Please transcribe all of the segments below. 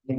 Okay,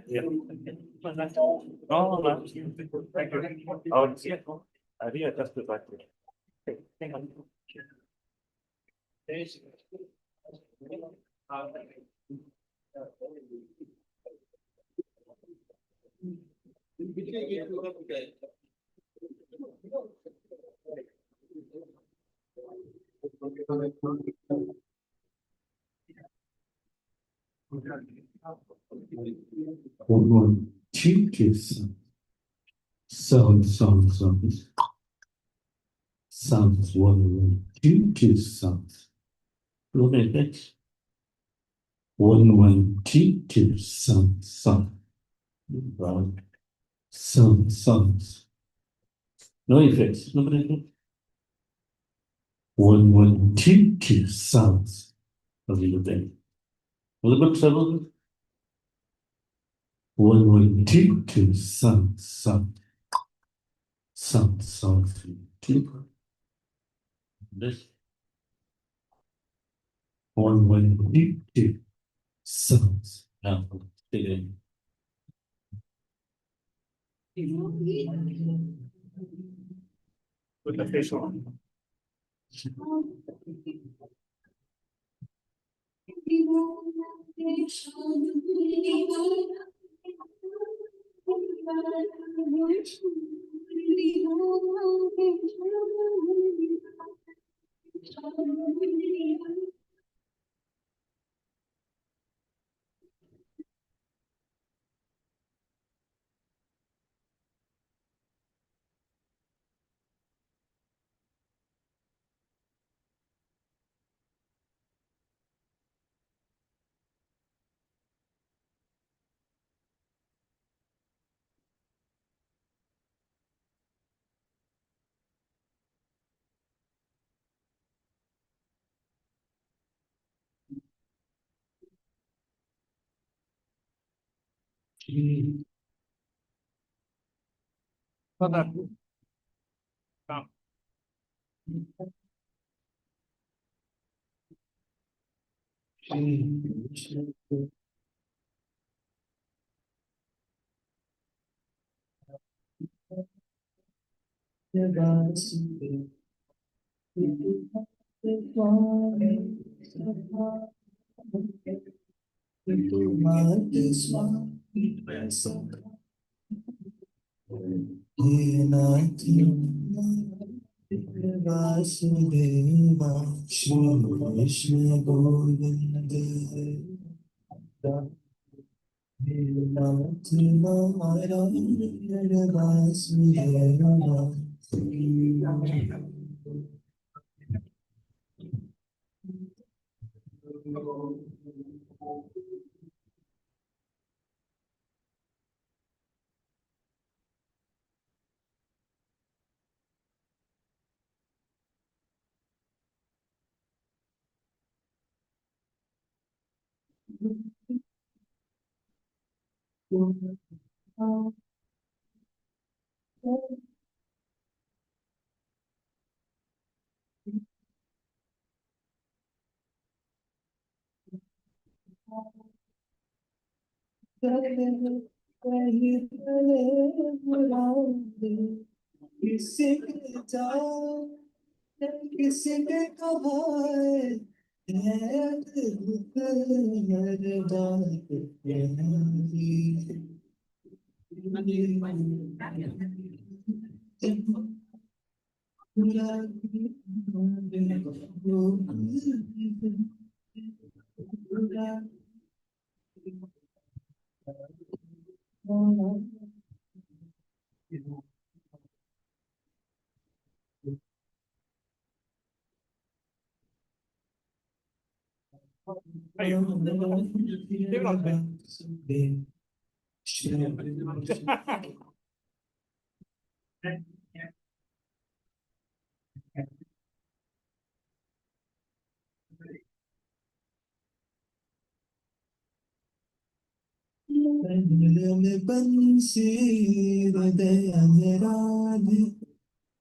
yeah. No, no. Thank you. I readjusted back. Hang on. One, two, kiss. Sounds. Sounds 1, 1, 2, kiss sounds. Look at that. 1, 1, 2, sounds. Sons. No effects. No, 1, 1, 2, 2 sounds. A little bit. A little bit trouble. 1, 1, 2, 2 sounds. Sounds. 2. This. 1, 1, 2, 2 sounds. Now, take it. With the facial.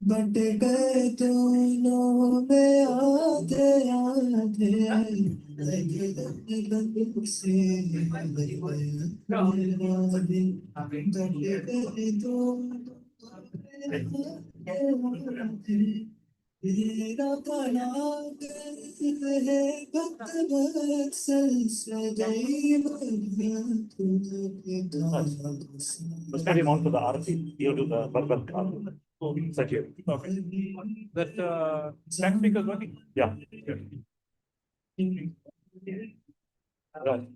But गए दोनों में आधे आधे लगे से but गए दोनों तेरा बना है वक्त बक्सल सजई बनिया Let's carry on to the Arati. You do the Bhagwat. Okay. That back speaker working? Yeah. Right.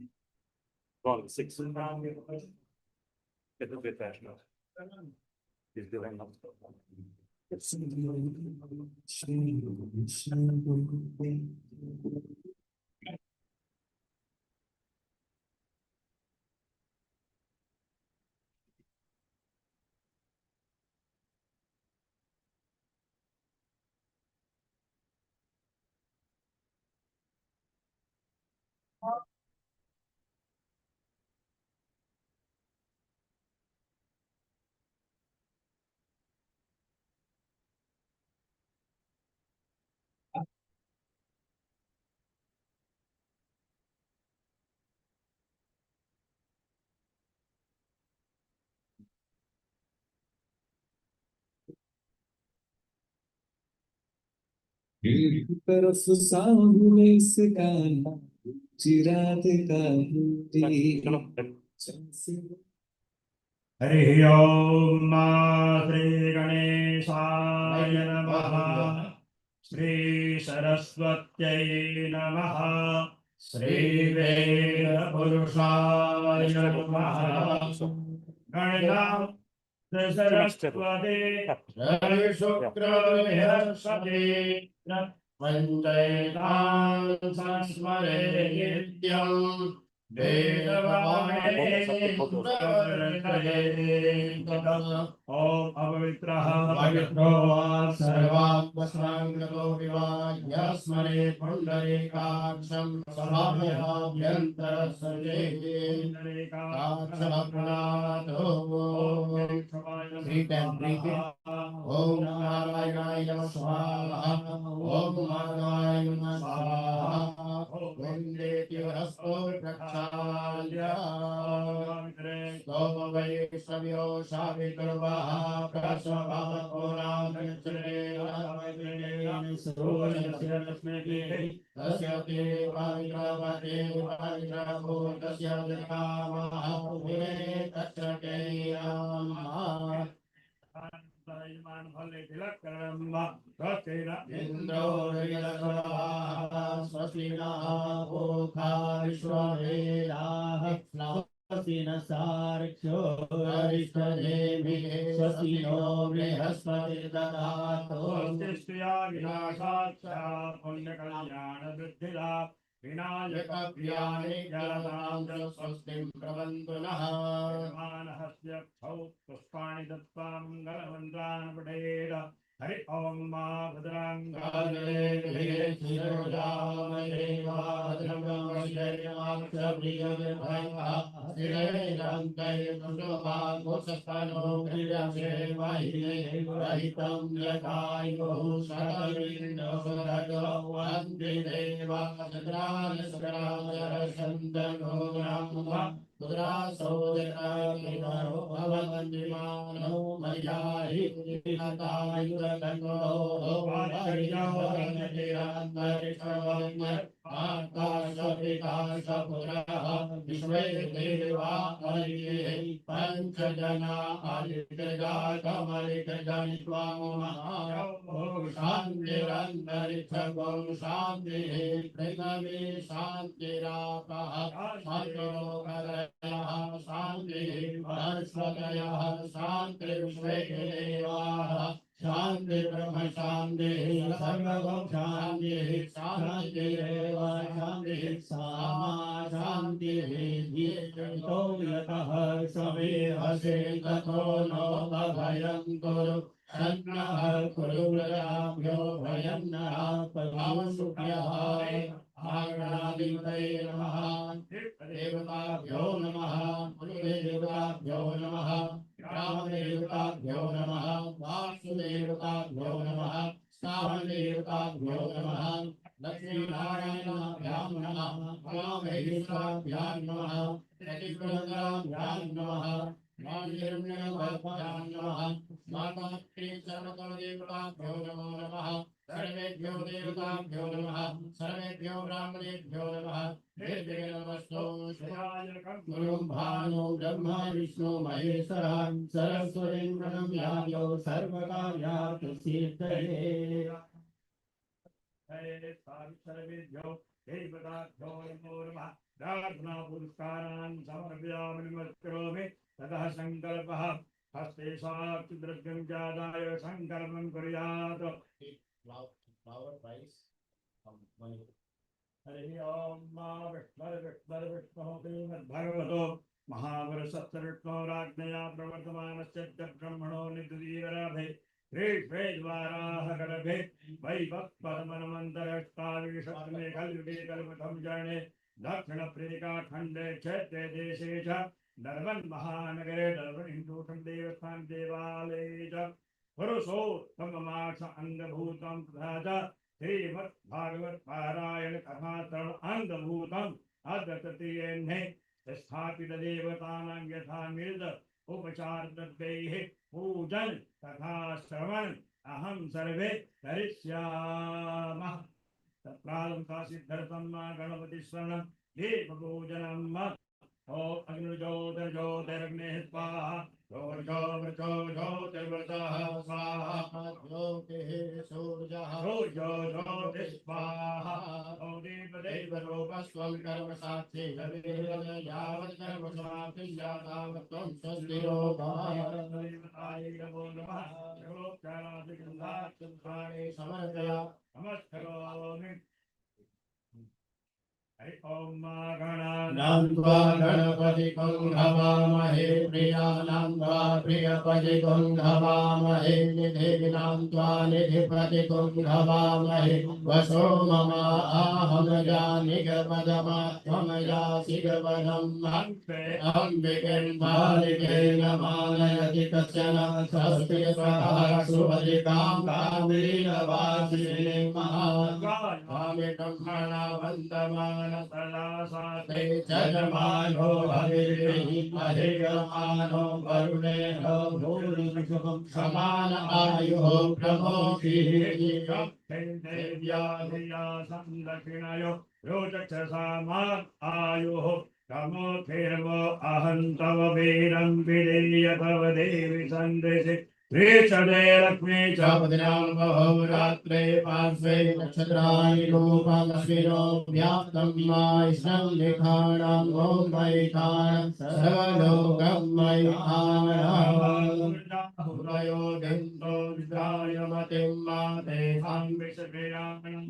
Wrong. 6. Get a bit faster. He's doing up. तरफ सामने से कान्हा चिराग का चलो हिंदी हरि ओम श्री गणेशाय नमः श्री सरस्वत्यै नमः श्री वेद पुरुषाय नमः गणनाथ सरस्वती रवि शुक्र बृहस्पति वन्दे संस्मरे नित्यम् ओम अवित्रः पवित्रो वा सर्वात्मसाङ्गतो विवाह्यस्मरे पुण्डरीकाक्षं समाभ्यभ्यन्तरसर्वेकाक्षप्रणातो ओम नारायणाय नमः स्वाहा ओम नारायणाय नमः स्वाहा वन्देति हस्तो प्रक्षाल्य वैष्णव्यो शावितुर्वः प्रसवापुराणचरेण सूर्यस्य रश्मिभिः तस्य देवाग्रवते वाग्रभूतस्य जगामः इंद्रो स्वस्तिना विश्ववेदाः स्वस्तिन सार्क्ष्यो अरिष्टनेमिः स्वस्तिनो बृहस्पतिर्दधातु पुण्यकल्याणवृद्धिदा विनायकप्रियाणि जलदां स्वस्तिं प्रवन्तु नः मानहस्य पुष्पाणि दत्त्वा मङ्गलमन्त्रान् पठेत् हरि ओम मा भद्राङ्गाले पंचजना शांतिरंतरिक्षं शांति पृथ्वी शांतिरापः शांति वनस्पतयः शांतिर्विश्वे देवाः शांति ब्रह्म शांति सर्वभूत शांति शांतिरेव शांति सामा शांति तो यतः सवे हसे ततो नो भयं कुरु सन्नः कुरु व्रजाभ्यो भयं नः पशुभ्यः आगणाधिपतये नमः देवताभ्यो नमः देवताभ्यो नमः ग्रामदेवताभ्यो नमः वासुदेवताभ्यो नमः स्थानदेवताभ्यो नमः लक्ष्मीनारायणाभ्यां नमः उमामहेश्वराभ्यां नमः प्रतिगुणाभ्यां नमः मातृभ्यां नमः मातापितृदेवताभ्यो नमो नमः सर्वेभ्यो देवताभ्यो नमः सर्वेभ्यो ब्राह्मणेभ्यो नमः गुरुं भानो ब्रह्मा विष्णु महेश्वरं सरस्वतीं प्रणम्यायो सर्वकार्यार्थ सिद्धये सर्वेभ्यो देवताभ्यो नमो नमः प्रार्थना पुरस्कारान् समर्पयामि नमस्करोमि ततः संकल्पः हस्ते साक्षिद्रव्यं जादाय संकल्पं कुर्यात् हरि ओम विष्णु श्रीमद्भगवतो महापुरुषो राज्ञया प्रवर्तमानस्य ब्रह्मणो निधीराभे श्रीश्वेद्वाराः गर्भे वैवत्परमनमन्तरष्टाविंशत्तमे कल्युगे कल्पथं जने दक्षिणप्रेकाखण्डे क्षेत्रे देशे च दर्बन् महानगरे दर्बनिन्दूतं देवस्थान देवालये च पुरुषोत्तममास अङ्गभूतं तथा च श्रीमद् भागवत पारायण कथातरण अङ्गभूतम् अद्य तृतीये स्थापित देवतानां यथा निर्द उपचार दत्तैः पूजन तथा श्रवण अहं सर्वे करिष्यामः तत्प्रारंभा सिद्धर्थं गणपति स्मरणं दीपपूजनम् ओ अग्निज्योतिर्ज्योतिरग्निः स्वाहा ज्योतिर्ज्योतिर्वृतः स्वाहा ज्योतिः सूर्यः सूर्यो स्वाहा ओ देवदेवरूपस्वं कर्म साक्षी यावत् कर्म समाप्तिं यावत् त्वं स्वस्तिरो देवताय नमो नमः सर्वोपचारादिगन्धाक्षराणि समर्पया नमस्करोमि हरि ओम गणानान्त्वा गणपतिं हवामहे प्रियानान्त्वा प्रियपतिं हवामहे निधिनान्त्वा निधिपतिं हवामहे वसो मम आहं जानिगपदमा त्वं यासि गपदम् अम्बिकें बालिकेन मानयति कश्चन स्वस्ति स्वः सुभजिकां कामिनीनवासिनीं महाकामिकं हणवन्तमा ते जजमानो हविर्भिः अधिगमानो वरुणेन भूरिशुभं समान आयुः प्रमोदिः देव्या धिया संदक्षिणयो योचक्षसामात् आयुः तमोथिर्वो अहं तव वीरं विधेय तव देवि सन्दृशि श्रीचदे लक्ष्मी च पदिनां बहुरात्रे पार्श्वे नक्षत्राणि रूपमश्विनो व्याप्तं मायिष्णं लिखाणाम् ॐ मयिखाणं सर्वलोकं मयिखाणयो दिन्दो विद्रायमतिं मा तेषां विषक्रियाणं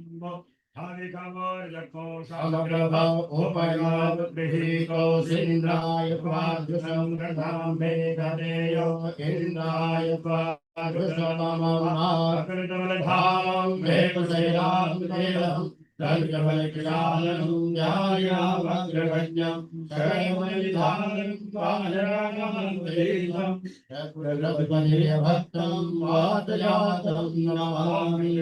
समग्रभ उपयागृहीतो इन्द्राय स्वादृशं गृहां मेघदेयो इन्द्राय स्वादृशममकृतवलधामं मेघशैलां देवं तर्कबलकिलानं ध्यायामग्रगण्यं शरणमनिधानं पालयामं देवं रघुपतिर्भक्तं वातजातं नमामि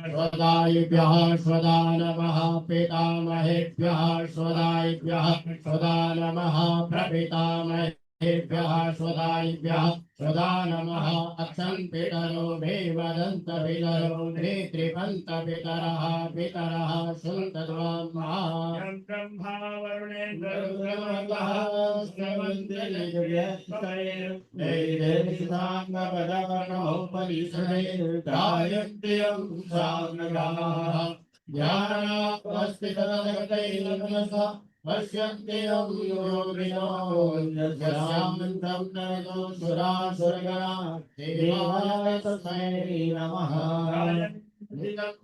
स्वदायिभ्यः स्वदा नमः पितामहेभ्यः स्वदायिभ्यः स्वदा नमः प्रपितामहेभ्यः स्वदायिभ्यः स्वदा नमः अक्षन्पितरो मे वदन्त पितरो नेत्रिपन्त पितरः पितरः सुन्तध्वं ब्रह्मा वरुणेन्द्रः गायन्त्यं साङ्गाः ज्ञानावस्थितः पश्यन्ति योगिनो यस्यान्तं नरो सुरासुरगणा देवाय तस्मै नमः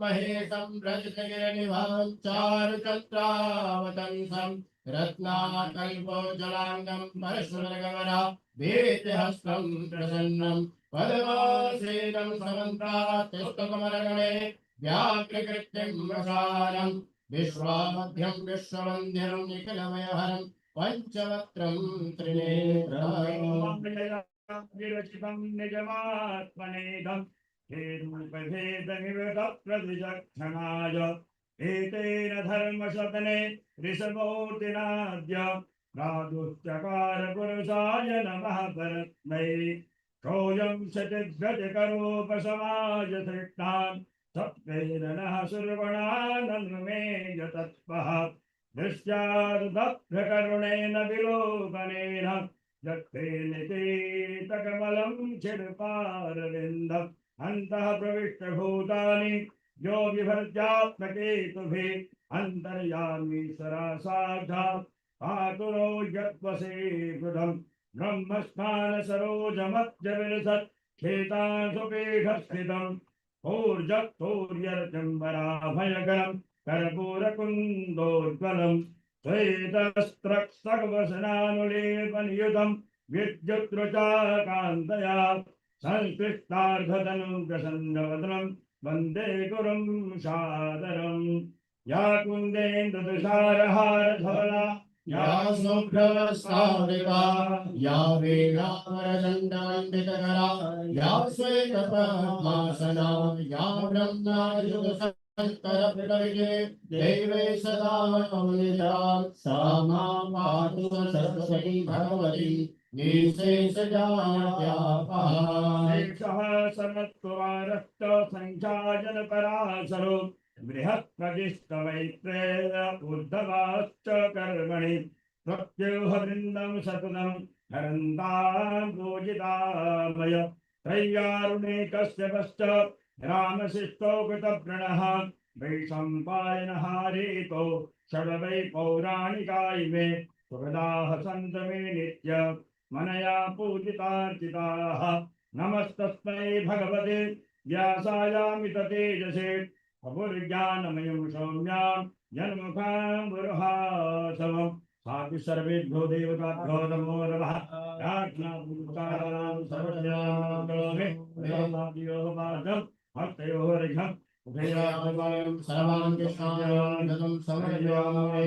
महेशं रजतगिरिनिभां चारुचन्द्रावतंसं रत्नाकल्पोज्ज्वलाङ्गं परशुरगवरा वेदहस्तं प्रसन्नं पद्मासेनं समन्तात्स्तकमरगणे व्याकृकृत्यं वसानं विश्वामध्यं विश्ववन्द्यं निखिलमयहरं पञ्चवक्त्रं त्रिनेत्रं निजमात्मनेदं हे रूपभेदनिवृतप्रतिचक्षणाय एतेन धर्मशतने ऋषभोऽतिनाद्य प्रादुश्चकार पुरुषाय नमः परस्मै सोऽयं शतिभ्यजकरोपसमाज सृष्टान् सप्तेन नः सुर्वणाननुमेय तत्त्वः दृश्यादभ्यकरुणेन विलोकनेन यत्ते निकेतकमलं चिरपारविन्दम् अन्तः प्रविष्टभूतानि योगिभर्त्यात्मकेतुभिः अन्तर्यामीश्वरा साक्षात् पातुरो यत्वसे बुधम् ब्रह्मस्थान सरोजमध्यविलसत् क्षेतासुपीठस्थितम् ऊर्जत्तूर्यर्जम्बराभयकरम् कर्पूरकुन्दोज्ज्वलम् श्वेतस्त्रक्सवसनानुलेपनियुतम् विद्युद्रुचाकान्तया संस्कृष्टार्धतनुग्रसन्नवदनं वन्दे गुरुं सादरम् या कुन्देन्दुतुषारहार धवला या शुभ्रवस्त्रावृता या वीणामरदण्डमण्डितकरा या श्वेतपद्मासना या ब्रह्मायुधशङ्करप्रविजे देवे सदा नवनिधा सा मां पातु सरस्वती भगवती निःशेषजाड्यापहा शेषः समत्वरक्त सङ्ख्याजनपराशरो बृहत्प्रतिष्ठमैत्रेय ऊर्ध्ववाश्च कर्मणि प्रत्युहवृन्दं सततं हरन्तां पूजितामय त्रय्यारुणे कश्यपश्च रामशिष्टो कृतप्रणः वैशम्पायनहारेतो षड्वै पौराणिका इमे सुहृदाः सन्त मे नित्य मनया पूजितार्चिताः नमस्तस्मै भगवते व्यासायामित तेजसे अपुर्ज्ञानमयं सौम्यां जन्मुखां बुरुहासवं साधु सर्वेभ्यो देवताभ्यो नमो नमः प्रार्थनापूर्वकाराणां सर्वजनानां करोमि देवादियोः पादं भक्तयोः रिघम् उभयामवयं सर्वान् कृष्णाय ददं समर्पयामि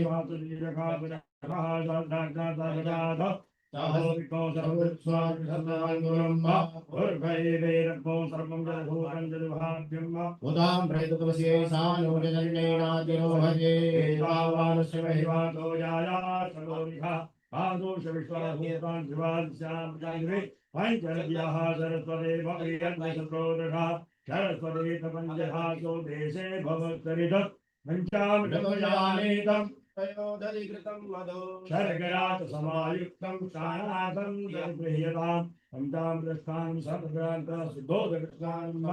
साहोविको सर्वस्वान् गुरुं वा उर्वैवेरको सर्वं जलभूतं जलभाग्यं वा उदां प्रैतुकवस्ये सानोजन्येनातिरोहये एतावानस्य महिमातो जाया सर्वोविहा आदोष विश्वाभूतान् शिवास्यां जाग्रे पञ्चनद्याः सरस्वते भवेयन्नशत्रोदशा सरस्वते तपञ्चहासो देशे भवत्सरित पञ्चामृतमजानेतम् तयोदधिकृतं मधु शर्करात् समायुक्तं शानातं गृह्यताम् पञ्चामृतस्थानं सप्तग्रान्तः शुद्धोदकस्थानं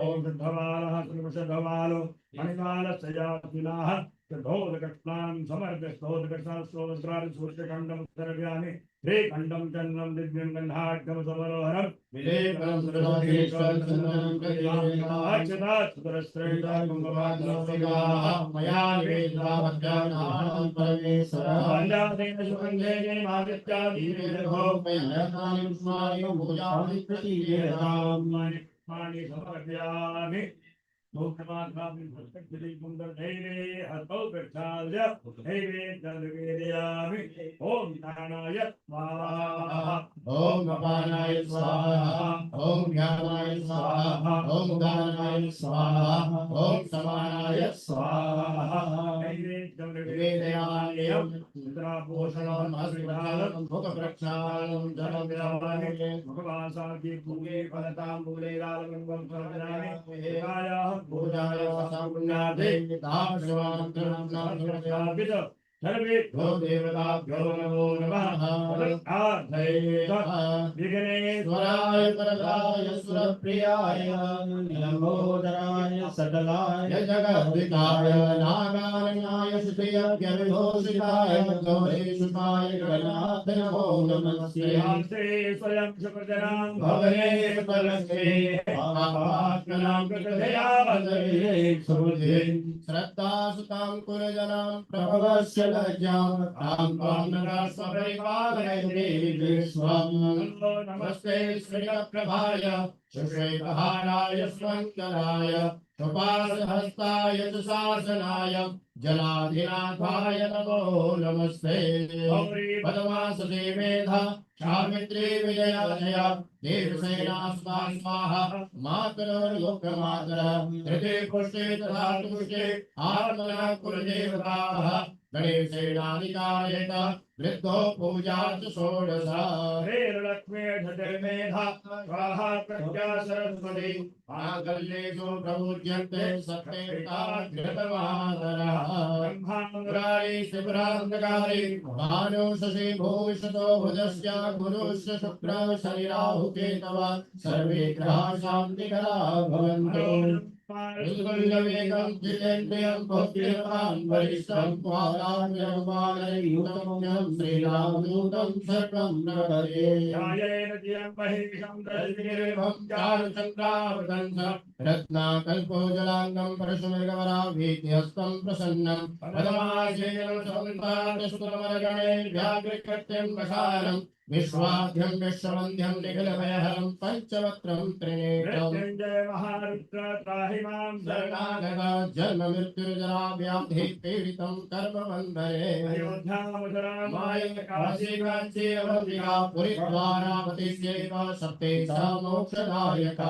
ॐ शुद्धवालः श्रीमषद्धवालो मणिवालस्य यातिनाः शुद्धोदकस्थानं समर्प्यस्तोदकस्थानस्तोत्रादि सूर्यखण्डं सर्व्यानि श्रीखण्डं चन्द्रं दिव्यं गन्धाढ्यं समरोहरं विलेपनं सुरधीश्वरचन्दनं अक्षता सुतरश्रेष्ठा कुङ्कुमाग्रस्थिताः मया निवेदिता भक्त्यानां परमेश्वरः पञ्चासेन सुगन्धेन मादित्या दीर्घो नरकानि पुष्पाणि भुजानि प्रतीयताम् मानि समर्पयामि भोक्तमात्रापि भक्तजलि कुन्दर्धैरे हतौ प्रक्षाल्य दैवे जलवेदयामि ॐ नारायणाय स्वाहा ॐ अपानाय स्वाहा ॐ ज्ञानाय स्वाहा ॐ उदानाय स्वाहा ॐ समानाय स्वाहा दैवे निवेदयामि इंद्रापोषणम् अस्मिन् मुखप्रक्षालनं जलं व्यापारे मुखवासादि भूगे फलताम्बूले लालगङ्गं समर्पयामि पूजाय पुण्यार्थे सर्वे देवताभ्यो नमो नमः विघ्नेश्वराय वरदाय सुरप्रियाय लम्बोदराय सकलाय जगद्विकाय नागारण्याय श्रुतियज्ञविभूषिताय गौरीशुकाय गणाथ नमो नमस्ते स्वयं सुप्रजनां भवने परस्ते आत्मनां कृतदयावदये सुबुद्धि श्रद्धा सुतां कुलजनां प्रभवस्य लज्जां तां त्वां नरस्वपरिपालयते विश्वं नमस्ते श्रीप्रभाय सुश्वेतहाराय स्वङ्कराय सुपाशहस्ताय सुशासनाय जलाधिनाथाय नमो नमस्ते पद्मासते मेधा सावित्री विजया जया देवसेना स्वाहा मातरोर्लोकमातरः धृते पुष्टे तथा तुष्टे आत्मनः कुलदेवताः गणेशेनादिकारेण वृद्धो पूजात् षोडश श्रीलक्ष्मी धर्मेधा स्वाहा प्रज्ञा सरस्वती माङ्गल्येषु प्रपूज्यन्ते सत्येता घृतमादरः ब्रह्माङ्गारि शिवरान्धकारि भानु शशि भूषतो भुजस्य गुरुश्च शुक्र शनिराहुकेतव सर्वे ग्रहाः शान्तिकरा भवन्तु ऋतुल्यवेगं जितेन्द्रियं भक्तिरतां वरिष्ठं त्वादान्यमानयुतं श्रीरामदूतं शरणं प्रपद्ये ध्यायेन धियं महेशं दशगिरिभं चारुचन्द्रावतंस रत्नाकल्पोजलाङ्गं परशुमृगवराभीत्यस्तं प्रसन्नं पदमासेनं समन्तादस्तुतमरगणे व्याघ्रकृत्यं प्रसारं विश्वाद्यं विश्ववन्द्यं निखिलभयहरं पञ्चवक्त्रं त्रिनेत्रम् मृत्युंजय महारुद्र त्राहि मां शरणागता जन्म मृत्युर्जरा व्याधि पीडितं कर्मबन्धने अयोध्या मथुरा माया काशी काञ्ची अवधिका पुरीद्वारावती चैव सप्तेशा मोक्षदायका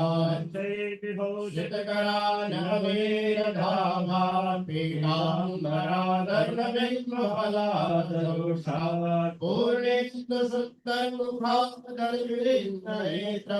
शितकरा नवेरधामा पीताम्बराधर्मविघ्नफलादोषा पूर्णेन्दु सुन्दरमुखादरविन्दनेत्र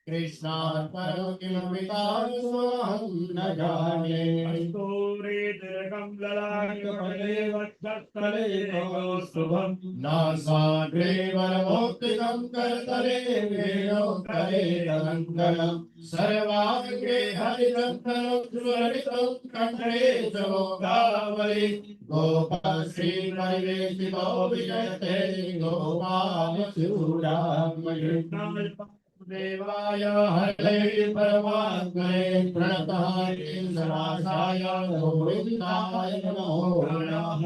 कृष्णार्पणं किमवितासोऽहं न जाने कस्तूरी तिलकं ललाटपटले वक्षस्थले कौस्तुभम् नासाग्रे वरमौक्तिकं करतले वेणोत्तरे तदङ्गलम् सर्वाङ्गे हरिचन्दनं सुहरितं कण्ठे च मोदावली गोपाश्रीपरिवेशितो विजयते गोपालचूडामणि देवाय हरे परमात्मने प्रणतः केशराशाय गोविन्दाय नमो नमः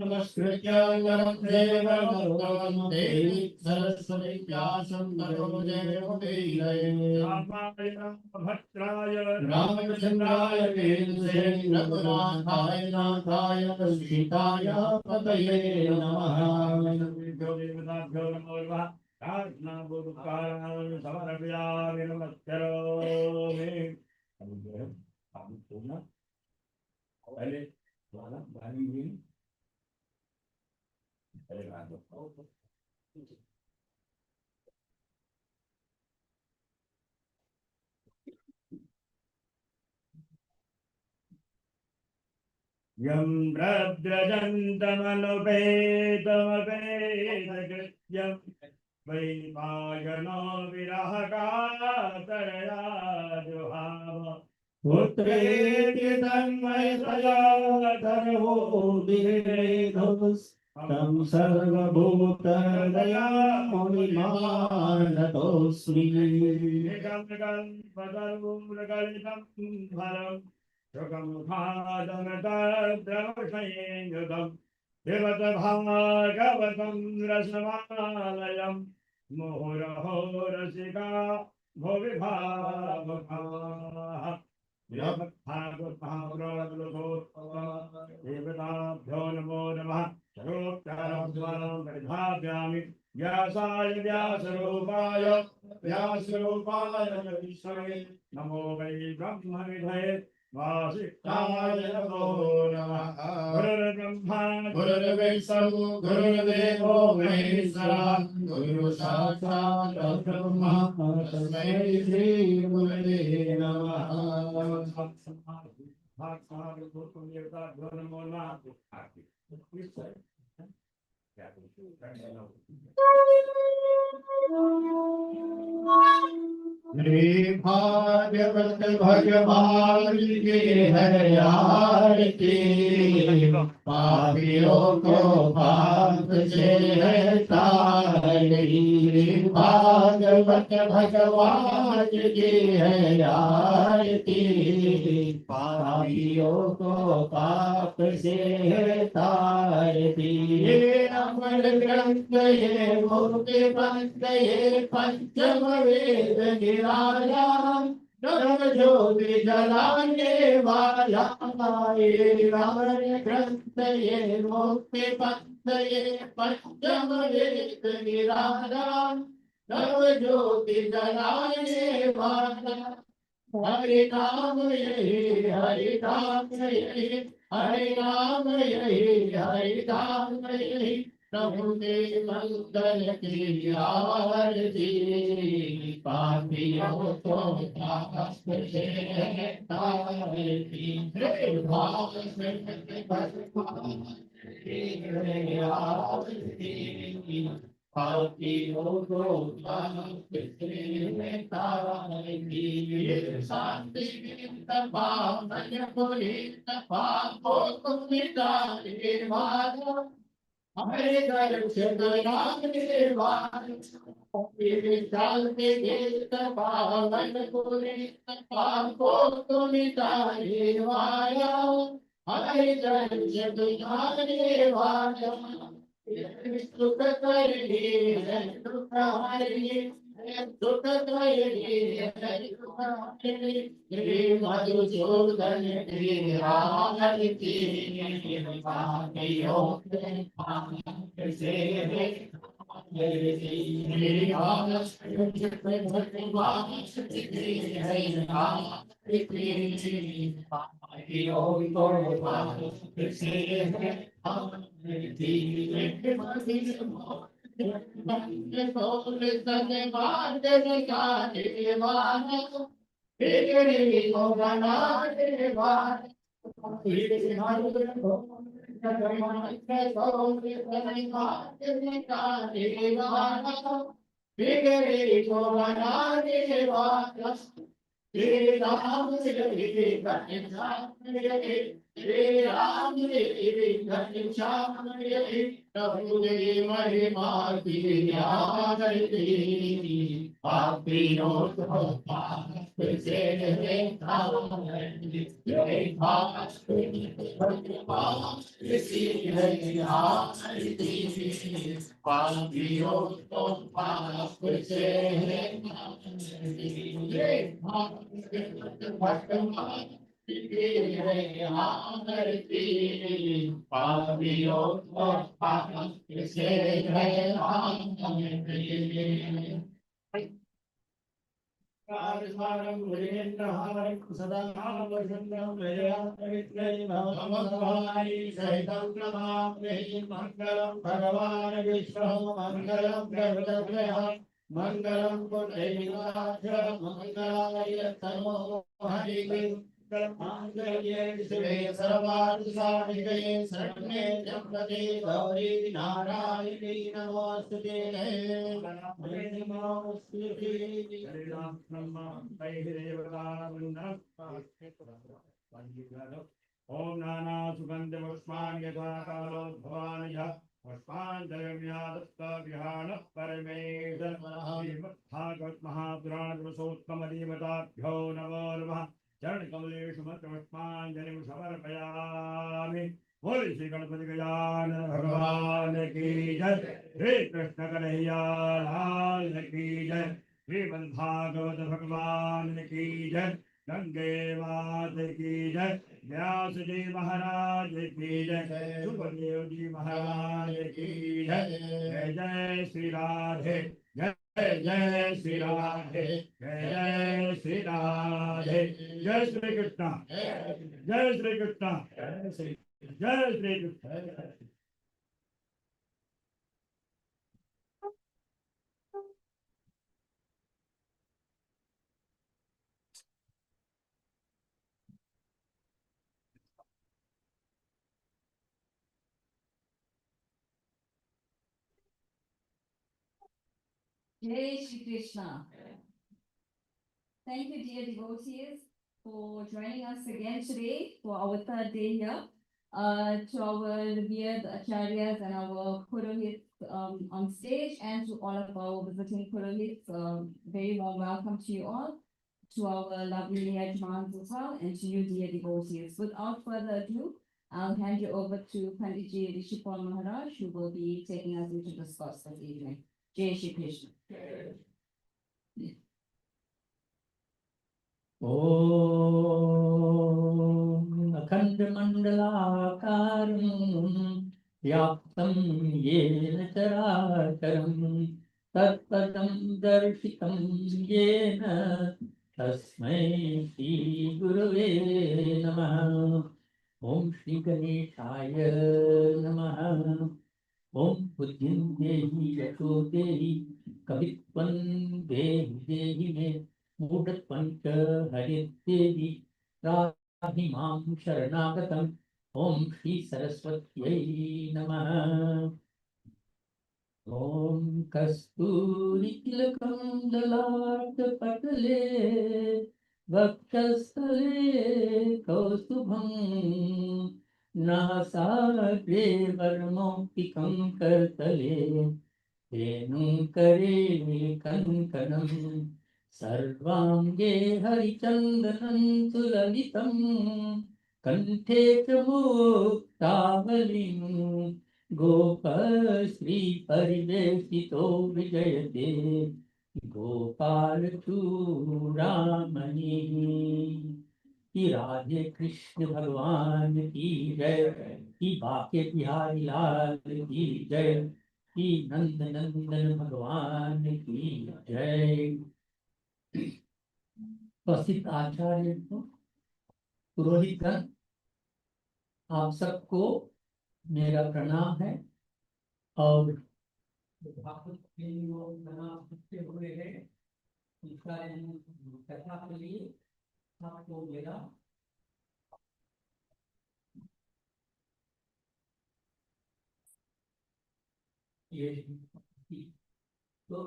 नमस्कृत्य नरं देवं नरोत्तमं देवीं सरस्वतीं व्यासं ततो जयमुदीरये भद्राय रामचन्द्राय वेदसे रघुनाथाय नाथाय सीताय पतये नमः देवताभ्यो नमो नमः प्रार्थना बुद्धिकारां समर्पयामि नमस्करोमि पहले यं प्रव्रजन्तमनुपेतमपेतकृत्यं वैपायनो विरहकातरया जुहाव पुत्रेति तन्मयतया धर्मो विवेदोस्तं सर्वभूतदया मुनिमानतोऽस्मि निगमगं पदरूलगलितं फलं सुखमुखादमतद्रवशयेयुधं पिबत भागवतं रसमालयं मुहुरहो रसिका भुवि भावुकाः देवताभ्यो नमो नमः सर्वोपचारं परिधाव्यामि व्यासाय व्यासरूपाय विष्णवे नमो वै ब्रह्मनिधये वासिष्ठाय नमो नमः गुरुर्ब्रह्मा गुरुर्विष्णु गुरुर्देवो महेश्वरः गुरुसाक्षात् परब्रह्म तस्मै श्री गुरवे नमः नमो नमः श्री भागवत भगवान की है आरती पापियों को पाप से है तारी भागवत भगवान की है आरती पापियों को पाप से है तारती ये अमर ग्रंथ ये मुक्ति पंथ ये पंचम वेद गिराया नरक ज्योति जलाने वाला ये अमर ग्रंथ ये मुक्ति पंथ ये पंचम वेद गिराया नरक ज्योति जलाने वाला हरि नाम यही हरि नाम यही हरि नाम यही हरि नाम यही प्रभु के मंगल की आरती पापियों को पाप से तारती पापियों को पाप से तारती शांति पावन पुनीत पापों को मिटाने वाला हरे दर्शन रामने वाले गीत पावन पुनीत पापों को मिटाने वाला हरे दर्शन रामने वाला Om Nana Sugandha Pushpan Yatha Kalo Bhavanaya Pushpan Dharmyadatta Vihana Parameshan Srimad Bhagwat Mahapuran Purushottam Adhimatabhyo Namo Namah Charan Kamaleshu Matra Pushpan Janim Samarpayami Holy Shri Ganapati Gajana Bhagavan Ki Jai Shri Krishna Kanhaiya Lal Ki Jai Srimad Bhagavad Bhagavan Ki Jai Gange Maat Ki Jai व्यास जी महाराज की जय सुखदेव जी महाराज की जय जय जय श्री राधे जय जय श्री राधे जय जय श्री राधे जय श्री कृष्ण जय श्री कृष्ण जय Shri Krishna Jai Shri Krishna. Thank you, dear devotees, for joining us again today for our third day here. To our revered acharyas and our purohits on stage, and to all of our visiting purohits, very warm welcome to you all, to our lovely yajmans as well, and to you, dear devotees. Without further ado, I'll hand you over to Panditji Rishipal Maharaj, who will be taking us into discourse this evening. Jai Shri Krishna. Om Akhandamandalaakaram Vyaptam Yena Charakaram Tatpadam Darshitam Yena Tasmai Shri Gurave Namaha Om Shri Ganeshaya Namaha Om Buddhim Dehi Yato Dehi Kavitvan Dehi Dehi Me Mudat Pancha Harit Devi Rahimam Sharanagatam Om Shri Saraswatyai Namaha Om Kasturi Tilakam Dalat Patale Vakshastale Kaustubham Nasagre Varmoktikam Kartale Renukare Kankanam Sarvange Harichandanam Tulalitam Kanthe Muktavalim गोपश्री परिवेशितो विजयते गोपाल चूड़ामणि की राधे कृष्ण भगवान की जय की बाके बिहारी लाल की जय की नंद नंदन भगवान की जय। प्रसिद्ध आचार्य पुरोहितगण, आप सबको मेरा प्रणाम है और भागवत के लिए प्रणाम करते हुए है इसका कथा के लिए आपको मेरा ये तो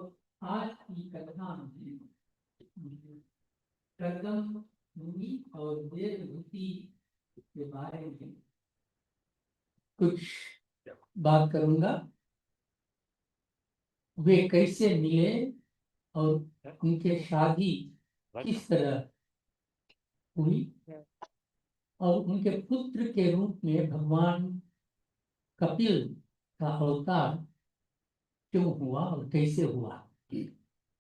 आज की कथा में कर्दम मुनि और देवहूति के बारे में कुछ बात करूंगा। वे कैसे मिले और उनके शादी किस तरह हुई और उनके पुत्र के रूप में भगवान कपिल का अवतार क्यों हुआ और कैसे हुआ।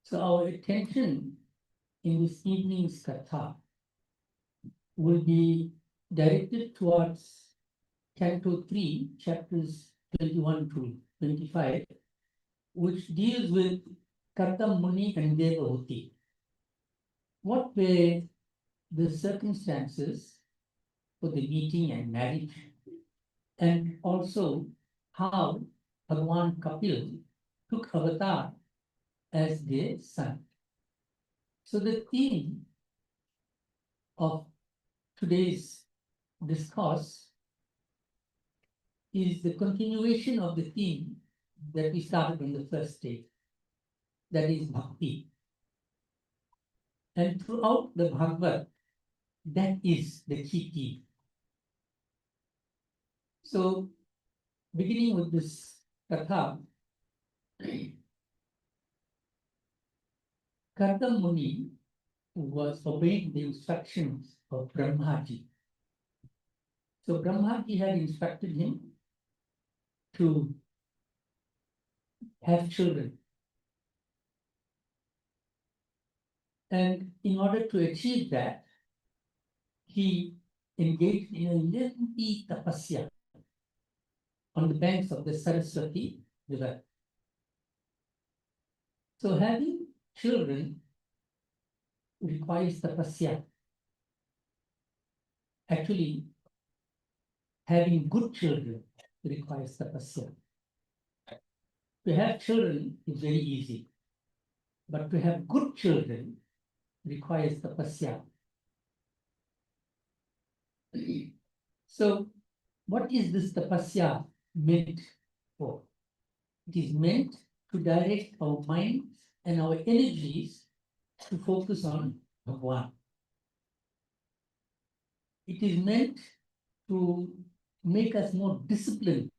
So our attention in this evening's katha will be directed towards Canto 3, chapters 21 to 25, which deals with Kartam Muni and Devahuti. What were the circumstances for the meeting and marriage, and also how Bhagwan Kapil took avatar as their son. So the theme of today's discourse is the continuation of the theme that we started in the first stage, that is bhakti. And throughout the Bhagwat, that is the key theme. So, beginning with this katha, Kartam Muni was obeying the instructions of Brahmaji. So Brahmaji had instructed him to have children. And in order to achieve that, he engaged in a lengthy tapasya on the banks of the Saraswati river. So having children requires tapasya. Actually, having good children requires tapasya. To have children is very easy, but to have good children requires tapasya. So, what is this tapasya meant for? It is meant to direct our minds and our energies to focus on Bhagwan. It is meant to make us more disciplined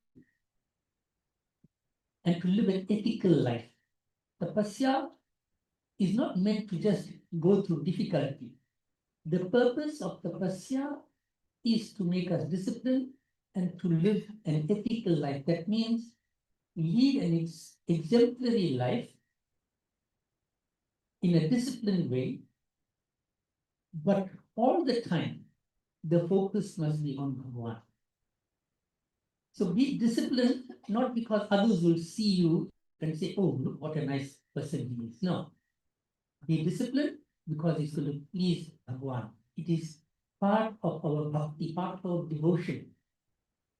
and to live an ethical life. Tapasya is not meant to just go through difficulty. The purpose of tapasya is to make us disciplined and to live an ethical life. That means lead an exemplary life in a disciplined way, but all the time the focus must be on Bhagwan. So be disciplined, not because others will see you and say, oh, look what a nice person he is. No. Be disciplined because it's going to please Bhagwan. It is part of our bhakti, part of our devotion.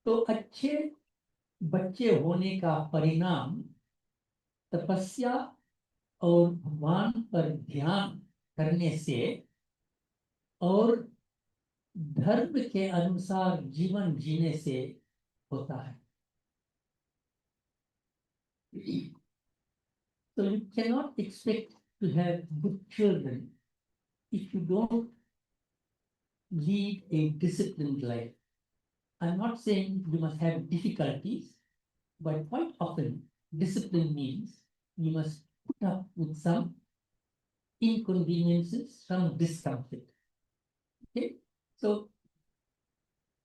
तो अच्छे बच्चे होने का परिणाम तपस्या और भगवान पर ध्यान करने से और धर्म के अनुसार जीवन जीने से होता है. So you cannot expect to have good children if you don't lead a disciplined life. I'm not saying you must have difficulties, but quite often discipline means you must put up with some inconveniences, some discomfort. Okay, so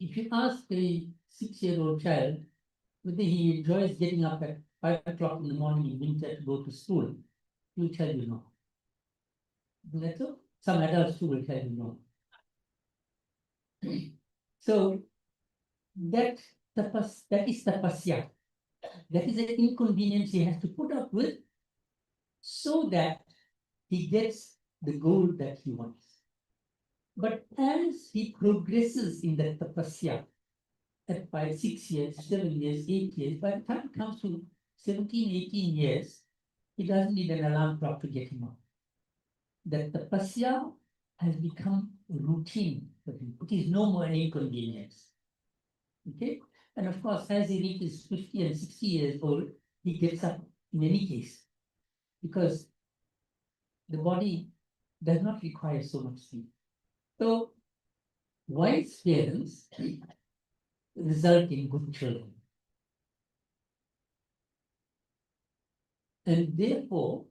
if you ask a 6-year-old child, whether he enjoys getting up at 5 o'clock in the morning in winter to go to school, he will tell you no. Isn't that so? Some adults too will tell you no. So that is tapasya. That is an inconvenience he has to put up with so that he gets the goal that he wants. But as he progresses in that tapasya, at 5, 6 years, 7 years, 8 years, by the time it comes to 17, 18 years, he doesn't need an alarm clock to get him up. That tapasya has become routine for him. It is no more an inconvenience. Okay? And of course, as he reaches 50 and 60 years old, he gets up in any case, because the body does not require so much sleep. So, wise parents result in good children. And therefore,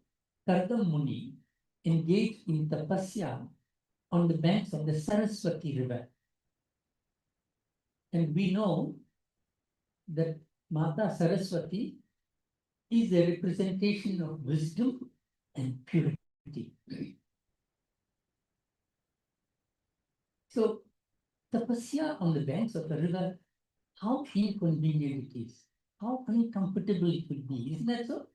Kartam Muni engaged in tapasya on the banks of the Saraswati river. And we know that Mata Saraswati is a representation of wisdom and purity. So, tapasya on the banks of the river, how inconvenient it is, how uncomfortable it will be, isn't that so?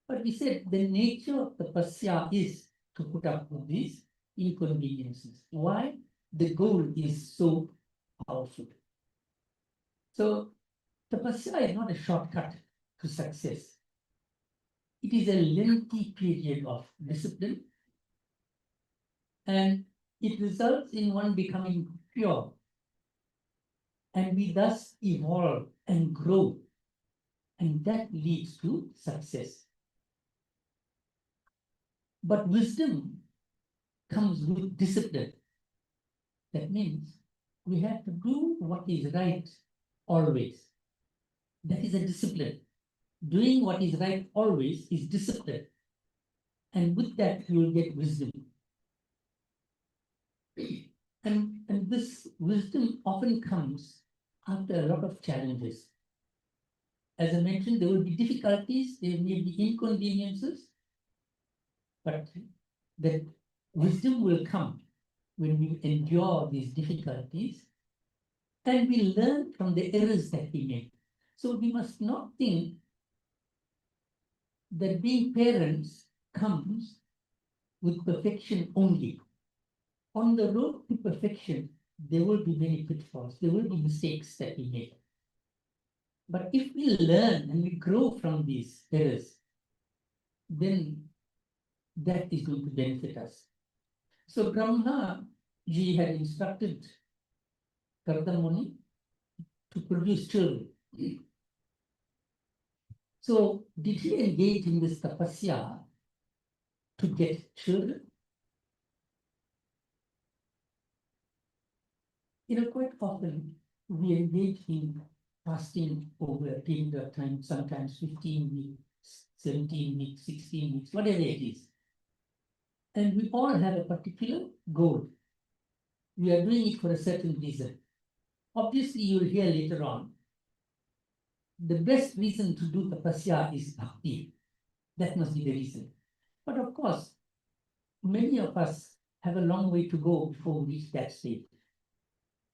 But we said the nature of tapasya is to put up with these inconveniences. Why? The goal is so powerful. So, tapasya is not a shortcut to success. It is a lengthy period of discipline, and it results in one becoming pure, and we thus evolve and grow, and that leads to success. But wisdom comes with discipline. That means we have to do what is right always. That is a discipline. Doing what is right always is discipline. And with that, you will get wisdom. And this wisdom often comes after a lot of challenges. As I mentioned, there will be difficulties, there may be inconveniences, but that wisdom will come when we endure these difficulties and we learn from the errors that we make. So we must not think that being parents comes with perfection only. On the road to perfection, there will be many pitfalls, there will be mistakes that we make. But if we learn and we grow from these errors, then that is going to benefit us. So Brahma ji had instructed Kartam Muni to produce children. So did he engage in this tapasya to get children? Quite often we engage in fasting over a period of time, sometimes 15 weeks, 17 weeks, 16 weeks, whatever it is. And we all have a particular goal. We are doing it for a certain reason. Obviously, you will hear later on, the best reason to do tapasya is bhakti. That must be the reason. But of course, many of us have a long way to go before we reach that state.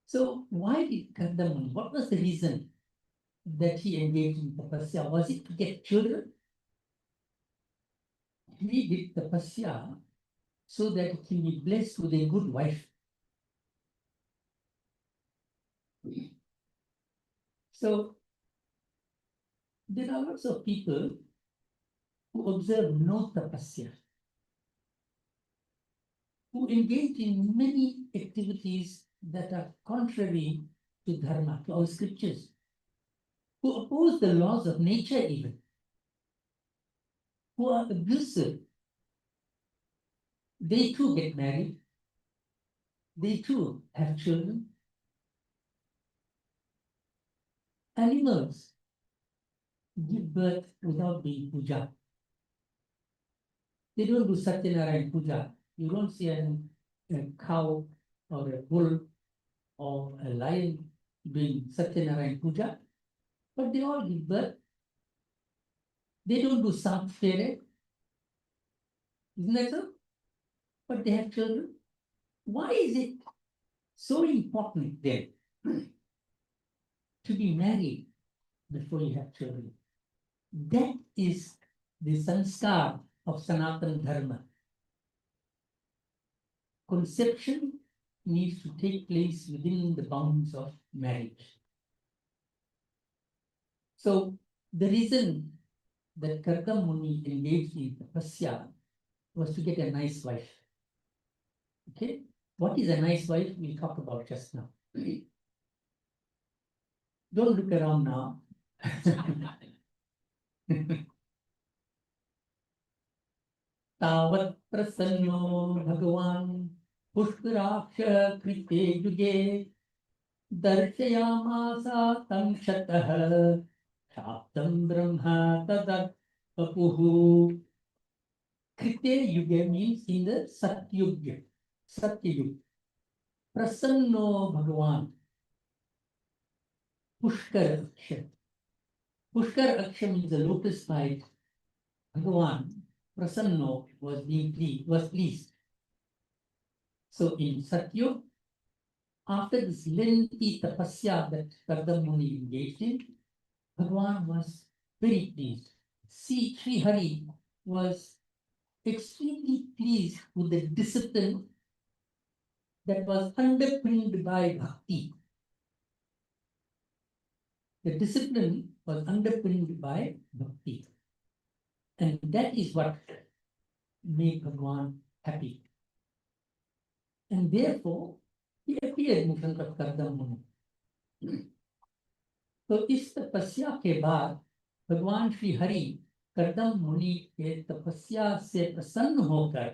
So why did Kartam Muni, what was the reason that he engaged in tapasya? Was it to get children? He did tapasya so that he can be blessed with a good wife. So there are lots of people who observe no tapasya, who engage in many activities that are contrary to dharma, to our scriptures, who oppose the laws of nature even, who are abusive. They too get married, they too have children. Animals give birth without doing puja. They don't do Satyanarayan puja. You don't see a cow or a bull or a lion doing Satyanarayan puja. but they all give birth. They don't do Sapthah, isn't that so? But they have children. Why is it so important then to be married before you have children? That is the sanskar of Sanatana Dharma. Conception needs to take place within the bounds of marriage. So the reason that Karka Muni engaged in tapasya was to get a nice wife. Okay, what is a nice wife? We'll talk about just now. Don't look around now. Tavat prasanno Bhagavan Pushkaraksha Krite Yuge Darshayamasa Tam Shatah Shaptam Brahma Tadat Papuhu. Krite Yuga means in the Satyuga. Satyuga. Prasanno Bhagavan Pushkar Aksha. Pushkar Aksha means the lotus pipe. Bhagavan Prasanno was pleased. So in Satyuga, after this lengthy tapasya that Karda Muni engaged in, Bhagavan was very pleased. See, Sri Hari was extremely pleased with the discipline that was underpinned by bhakti. The discipline was underpinned by bhakti. And that is what made Bhagavan happy. And therefore, he appeared in front of Karda Muni. तो इस तपस्या के बाद भगवान श्री हरि कर्दम मुनि के तपस्या से प्रसन्न होकर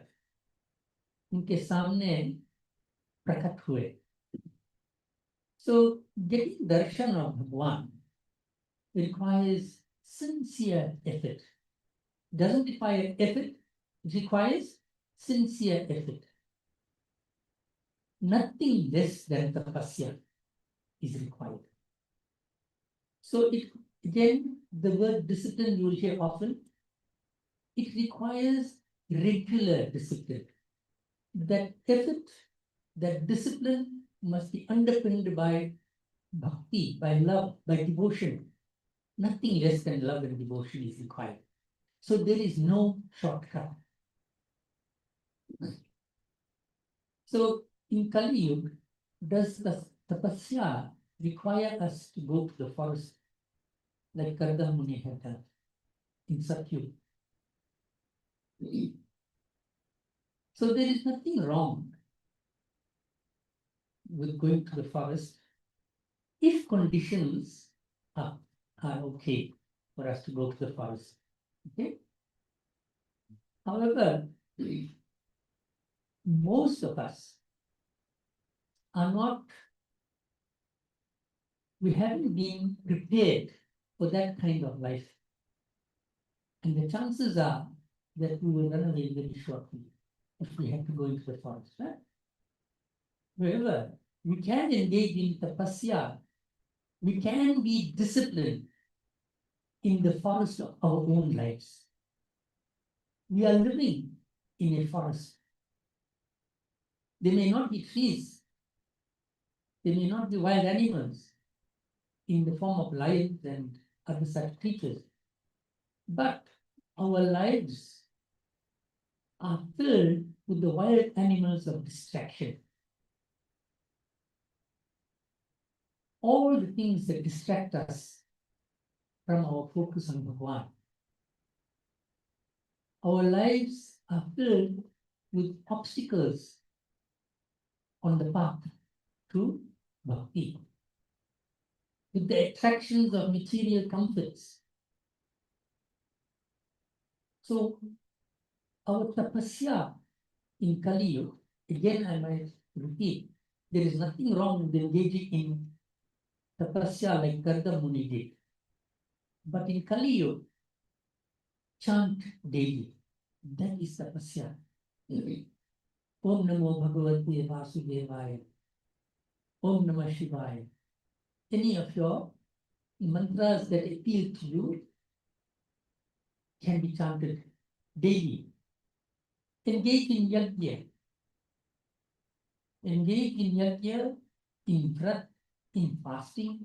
उनके सामने प्रकट हुए. So getting darshan of Bhagwan requires sincere effort. Doesn't require effort, it requires sincere effort. Nothing less than tapasya is required. So it, again, the word discipline you will hear often. It requires regular discipline. That effort, that discipline must be underpinned by bhakti, by love, by devotion. Nothing less than love and devotion is required. So there is no shortcut. So in Kali Yuga, does the tapasya require us to go to the forest like Karda Muni had done in Satyuga? So there is nothing wrong with going to the forest if conditions are okay for us to go to the forest. Okay. However, most of us are not, we haven't been prepared for that kind of life. And the chances are that we will run away very shortly if we have to go into the forest. Right? However, we can engage in tapasya, we can be disciplined in the forest of our own lives. We are living in a forest. There may not be trees, there may not be wild animals in the form of lions and other such creatures, but our lives are filled with the wild animals of distraction. All the things that distract us from our focus on Bhagwan. Our lives are filled with obstacles on the path to bhakti, with the attractions of material comforts. So our tapasya in Kali Yuga, again I might repeat, there is nothing wrong with engaging in tapasya like Karda Muni did. But in Kali Yuga, chant daily. That is tapasya. Om Namo Bhagavate Vasudevaya. Om Namah Shivaya. Any of your mantras that appeal to you can be chanted daily. Engage in yajna. Engage in yajna, in vrat, in fasting.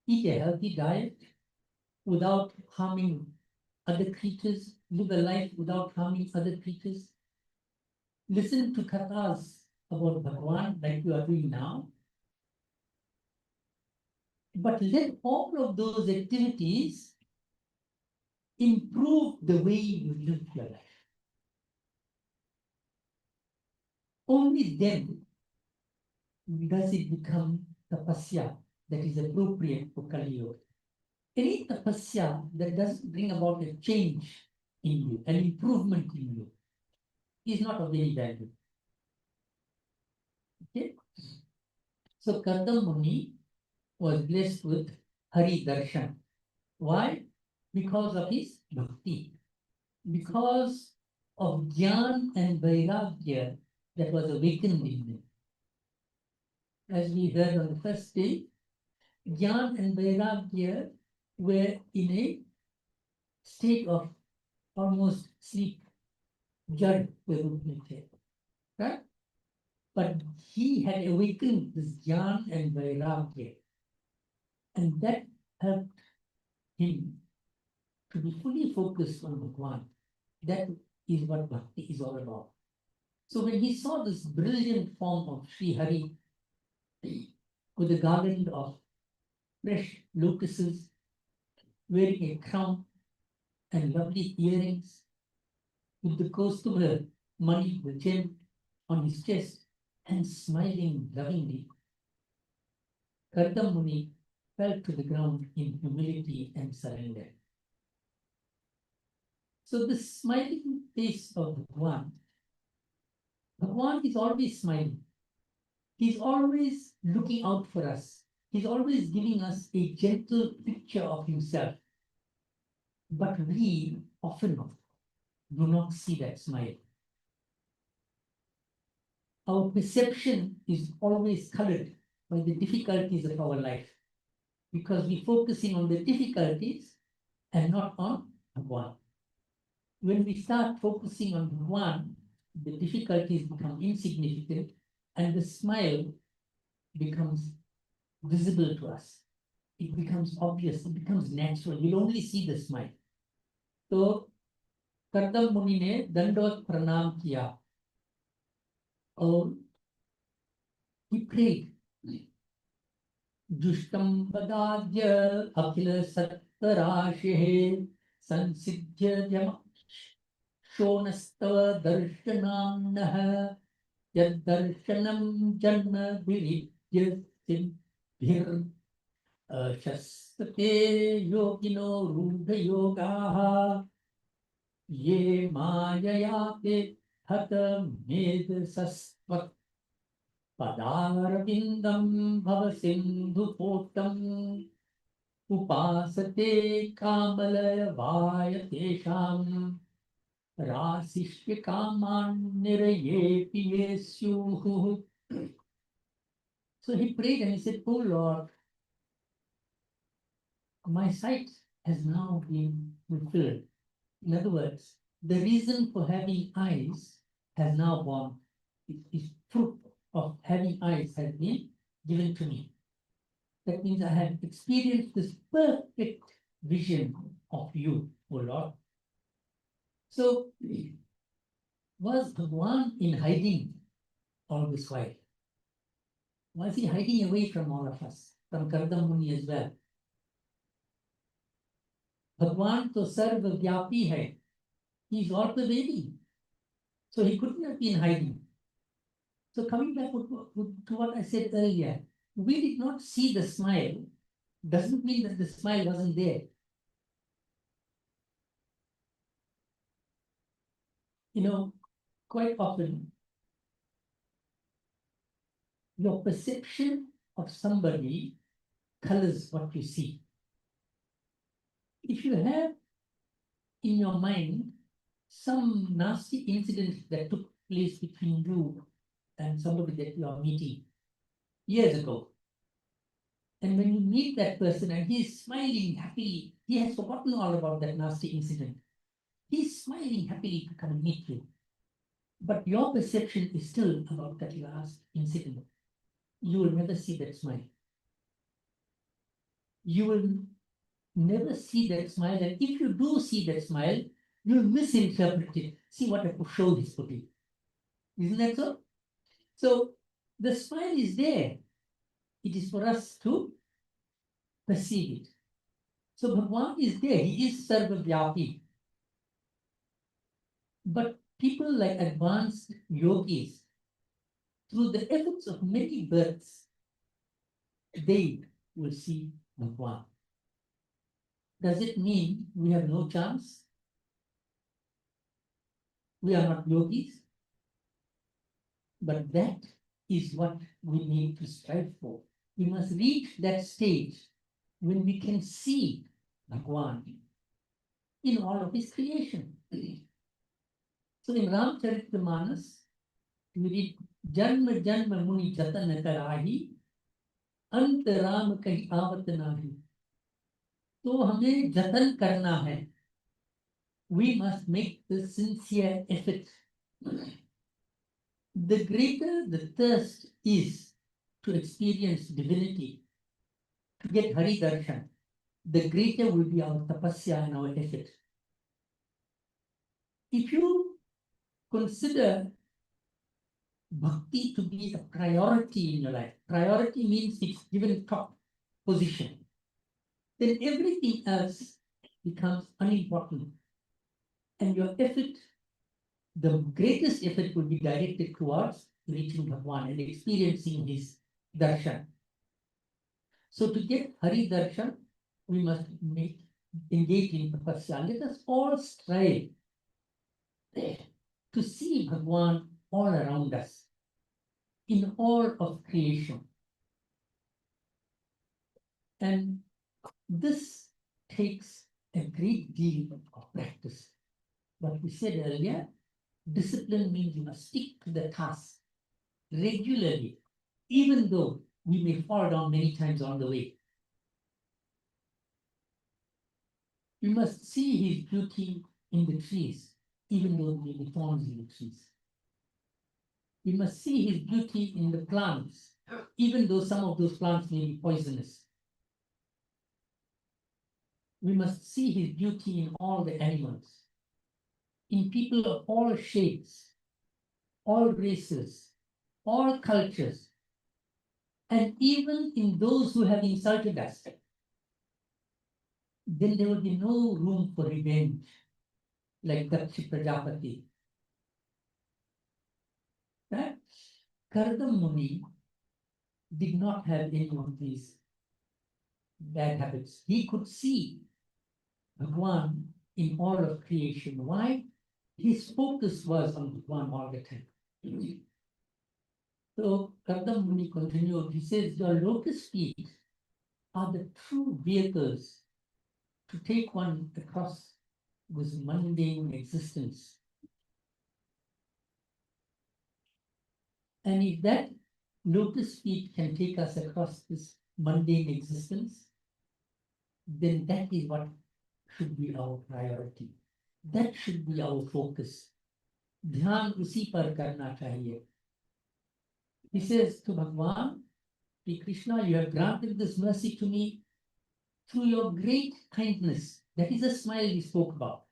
Eat a healthy diet without harming other creatures. Live a life without harming other creatures. Listen to kathas about Bhagwan like you are doing now. But let all of those activities improve the way you live your life. Only then does it become tapasya that is appropriate for Kali Yuga. Any tapasya that doesn't bring about a change in you, an improvement in you, is not of any value. Okay? So Kardam Muni was blessed with Hari Darshan. Why? Because of his bhakti. Because of Gyan and Vairagya that was awakened in him. As we heard on the first day, Gyan and Vairagya were in a state of almost sleep, jad, right? But he had awakened this Gyan and Vairagya, and that helped him to be fully focused on Bhagwan. That is what bhakti is all about. So when he saw this brilliant form of Sri Hari with a garland of fresh lotuses, wearing a crown and lovely earrings, with the customer money, the gem on his chest, and smiling lovingly, Kardam Muni fell to the ground in humility and surrender. So the smiling face of Bhagwan is always smiling. He's always looking out for us. He's always giving us a gentle picture of himself. But we often do not see that smile. Our perception is always colored by the difficulties of our life, because we're focusing on the difficulties and not on Bhagwan. When we start focusing on Bhagwan, the difficulties become insignificant and the smile becomes visible to us. It becomes obvious, it becomes natural. You'll only see the smile. So, Kardam Muni ne Dandot Pranam kiya. Or he prayed. Jushtam Badadya Akhila Sattarashe Sansidhya Jama Shonastava Darshanamnah Yad Darshanam Janma Viridya Siddhir Shastate Yogino Rudha Yogaha Ye Mayayate Hata Med Sasvat Padarvindam Bhavasindhu Potam Upasate Kamalaya Vayatesham Rasishya Kaman Nirayepi Yesyuhu. So he prayed and he said, "Oh Lord, my sight has now been fulfilled." In other words, the reason for having eyes has now born. It is fruit of having eyes has been given to me. That means I have experienced this perfect vision of you, O Lord. So, was Bhagwan in hiding all this while? Was he hiding away from all of us, from Kardam Muni as well? Bhagwan to sarva vyapi hai. He is all pervading. So he couldn't have been hiding. So coming back to what I said earlier, we did not see the smile. Doesn't mean that the smile wasn't there. You know, quite often, your perception of somebody colors what you see. If you have in your mind some nasty incident that took place between you and somebody that you are meeting years ago, And when you meet that person and he's smiling happily, he has forgotten all about that nasty incident. He's smiling happily to come and meet you. But your perception is still about that last incident. You will never see that smile. You will never see that smile. And if you do see that smile, you'll misinterpret it. See what a show he's putting. Isn't that so? So the smile is there. It is for us to perceive it. So Bhagwan is there. He is Sarvavyapi. But people like advanced yogis, through the efforts of many births, they will see Bhagwan. Does it mean we have no chance? We are not yogis? But that is what we need to strive for. We must reach that stage when we can see Bhagwan in all of his creation. So in Ramcharitmanas, we read Janma Janma Muni Jatana Karahi Ant Ram Kahi Avat Nahi. So हमें जतन करना है. We must make the sincere effort. The greater the thirst is to experience divinity, to get Hari Darshan, the greater will be our tapasya and our effort. If you consider bhakti to be a priority in your life, priority means it's given top position, then everything else becomes unimportant. And your effort, the greatest effort will be directed towards reaching Bhagwan and experiencing his darshan. So to get Hari Darshan, we must engage in tapasya. Let us all strive to see Bhagwan all around us, in all of creation. And this takes a great deal of practice. But we said earlier, discipline means you must stick to the task regularly, even though we may fall down many times on the way. We must see his beauty in the trees, even though there may be thorns in the trees. We must see his beauty in the plants, even though some of those plants may be poisonous. We must see his beauty in all the animals, in people of all shapes, all races, all cultures, and even in those who have insulted us. Then there will be no room for revenge, like Dakshi Prajapati. Right? Kardam Muni did not have any of these bad habits. He could see Bhagwan in all of creation. Why? His focus was on Bhagwan all the time. So Kardam Muni continued, he says, your lotus feet are the true vehicles to take one across this mundane existence. And if that lotus feet can take us across this mundane existence, then that is what should be our priority. That should be our focus. Dhyan usi par karna chahiye. He says to Bhagwan, Sri Krishna, you have granted this mercy to me through your great kindness. That is a smile we spoke about.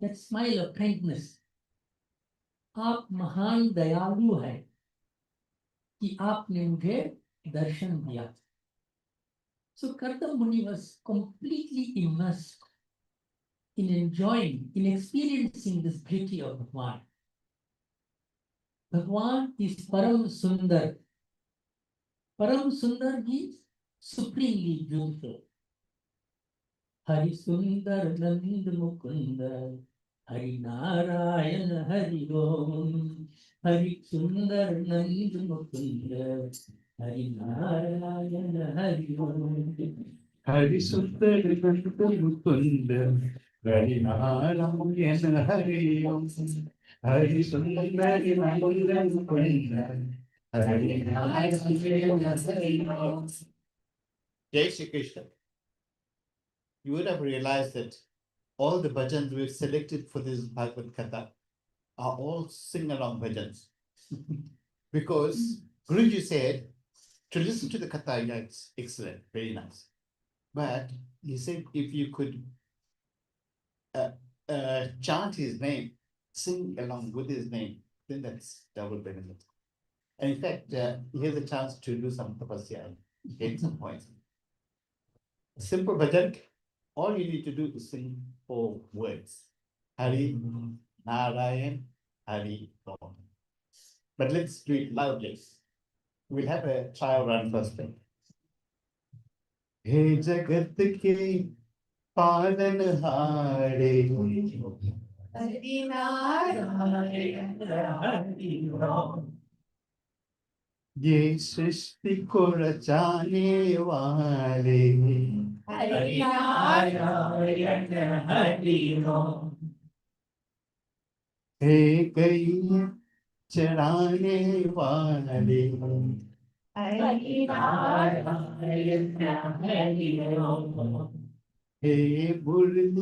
That smile of kindness. आप महान दयालु है कि आपने मुझे दर्शन दिया. So Kardam Muni was completely immersed in enjoying, in experiencing this beauty of Bhagwan. Bhagwan is Param Sundar. Param Sundar means supremely beautiful. Hari Sundar Nand Mukunda, Hari Narayan Hari Om, Hari Sundar Nand Mukunda, Hari Narayan Hari Om. Hari Sundar Mukunda, Hari Narayan Hari Om. Hari Sundar Mukunda, Hari Narayan Hari Om. Jai Shri Krishna, you would have realized that all the bhajans we've selected for this Bhagavad Katha are all sing-along bhajans. Because Guruji said, to listen to the Katha, yeah, it's excellent, very nice. But he said, if you could chant his name, sing along with his name, then that's double benefit. And in fact, here's a chance to do some tapasya and gain some points. Simple bhajan, all you need to do is sing 4 words. Hari, Narayan, Hari, Ram. But let's do it loudly. We'll have a trial run first thing. Hey Jagat ke palanhare, ye srishti ko rachane wale, हे गई चराने वाले, हे मुरली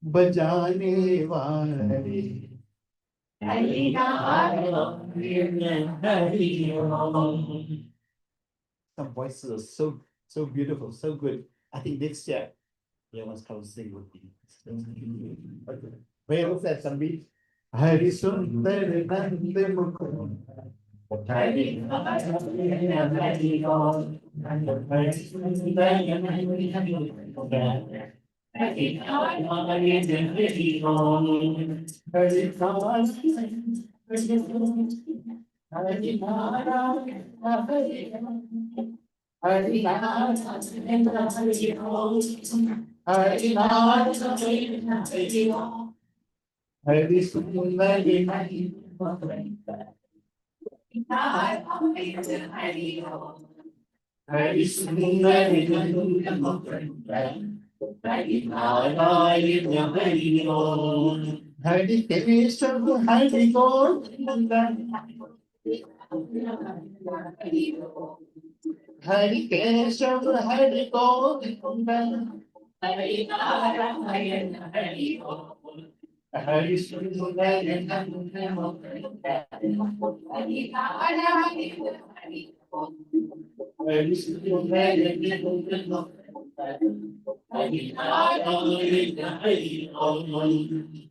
बजाने वाले. Some voices are so beautiful, so good. I think next year, must come sing with me. Where was that, Sambi? Hari Sundar Nand Mukund. Hari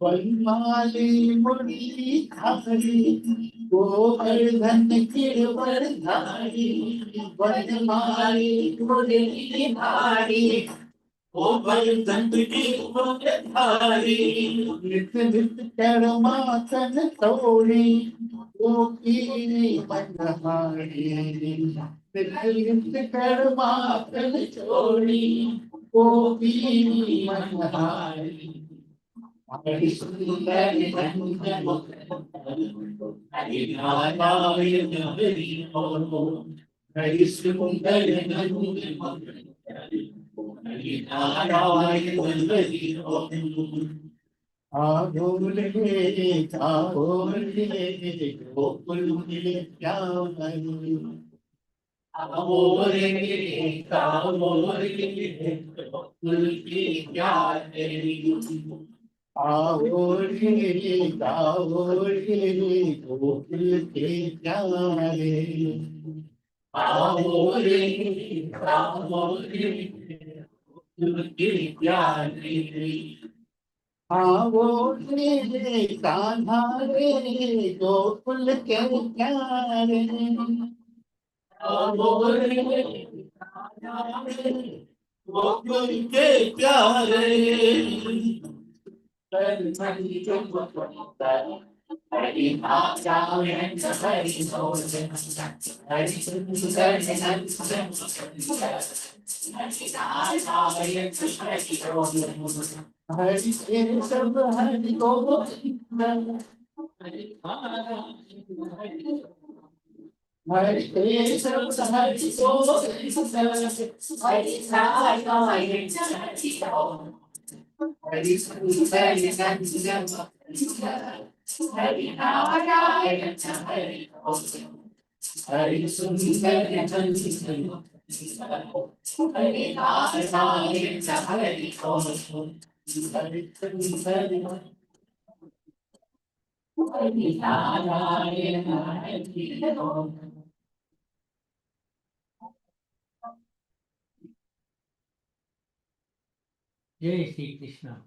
Vanmali Murli Hari, Govardhan Kirvardhari, Vanmali Murli Hari, Govardhan Kirvardhari, Nit Nit Karmatan Tori, Gopi Manhari, Nit Nit Karmatan Tori, Gopi Manhari. Hari Sundar Hari Narayan Hari Om, Hari Sundar Hari Narayan Hari Om. Aagole gokul mile pyari, Aagole gokul mile pyari. Aagole gokul ke pyare, Aagole gokul ke pyare. Aagole kanha re gokul ke pyare, Aagole kanha re gokul ke pyare. Hari Jai Shri Krishna.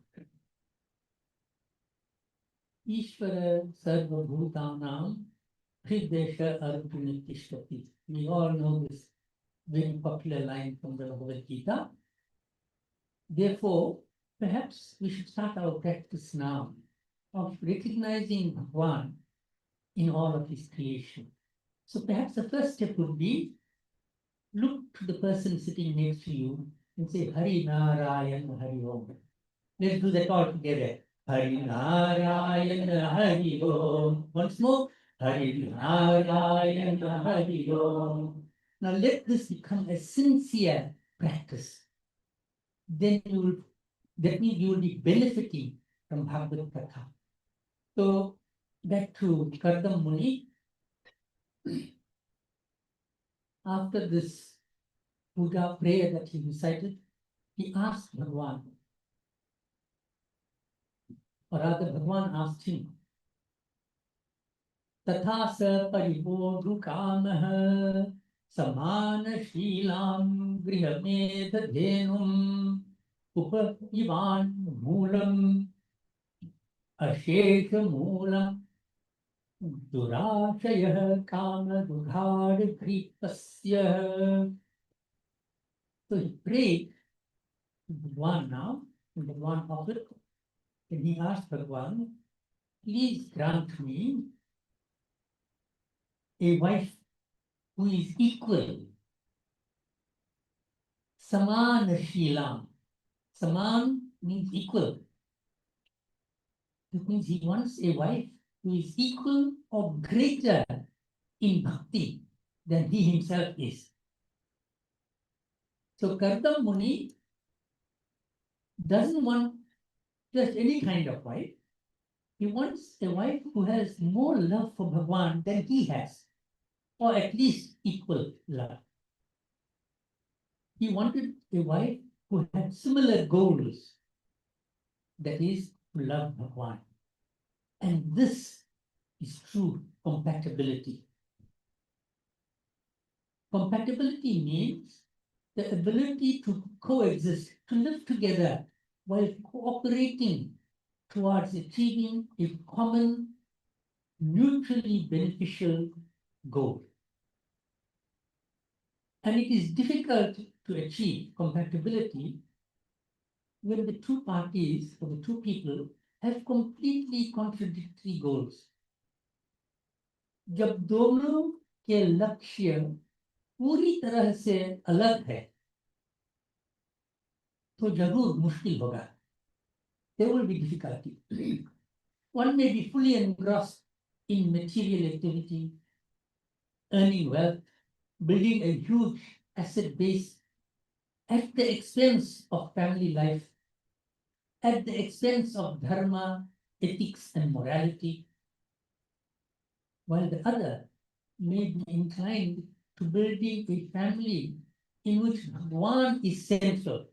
Ishvara Sarva Bhutanam Hridesha Arjuna Tishtati. We all know this very popular line from the Bhagavad Gita. Therefore, perhaps we should start our practice now of recognizing Bhagwan in all of his creation. So perhaps the first step would be look to the person sitting next to you and say Hari Narayan Hari Om. Let's do that all together. Hari Narayan Hari Om. Once more. Hari Narayan Hari Om. Now let this become a sincere practice. Then that means you will be benefiting from Bhagavad Gita. So back to Kardam Muni. After this puja prayer that he recited, he asked Bhagwan, or rather Bhagwan asked him, Tatha sa paribodhu kamaha samana shilam grihamedha dhenum upa ivan moolam ashesha moolam durashayah kama durhad kripasya. So he prayed to Bhagwan now, and Bhagwan offered, and he asked Bhagwan, please grant me a wife who is equal. Saman Shilam. Saman means equal. It means he wants a wife who is equal or greater in bhakti than he himself is. So Kardam Muni doesn't want just any kind of wife. He wants a wife who has more love for Bhagwan than he has, or at least equal love. He wanted a wife who had similar goals, that is, to love Bhagwan. And this is true compatibility. Compatibility means the ability to coexist, to live together while cooperating towards achieving a common, mutually beneficial goal. And it is difficult to achieve compatibility when the two parties or the two people have completely contradictory goals. जब दोनों के लक्ष्य पूरी तरह से अलग है, तो जरूर मुश्किल होगा. There will be difficulty. One may be fully engrossed in material activity, earning wealth, building a huge asset base at the expense of family life, at the expense of dharma, ethics, and morality, while the other may be inclined to building a family in which Bhagwan is central.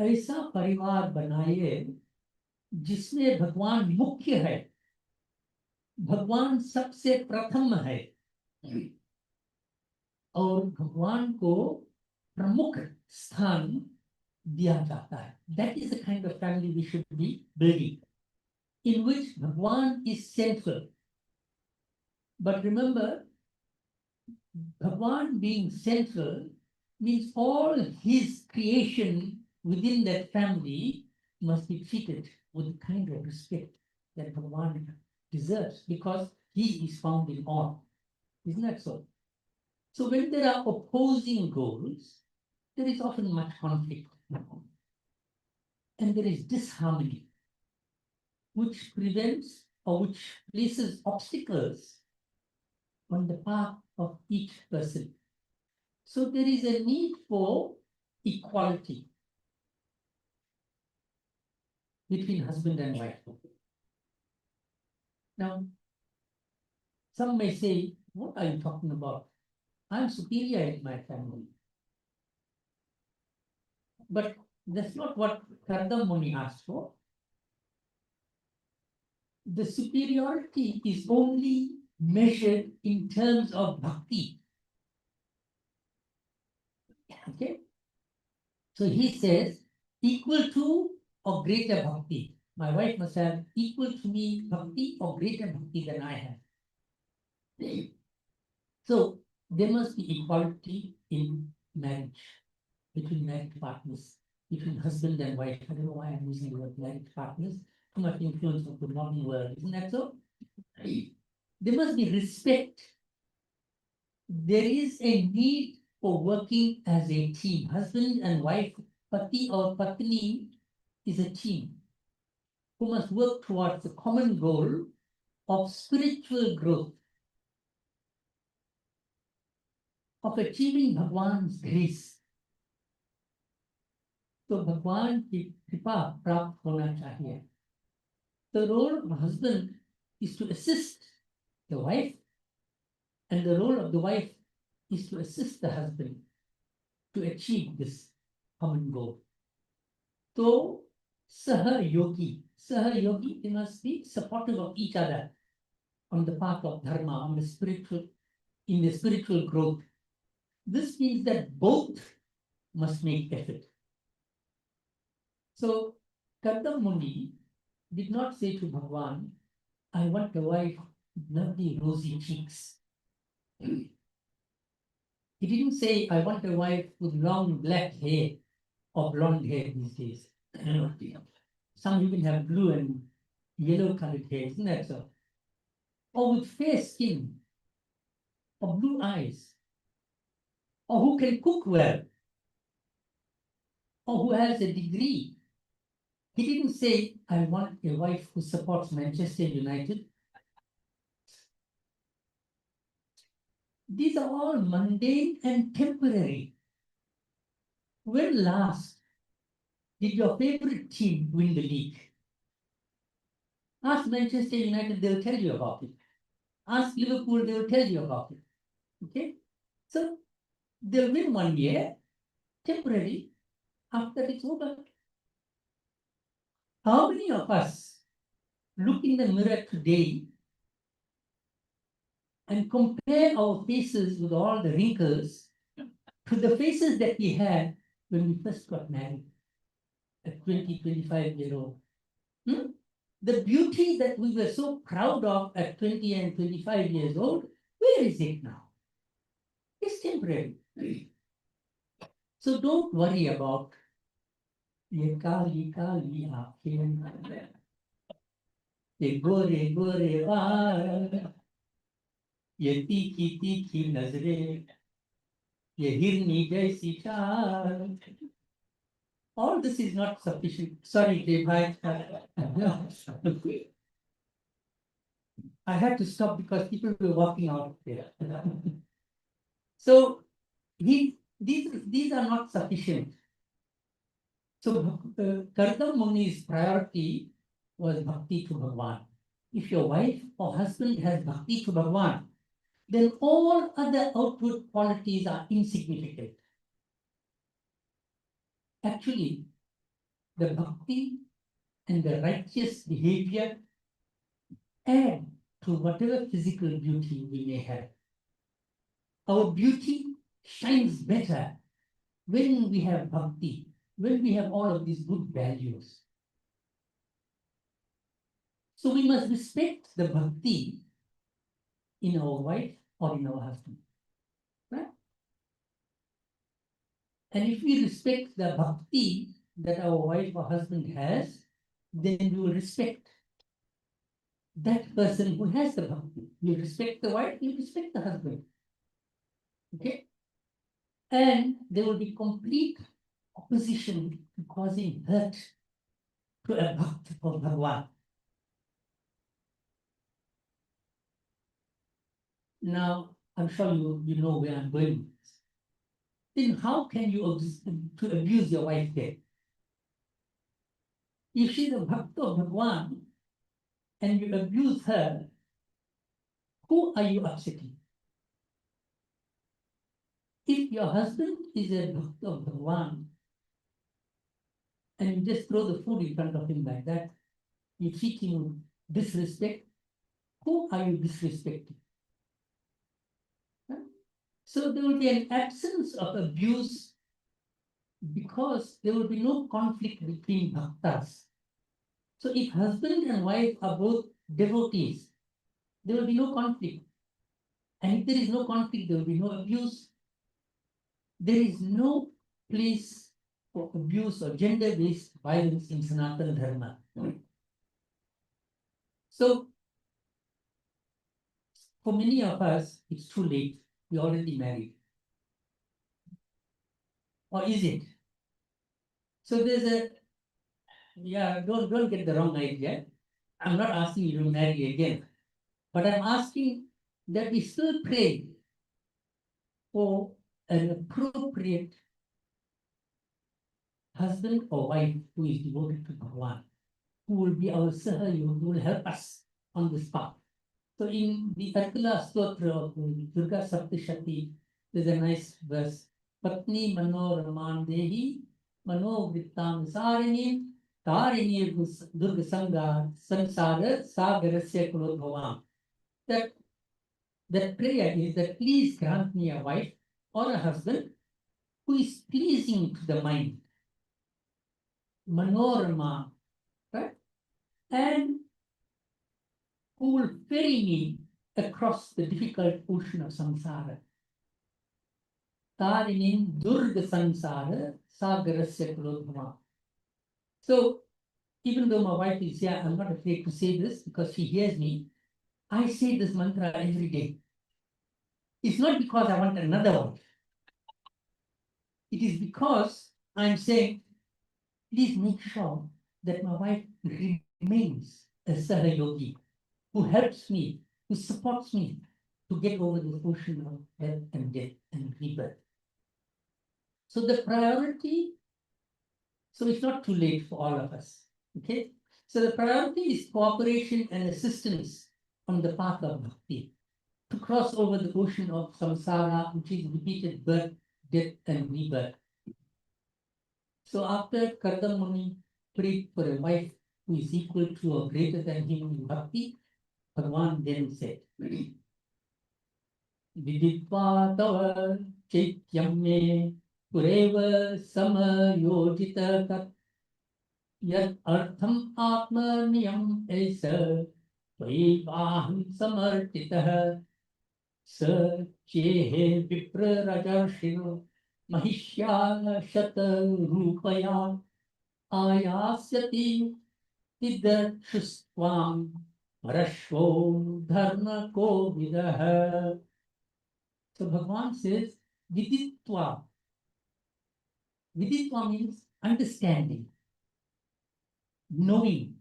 ऐसा परिवार बनाइए जिसमें भगवान मुख्य है, भगवान सबसे प्रथम है, और भगवान को प्रमुख स्थान दिया जाता है. That is the kind of family we should be building, in which Bhagwan is central. But remember, Bhagwan being central means all his creation within that family must be treated with the kind of respect that Bhagwan deserves, because he is found in all. Isn't that so? So when there are opposing goals, there is often much conflict. And there is disharmony, which prevents or which places obstacles on the path of each person. So there is a need for equality between husband and wife. Now, some may say What are you talking about? I'm superior in my family. But that's not what Kardam Muni asked for. The superiority is only measured in terms of bhakti. Okay? So he says, equal to or greater bhakti. My wife must have equal to me bhakti or greater bhakti than I have. So there must be equality in marriage, between married partners, between husband and wife. I don't know why I'm using the word married partners. Too much influence of the modern world, isn't that so? There must be respect. There is a need for working as a team. Husband and wife, pati or patni is a team who must work towards the common goal of spiritual growth, of achieving Bhagwan's grace. तो भगवान की कृपा प्राप्त होना चाहिए. The role of a husband is to assist the wife, and the role of the wife is to assist the husband to achieve this common goal. So, sahayogi, they must be supportive of each other on the path of dharma, on the spiritual, in the spiritual growth. This means that both must make effort. So, Kardam Muni did not say to Bhagwan, I want a wife with lovely rosy cheeks. He didn't say, I want a wife with long black hair or blonde hair these days. Some even have blue and yellow colored hair, isn't that so? Or with fair skin, or blue eyes, or who can cook well, or who has a degree. He didn't say, I want a wife who supports Manchester United. These are all mundane and temporary. When last did your favorite team win the league? Ask Manchester United, they'll tell you about it. Ask Liverpool, they'll tell you about it. Okay? So they'll win one year, temporary, after it's over. How many of us look in the mirror today and compare our faces with all the wrinkles to the faces that we had when we first got married at 20, 25-year-old? The beauty that we were so proud of at 20 and 25 years old, where is it now? It's temporary. So don't worry about ye kali kali aankhein, ye gore gore baal, ye tikhi tikhi nazre, ye hirni jaisi chaal. All this is not sufficient. Sorry, Dave, I had to stop because people were walking out there. So these are not sufficient. So Kardam Muni's priority was bhakti to Bhagwan. If your wife or husband has bhakti to Bhagwan, then all other outward qualities are insignificant. Actually, the bhakti and the righteous behavior add to whatever physical beauty we may have. Our beauty shines better when we have bhakti, when we have all of these good values. So we must respect the bhakti in our wife or in our husband. Right? And if we respect the bhakti that our wife or husband has, then we will respect that person who has the bhakti. You respect the wife, you respect the husband. Okay? And there will be complete opposition to causing hurt to a bhakt of Bhagwan. Now, I'm sure you know where I'm going with this. Then how can you abuse your wife there? If she's a bhakt of Bhagwan and you abuse her, who are you upsetting? If your husband is a Bhakta of Bhagwan, and you just throw the food in front of him like that, you treat him with disrespect, who are you disrespecting? Right? So there will be an absence of abuse because there will be no conflict between bhaktas. So if husband and wife are both devotees, there will be no conflict. And if there is no conflict, there will be no abuse. There is no place for abuse or gender-based violence in Sanatana Dharma. So for many of us, it's too late. We're already married. Or is it? So there's a, yeah, don't get the wrong idea. I'm not asking you to marry again, but I'm asking that we still pray for an appropriate husband or wife who is devoted to Bhagwan, who will be our Sahayogi, who will help us on this path. So in the Atala Stotra of Durga Saptashati, there's a nice verse. Patni Mano Raman Dehi Mano Vittam Sarini Tarini Durga Sangha Sansara Sagarasya Kulodhavam. That prayer is that please grant me a wife or a husband who is pleasing to the mind. Manorama, right? And who will ferry me across the difficult ocean of samsara. Tarinim Durga Sansara Sagarasya Kulodhama. So, even though my wife is here, I'm not afraid to say this because she hears me. I say this mantra every day. It's not because I want another wife. It is because I'm saying, please make sure that my wife remains a Sahayogi who helps me, who supports me to get over the ocean of health and death and rebirth. So the priority, so it's not too late for all of us, okay? So the priority is cooperation and assistance on the path of bhakti to cross over the ocean of samsara, which is repeated birth, death, and rebirth. So after Kardam Muni prayed for a wife who is equal to or greater than him in bhakti, Bhagavan then said, Viditva tava chaityam me pureva samayojita tat yad artham atmaniyam esa tvayivaham samartitah sa chehe vipra rajarshino mahishya shata rupaya ayasyati idachustvam parashvo dharma kovidah. So Bhagavan says, Viditva. Viditva means understanding, knowing.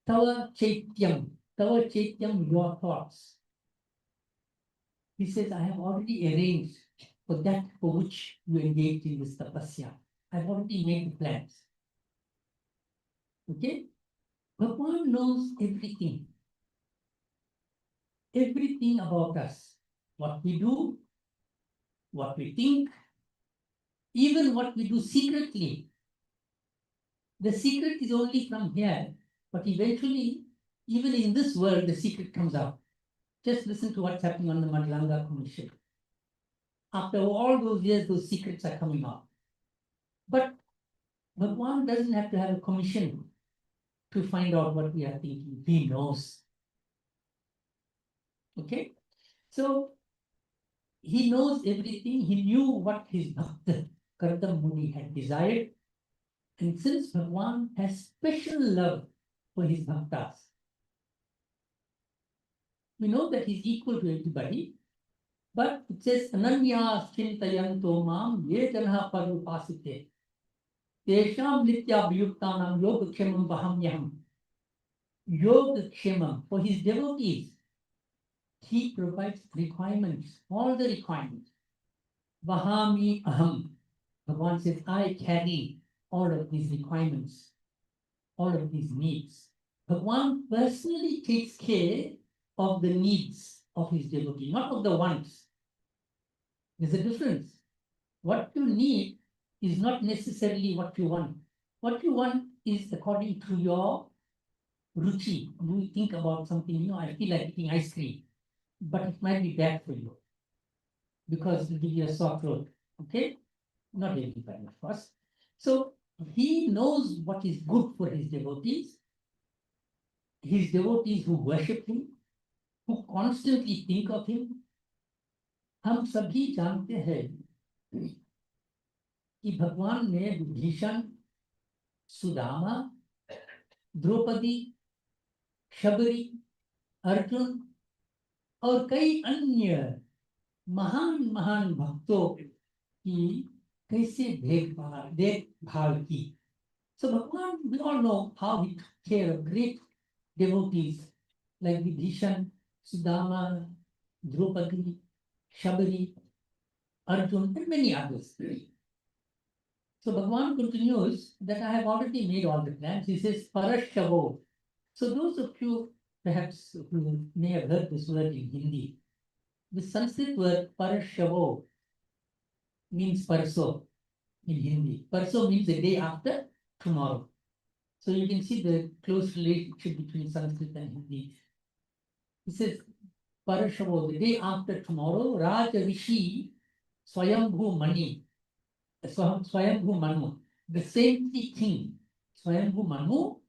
Tava chaityam, your thoughts. He says, I have already arranged for that for which you engaged in this tapasya. I've already made the plans. Okay? Bhagavan knows everything. Everything about us. What we do, what we think, even what we do secretly. The secret is only from here, but eventually, even in this world, the secret comes out. Just listen to what's happening on the Madlanga Commission. After all those years, those secrets are coming out. But Bhagwan doesn't have to have a commission to find out what we are thinking. He knows. Okay? So, he knows everything. He knew what his Bhakta Kardam Muni had desired. And since Bhagwan has special love for his bhaktas, we know that he's equal to everybody, but it says, Ananya Chintayanto Mam Ye Janha Parupasite Tesham Nitya Vyuktanam Yoga Kshemam Vahamyam. Yoga Kshemam, for his devotees, he provides requirements, all the requirements. Vahami Aham. Bhagwan says, I carry all of these requirements, all of these needs. Bhagwan personally takes care of the needs of his devotee, not of the wants. There's a difference. What you need is not necessarily what you want. What you want is according to your ruchi. You think about something, I feel like eating ice cream, but it might be bad for you because it will give you a sore throat. Okay? Not everybody, of course. So he knows what is good for his devotees who worship him, who constantly think of him. हम सभी जानते हैं कि भगवान ने विभीषण, सुदामा, द्रौपदी, शबरी, अर्जुन और कई अन्य महान महान भक्तों की कैसे देखभाल की. So Bhagwan, we all know how he took care of great devotees like Vibhishan, Sudama, Draupadi, Shabari, Arjun, and many others. So Bhagwan continues that I have already made all the plans. He says, Parashavo. So those of you perhaps who may have heard this word in Hindi, the Sanskrit word Parashavo means Parso in Hindi. Parso means the day after tomorrow. So you can see the close relationship between Sanskrit and Hindi. He says, Parashavo, the day after tomorrow, Raja Rishi Swayambhu Mani. Swayambhu Manu. The same thing. Swayambhu Manu,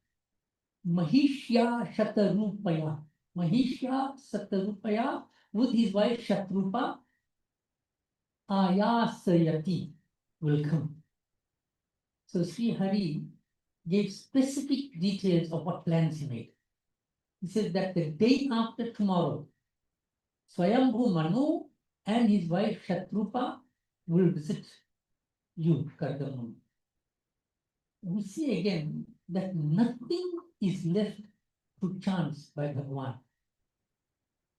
Mahishya Shatarupaya. Mahishya Shatarupaya with his wife Shatrupa, Ayasayati will come. So Sri Hari gave specific details of what plans he made. He said that the day after tomorrow, Swayambhu Manu and his wife Shatrupa will visit you, Kardamuni. We see again that nothing is left to chance by Bhagwan.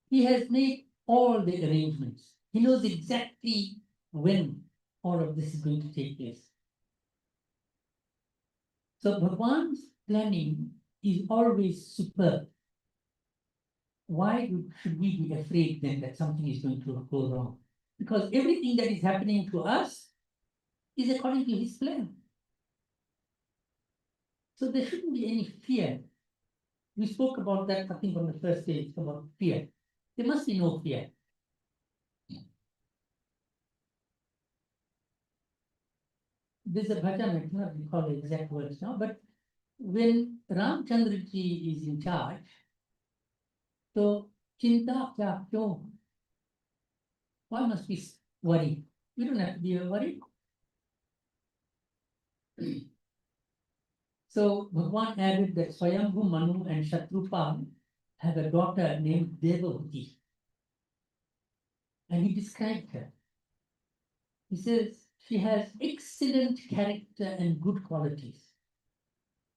He has made all the arrangements. He knows exactly when all of this is going to take place. So Bhagwan's planning is always superb. Why should we be afraid then that something is going to go wrong? Because everything that is happening to us is according to his plan. So there shouldn't be any fear. We spoke about that, I think, on the first day, about fear. There must be no fear. There's a bhajan, I cannot recall the exact words now, but when Ramchandraji is in charge, so chinta kya kyo? Why must we worry? We don't have to be worried. So Bhagwan added that Swayambhu Manu and Shatrupa have a daughter named Devahuti. And he described her. He says she has excellent character and good qualities.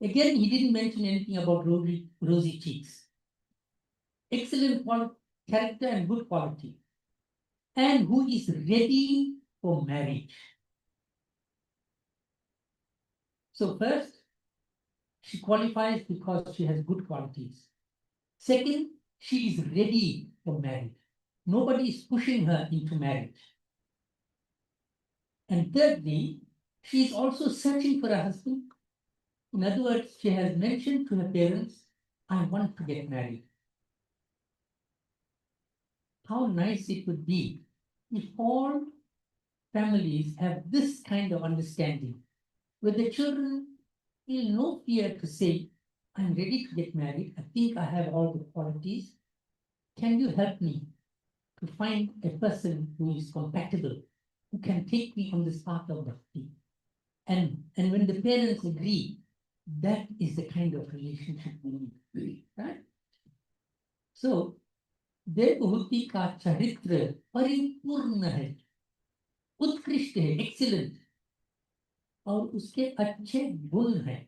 Again, he didn't mention anything about rosy cheeks. Excellent character and good quality. And who is ready for marriage. So first, she qualifies because she has good qualities. Second, she is ready for marriage. Nobody is pushing her into marriage. And thirdly, she is also searching for a husband. In other words, she has mentioned to her parents, I want to get married. How nice it would be if all families have this kind of understanding, where the children feel no fear to say, I'm ready to get married. I think I have all the qualities. Can you help me to find a person who is compatible, who can take me on this path of bhakti? And when the parents agree, that is the kind of relationship we need, right? So, Devahuti ka charitra paripurna hai, उत्कृष्ट है, excellent, और उसके अच्छे गुण हैं.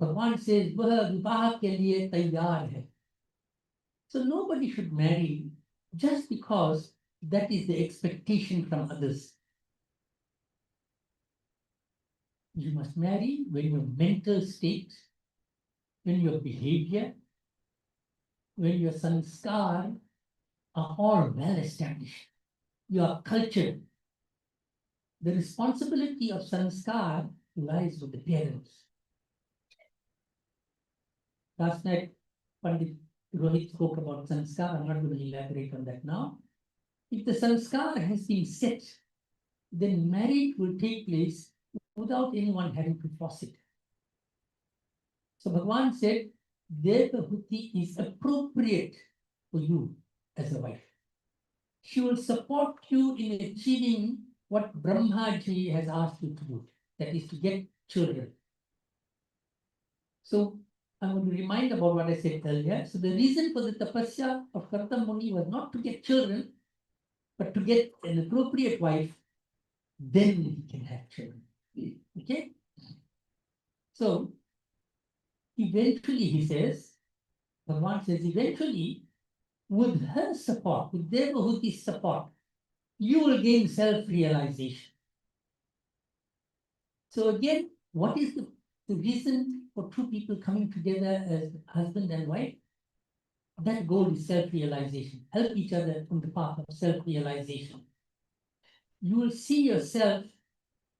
भगवान से वह विवाह के लिए तैयार है. So nobody should marry just because that is the expectation from others. You must marry when your mental state, when your behavior, when your sanskar are all well established. you are cultured. The responsibility of sanskar lies with the parents. Last night, Pandit Rohit spoke about sanskar. I'm not going to elaborate on that now. If the sanskar has been set, then marriage will take place without anyone having to force it. So Bhagavan said, Devahuti is appropriate for you as a wife. She will support you in achieving what Brahmaji has asked you to do, that is to get children. So I'm going to remind about what I said earlier. So the reason for the tapasya of Kartam Muni was not to get children, but to get an appropriate wife, then he can have children. Okay? So eventually he says, Bhagavan says, eventually, with her support, with Devahuti's support, you will gain self-realization. So again, what is the reason for two people coming together as husband and wife? That goal is self-realization. Help each other on the path of self-realization. You will see yourself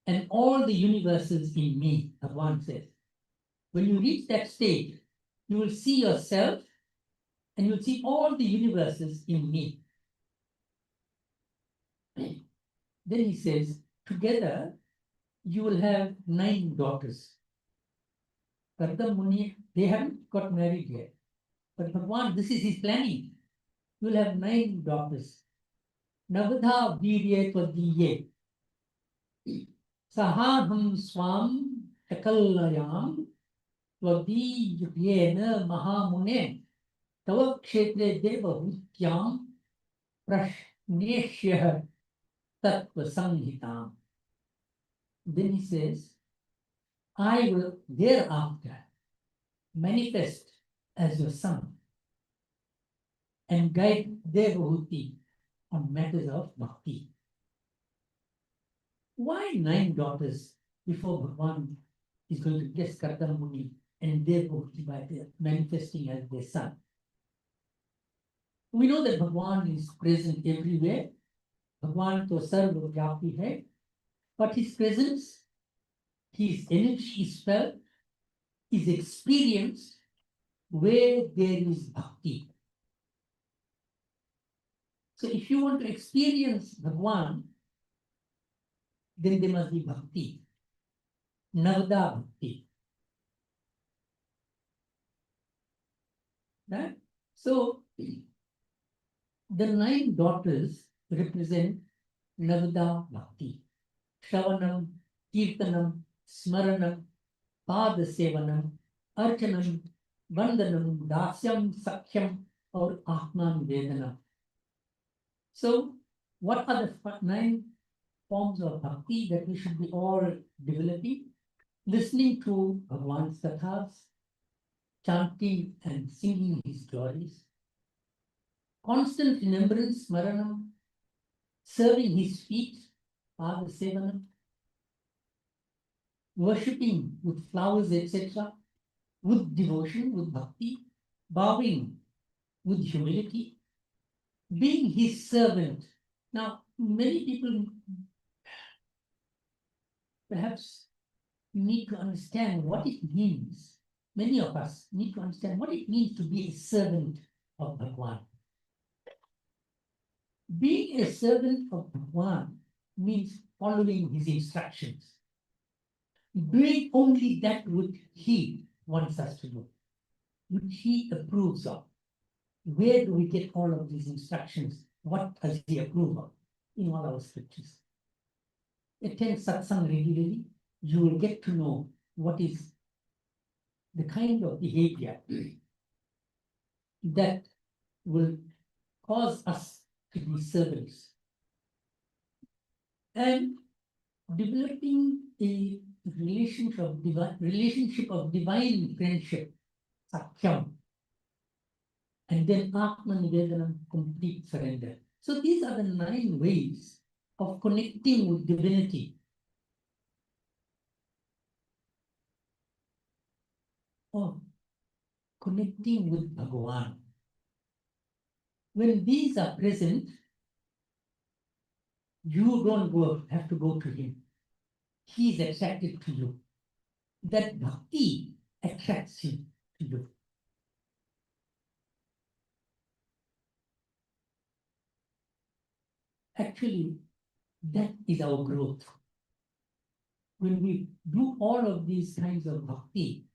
and all the universes in me, Bhagavan says. When you reach that stage, you will see yourself and you'll see all the universes in me. Then he says, together you will have 9 daughters. Kartam Muni, they haven't got married yet. But Bhagavan, this is his planning. You will have 9 daughters. Navadha virye tvadiye. Sahaham swam chakalayam tvadiyyena mahamune. Tava kshetre devahutyam prashneshya tattva samhitam. Then he says, I will thereafter manifest as your son and guide Devahuti on matters of bhakti. Why 9 daughters before Bhagavan is going to bless Kartam Muni and Devahuti by manifesting as their son? We know that Bhagavan is present everywhere. Bhagavan to sarva vyapi hai, but his presence, his energy is felt, is experienced where there is bhakti. So if you want to experience Bhagavan, then there must be bhakti, Navada bhakti. Right? So the 9 daughters represent Navada bhakti. Shravanam, Kirtanam, Smaranam, Padasevanam, Archanam, Vandanam, Dasyam, Sakhyam, or Atman Vedanam. So, what are the 9 forms of bhakti that we should be all developing? Listening to Bhagavan's kathas, chanting and singing his glories, constant remembrance, smaranam, serving his feet, padasevanam, worshipping with flowers, etc., with devotion, with bhakti, bowing with humility, being his servant. Now, many people perhaps need to understand what it means. Many of us need to understand what it means to be a servant of Bhagwan. Being a servant of Bhagwan means following his instructions, doing only that which he wants us to do, which he approves of. Where do we get all of these instructions? What does he approve of? In all our scriptures. Attend satsang regularly, you will get to know what is the kind of behavior that will cause us to be servants. And developing a relationship of divine friendship, sakhyam, and then Atman Vedanam, complete surrender. So these are the 9 ways of connecting with divinity. Or connecting with Bhagavan. When these are present, You don't have to go to him. He is attracted to you. That bhakti attracts him to you. Actually, that is our growth. When we do all of these kinds of bhakti,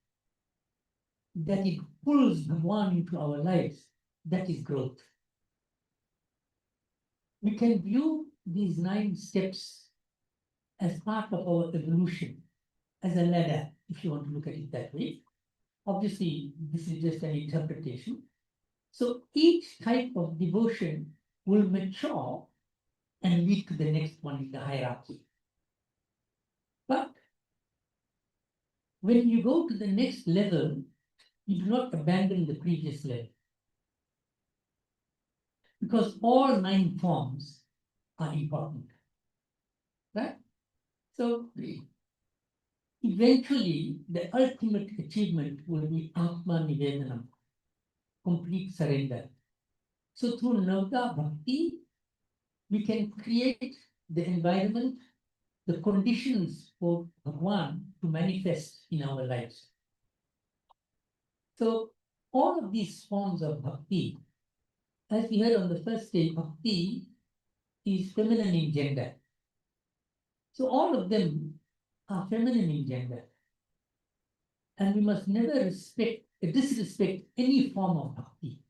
that it pulls Bhagwan into our lives, that is growth. We can view these 9 steps as part of our evolution, as a ladder, if you want to look at it that way. Obviously, this is just an interpretation. So each type of devotion will mature and lead to the next one in the hierarchy. But when you go to the next level, you do not abandon the previous level. Because all 9 forms are important. Right? So eventually, the ultimate achievement will be Atma Nivedanam, complete surrender. So through Navda Bhakti, we can create the environment, the conditions for Bhagwan to manifest in our lives. So all of these forms of bhakti, as we heard on the first day, bhakti is feminine in gender. So all of them are feminine in gender. And we must never disrespect any form of bhakti.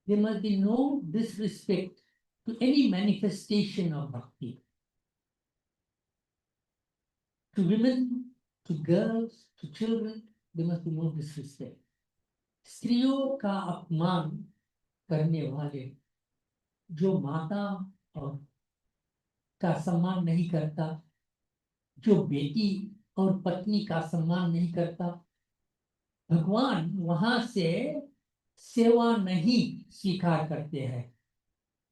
There must be no disrespect to any manifestation of bhakti. To women, to girls, to children, there must be no disrespect. स्त्रियों का अपमान करने वाले जो माता और का सम्मान नहीं करता, जो बेटी और पत्नी का सम्मान नहीं करता, भगवान वहां से सेवा नहीं स्वीकार करते हैं.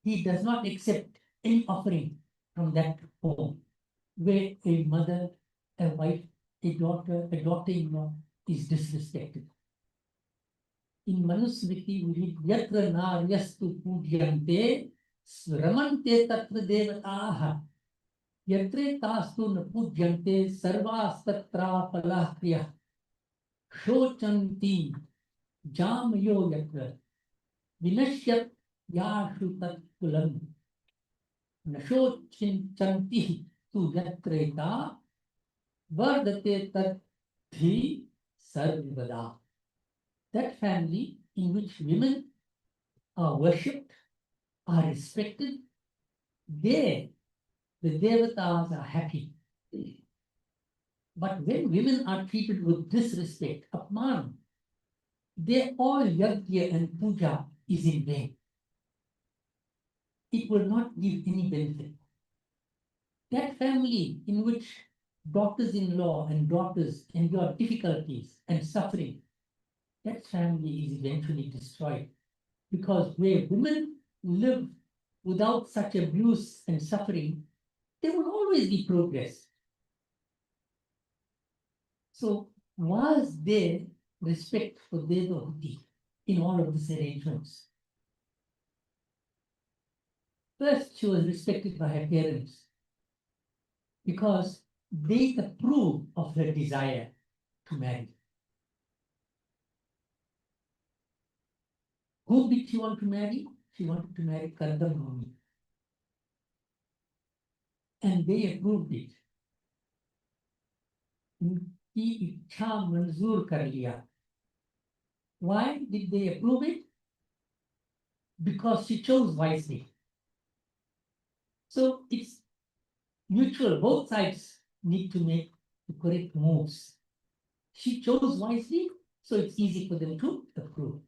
He does not accept any offering from that home where a mother, a wife, a daughter-in-law is disrespected. In Manusmriti, we read, Yatra naryastu pudyante sramante tatra devataha. Yatre tastu na pudyante sarvastatra palah kriya. Shochanti jamayo yatra vinashyat yashu tat kulam. Nashochanti tu yatreta vardate tat thi sarvada. That family in which women are worshipped, are respected, there the devatas are happy. But when women are treated with disrespect, apman, their all yajna and puja is in vain. It will not give any benefit. That family in which daughters-in-law and daughters endure difficulties and suffering, that family is eventually destroyed. Because where women live without such abuse and suffering, there will always be progress. So was there respect for Devahuti in all of these arrangements? First, she was respected by her parents because they approved of her desire to marry. Whom did she want to marry? She wanted to marry Kardam Muni. And they approved it. Ki ichha manzoor kar liya. Why did they approve it? Because she chose wisely. So it's mutual. Both sides need to make the correct moves. She chose wisely, so it's easy for them to approve.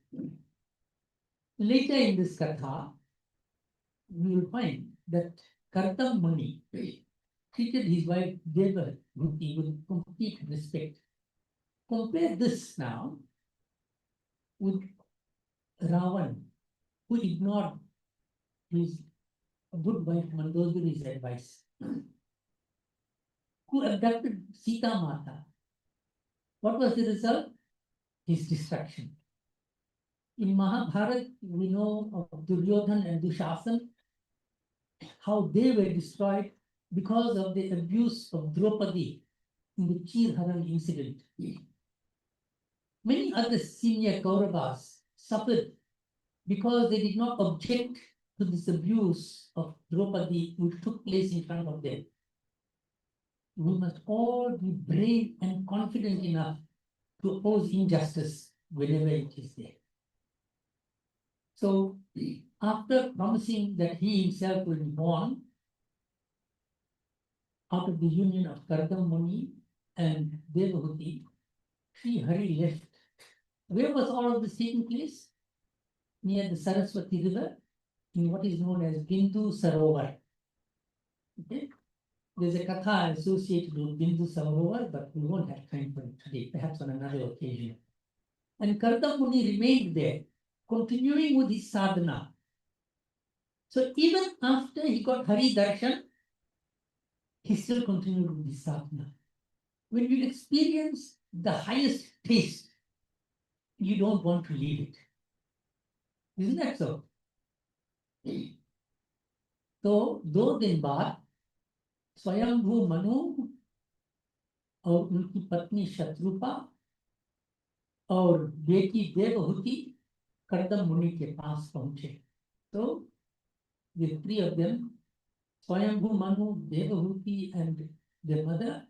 Later in this katha, we will find that Kartam Muni treated his wife Devahuti with complete respect. Compare this now with Ravan, who ignored his good wife Mandodari's advice, who abducted Sita Mata. What was the result? His destruction. In Mahabharata, we know of Duryodhan and Dushasan. how they were destroyed because of the abuse of Draupadi in the Chirharan incident. Many other senior Kauravas suffered because they did not object to this abuse of Draupadi which took place in front of them. We must all be brave and confident enough to oppose injustice whenever it is there. So, after promising that he himself will be born out of the union of Kardam Muni and Devahuti, Sri Hari left. Where was all of this taking place? Near the Saraswati River, in what is known as Bindu Sarovar. Okay? There's a katha associated with Bindu Sarovar, but we won't have time for it today, perhaps on another occasion. And Kardam Muni remained there, continuing with his sadhana. So even after he got Hari Darshan, he still continued with his sadhana. When you experience the highest taste, you don't want to leave it. Isn't that so? तो 2 दिन बाद स्वयंभू मनु और उनकी पत्नी शत्रुपा और बेटी देवहूति कर्दम मुनि के पास पहुंचे. तो the 3 of them, Swayambhu Manu, Devahuti, and their mother,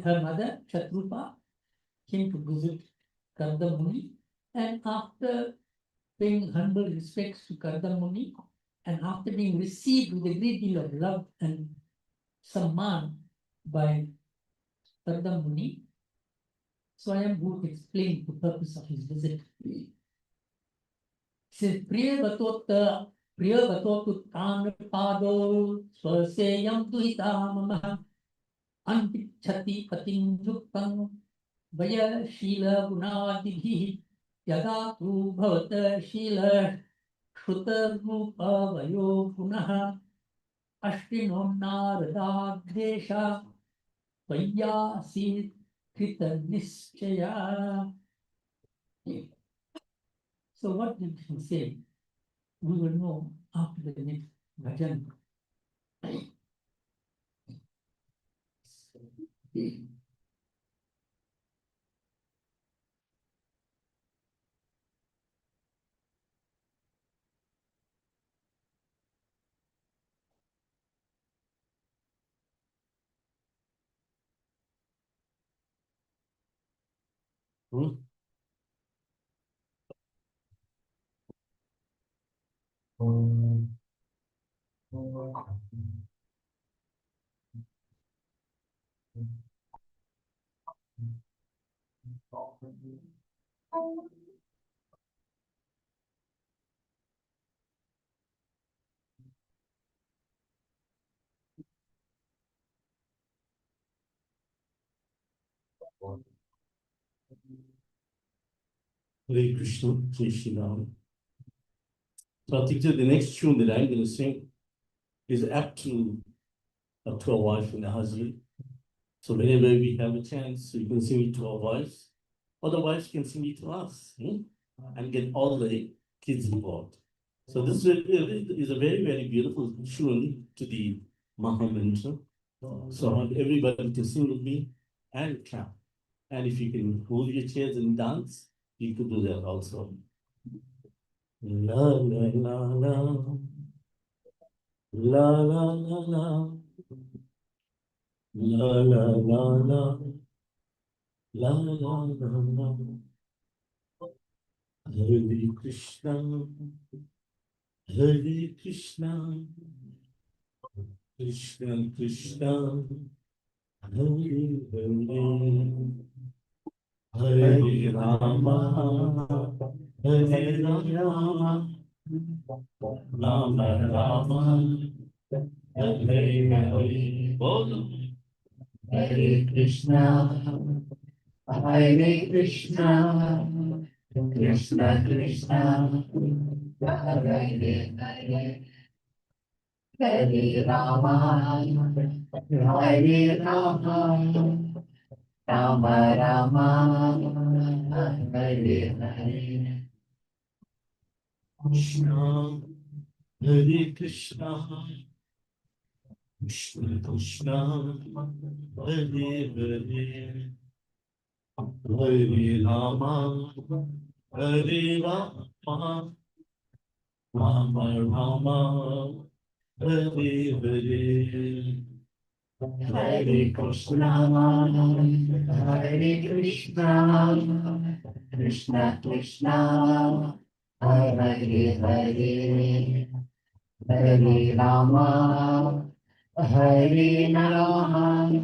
her mother Shatrupa, came to visit Kardam Muni, and after paying humble respects to Kardam Muni, and after being received with a great deal of love and samman by Kardam Muni, Swayambhu explained the purpose of his visit. He says, Priyavatotu Tan Pado Swaseyam Duhita Mama Antichati Patim Juktam Vaya Shila Gunadibhi Yadatu Bhavata Shila Shruta Rupa Vayo Punaha Ashtinom Narada Desha Vaya Si Krita Nischaya. So what did he say? We will know after the next bhajan. Hare Krishna, Jai Shri Ram. So I think that the next tune that I'm going to sing is apt to a wife and a husband. So whenever we have a chance, we can sing it to our wives, or the wives can sing it to us, and get all the kids involved. So this is a very, very beautiful tune to the Mahamantra. So I want everybody to sing with me and clap. And if you can move your chairs and dance, you could do that also. La la la la, la la la la, la la la la, la la la la. Hare Krishna, Hare Krishna, Krishna Krishna, Hare Hare. Hare Rama, Hare Rama, Rama Rama, Hare Hare. Hare Krishna, Hare Krishna, Krishna Krishna, Hare Hare. Hare Rama, Hare Rama, Rama Rama, Hare Hare. Krishna, Hare Krishna, Krishna Krishna Hare Hare Hare Rama Hare Rama Rama Rama Hare Hare Hare Krishna, Hare Krishna, Krishna Krishna, Hare Hare, Hare Rama, Hare Rama,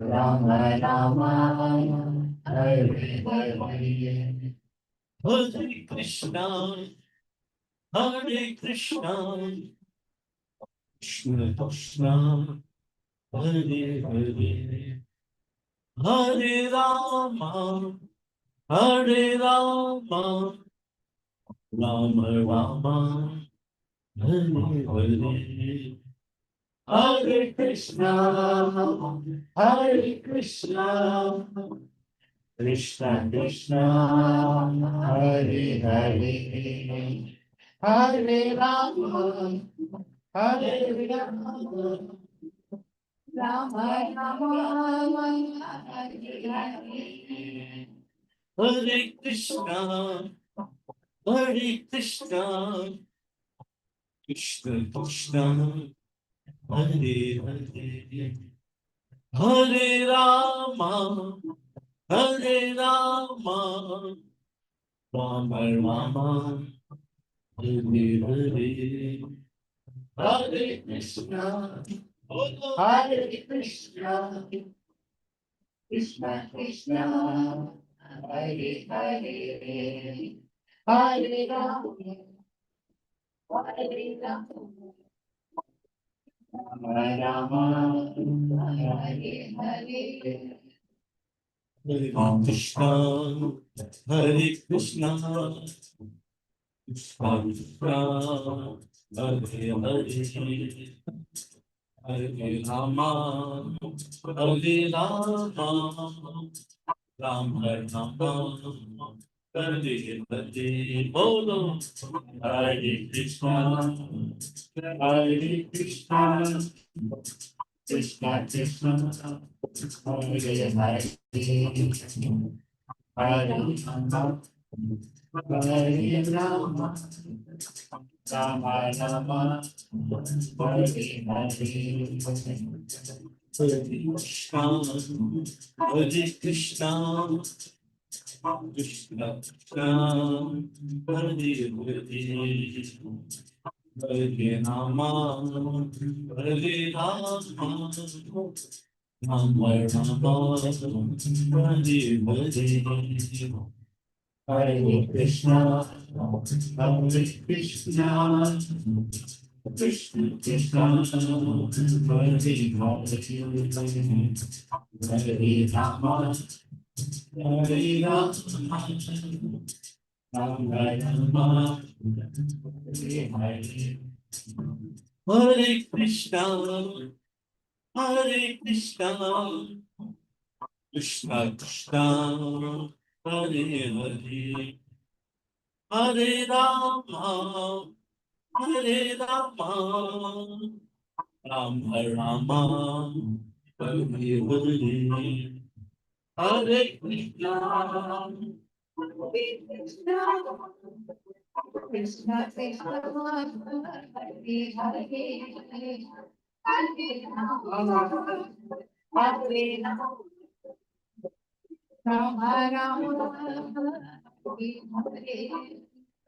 Rama Rama, Hare Hare. Hare Krishna Hare Krishna Krishna Krishna Hare Hare Hare Rama Hare Rama Rama Rama Hare Hare Hare Krishna Hare Krishna Krishna Krishna Hare Hare Hare Rama Hare Rama Rama Rama, Hare Hare. Hare Krishna Hare Krishna Krishna Krishna Hare Hare Hare Rama Hare Rama Rama Rama Hare Hare Hare Krishna Hare Krishna Krishna Krishna, Hare Hare, Hare Rama, Hare Rama, Rama Rama, Hare Hare. Hare Krishna Hare Krishna Krishna Krishna Hare Hare Hare Rama Hare Rama Rama Rama Hare Hare Bolo Hare Krishna Hare Krishna Krishna Krishna Hare Hare Hare Rama Hare Rama Rama Rama Hare Hare Krishna Krishna Krishna Hare Hare Hare Rama Hare Rama Rama Rama Hare Hare Hare Krishna Hare Krishna Krishna Krishna Hare Hare Hare Rama Hare Rama Rama Rama Hare Hare Hare Krishna Hare Krishna Krishna Krishna Hare Hare Hare Rama Hare Rama Rama Rama Hare Hare Hare Krishna Krishna Krishna, Hare Hare, Hare Rama, Hare Rama, Rama Rama, Hare Hare.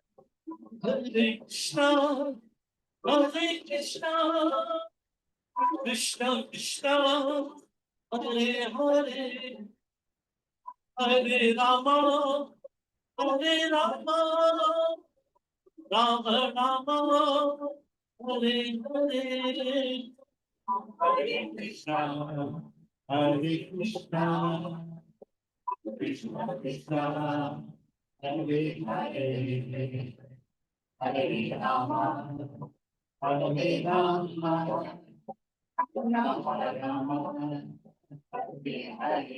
Hare Krishna Hare Krishna Krishna Krishna Hare Hare Hare Rama Hare Rama Rama Rama Hare Hare Hare Krishna Hare Krishna Krishna Krishna Hare Hare Hare Rama Hare Rama Rama Rama Hare Hare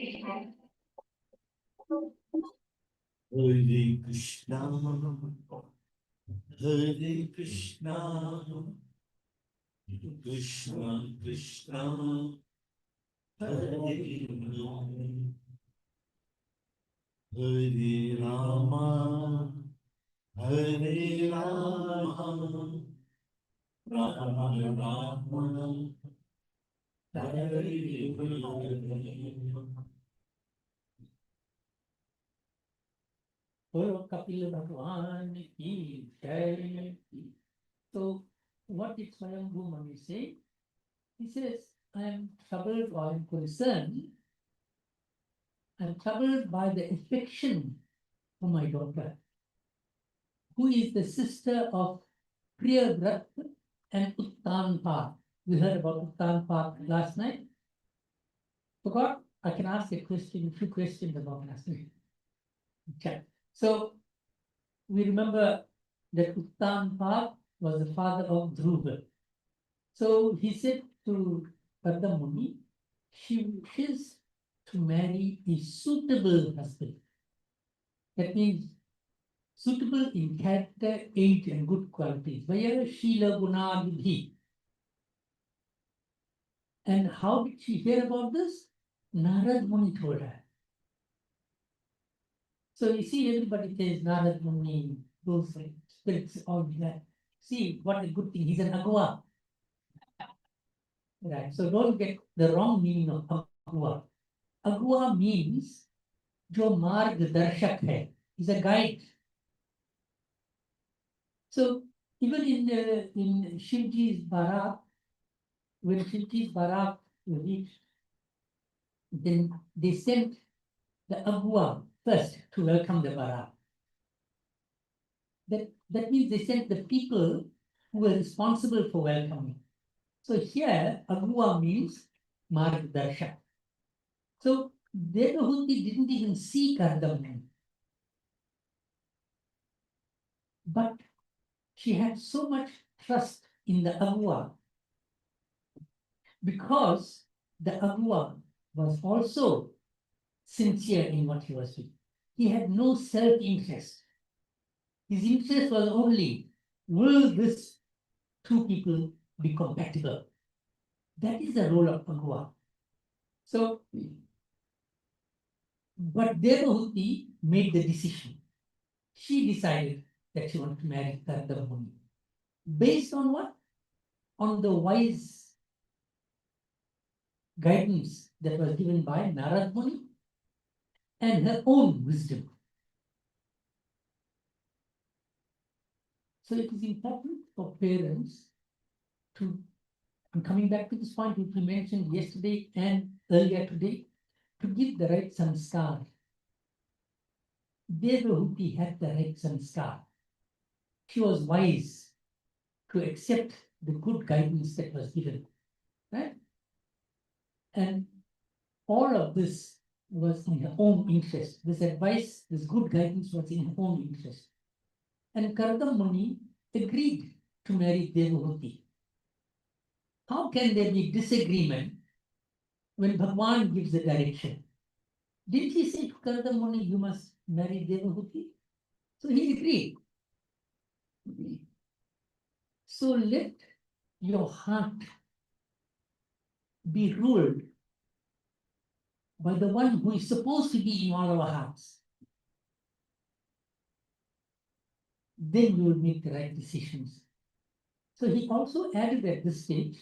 Hare Krishna Hare Krishna Krishna Krishna Hare Rama Hare Rama Hare Rama Rama Rama Hare Hare. Bolo Kapila Bhagwan ki jai. So, what did Swayambhu Mani say? He says, I am troubled or I'm concerned. I'm troubled by the affection for my daughter, who is the sister of Priyavrat and Uttanpad. We heard about Uttanpad last night. Forgot? I can ask a few questions about last night. Okay. So, we remember that Uttanpad was the father of Dhruva. So he said to Padamuni, she wishes to marry a suitable husband. That means suitable in character, age, and good qualities. Vaya Shila Gunadhi. And how did she hear about this? Narad Muni told her. So you see, everybody says Narad Muni, those spirits, all that. See what a good thing. He's an Agwa. Right. So don't get the wrong meaning of Agwa. Agwa means जो मार्गदर्शक है, is a guide. So even in Shivji's Barat, when Shivji's Barat reached, then they sent the Agwa first to welcome the Barat. That means they sent the people who were responsible for welcoming. So here Agwa means Margdarshak. So Devahuti didn't even see Kardamani. But she had so much trust in the Agwa because the Agwa was also sincere in what he was doing. He had no self-interest. His interest was only, will these two people be compatible? That is the role of Agwa. So, but Devahuti made the decision. She decided that she wanted to marry Kardamuni. Based on what? On the wise guidance that was given by Narad Muni and her own wisdom. So it is important for parents to, I'm coming back to this point which we mentioned yesterday and earlier today, to give the right sanskar. Devahuti had the right sanskar. She was wise to accept the good guidance that was given, right? And all of this was in her own interest. This advice, this good guidance was in her own interest. And Kardamuni agreed to marry Devahuti. How can there be disagreement when Bhagwan gives the direction? Didn't he say to Kardamuni, you must marry Devahuti? So he agreed. So let your heart be ruled by the one who is supposed to be in all our hearts. Then you will make the right decisions. So he also added at this stage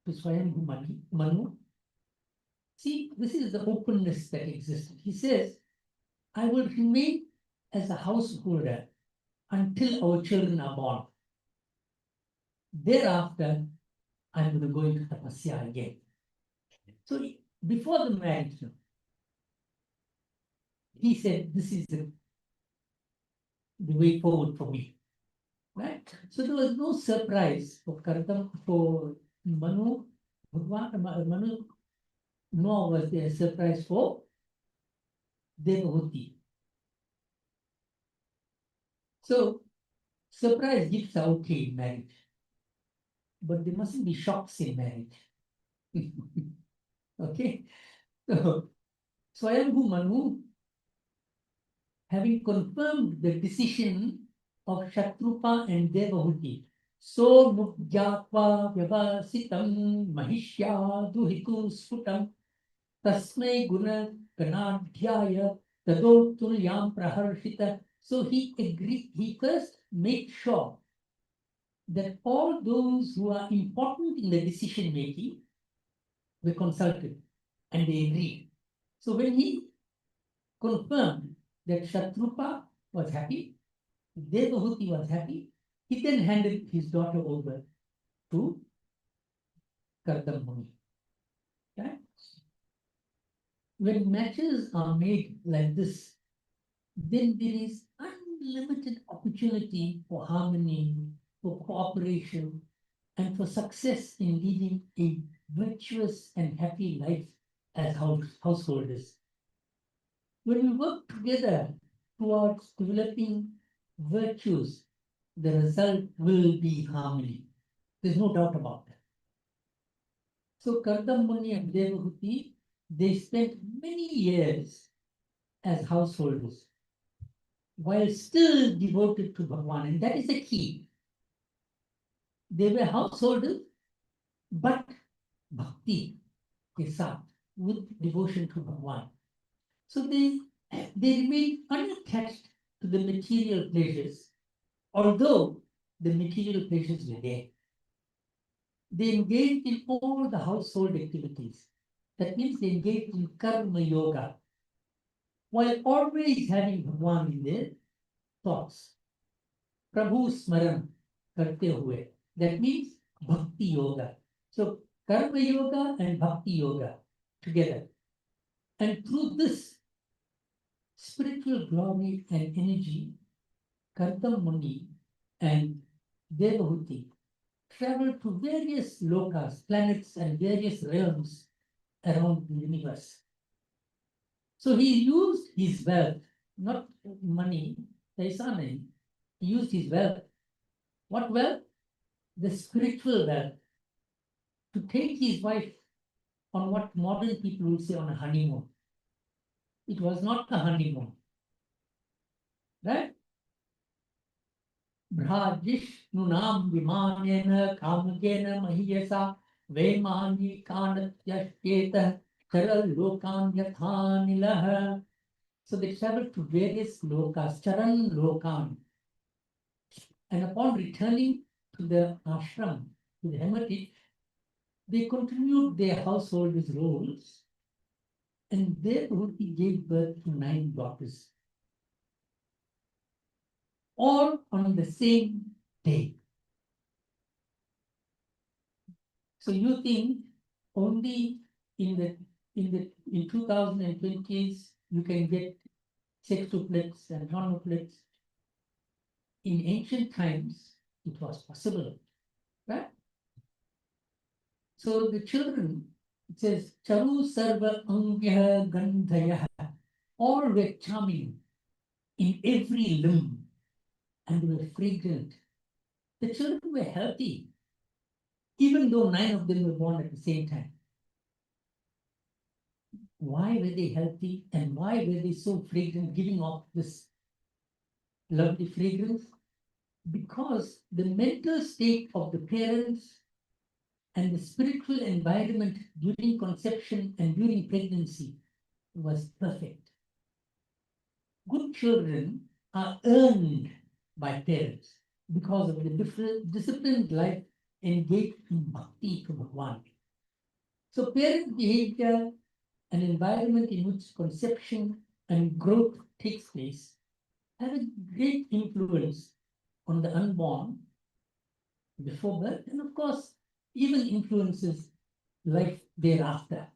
to Swayambhu Manu. See, this is the openness that existed. He says, I will remain as a householder until our children are born. Thereafter, I'm going to go into tapasya again. So before the marriage, he said, this is the way forward for me. Right? So there was no surprise for Manu, nor was there a surprise for Devahuti. So surprise gifts are okay in marriage, but there mustn't be shocks in marriage. Okay? So Swayambhu Manu, having confirmed the decision of Shatrupa and Devahuti, So mudgyatva vyavasitam mahishya duhitu sputam tasmai guna ganadhyaya tadotulyam praharshita. So he agreed, he first made sure that all those who are important in the decision making were consulted and they agreed. So when he confirmed that Shatrupa was happy, Devahuti was happy, he then handed his daughter over to Kardam Muni. Okay? When matches are made like this, then there is unlimited opportunity for harmony, for cooperation, and for success in leading a virtuous and happy life as householders. When we work together towards developing virtues, the result will be harmony. There's no doubt about that. So Kardam Muni and Devahuti, they spent many years as householders while still devoted to Bhagwan, and that is the key. They were householders, but bhakti, kesat, with devotion to Bhagwan. So they remained unattached to the material pleasures, although the material pleasures were there. They engaged in all the household activities. That means they engaged in karma yoga, while always having Bhagwan in their thoughts. Prabhu Smaran karte hue. That means bhakti yoga. So karma yoga and bhakti yoga together. And through this spiritual glory and energy, Kardam Muni and Devahuti traveled to various lokas, planets, and various realms around the universe. So he used his wealth, not money, paisa nahi. He used his wealth. What wealth? The spiritual wealth. To take his wife on what modern people would say on a honeymoon. It was not a honeymoon. Right? Bhrajishnunam vimanena kamagena mahiyasa vemani kanatyashteta charal lokan yathanilah. So they traveled to various lokas, charan lokan. And upon returning to the ashram, to the hermitage, they continued their householders' roles, and Devahuti gave birth to 9 daughters, all on the same day. So you think only in 2020s you can get sextuplets and nonuplets. In ancient times, it was possible, right? So the children, it says, Charu Sarva Angya Gandhaya, all were charming in every limb and were fragrant. The children were healthy, even though 9 of them were born at the same time. Why were they healthy and why were they so fragrant, giving off this lovely fragrance? Because the mental state of the parents and the spiritual environment during conception and during pregnancy was perfect. Good children are earned by parents because of the disciplined life engaged in bhakti to Bhagwan. So parent behavior, an environment in which conception and growth takes place, have a great influence on the unborn before birth, and of course, even influences life thereafter.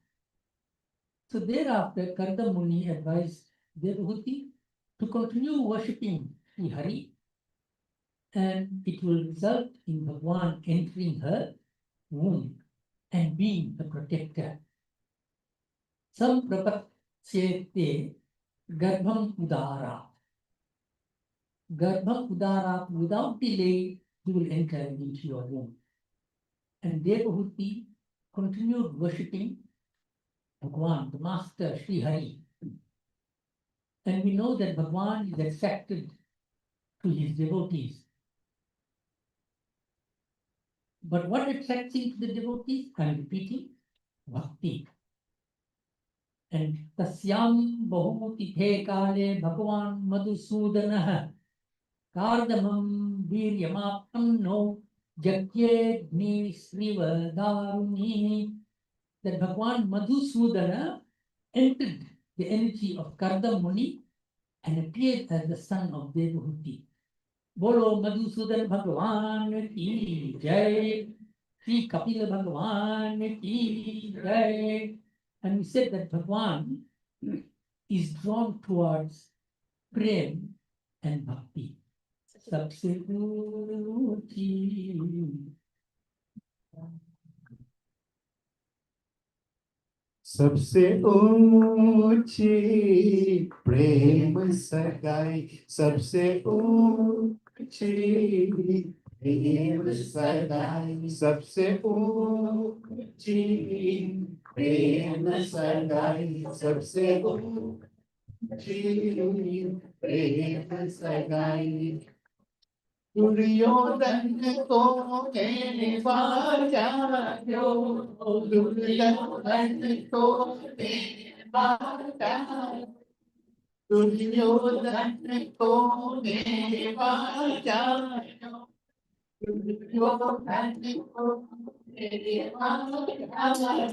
So thereafter, Kardam Muni advised Devahuti to continue worshipping Sri Hari, and it will result in Bhagwan entering her womb and being the protector. Samprapatsete Garbham Udara. Garbham Udara, without delay, he will enter into your womb. And Devahuti continued worshipping Bhagwan, the master Sri Hari. And we know that Bhagwan is attracted to his devotees. But what attracts him to the devotees? I'm repeating, bhakti. And tasyam bahumati kale Bhagavan Madhusudanah Kardamam Viryamapamno Jagyegni Srivadaruni. That Bhagavan Madhusudana entered the energy of Kardamuni and appeared as the son of Devahuti. Bolo Madhusudan Bhagavan ki jai. Sri Kapila Bhagavan ki jai. And we said that Bhagavan is drawn towards prem and bhakti. Sabse ऊंची सबसे ऊंची प्रेम सगाई सबसे ऊंची प्रेम सगाई सबसे ऊंची प्रेम सगाई सबसे ऊंची प्रेम सगाई दुर्योधन को ने बाजा जो दुर्योधन को ने बाजा दुर्योधन को ने बाजा दुर्योधन को ने बाजा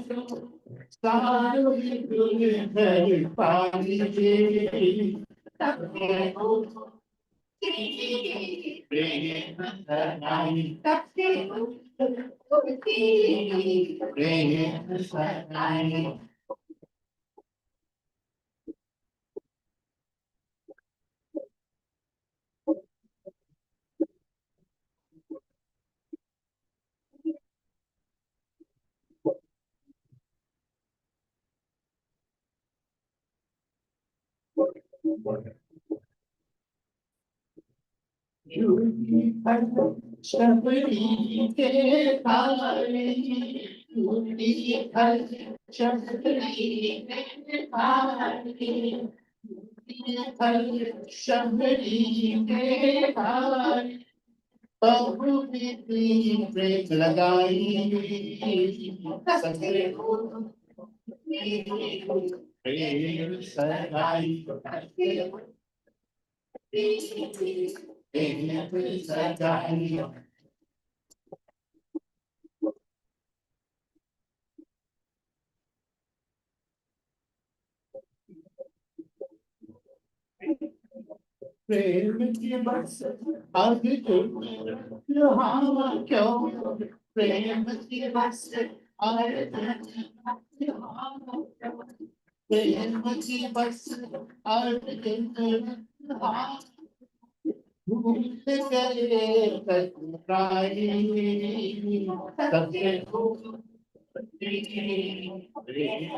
सारू दुर्योधन पानी प्रेम सगाई प्रेम सगाई शबरी के भाई झूठी हर शबरी के भाई हर शबरी के भाई बहु विधि प्रेम लगाई सगरे प्रेम सगाई प्रेम सगाई प्रेम की बस अब यहाँ क्यों प्रेम की बस प्रेम की बस भूल गए ससुराई सबसे प्रेम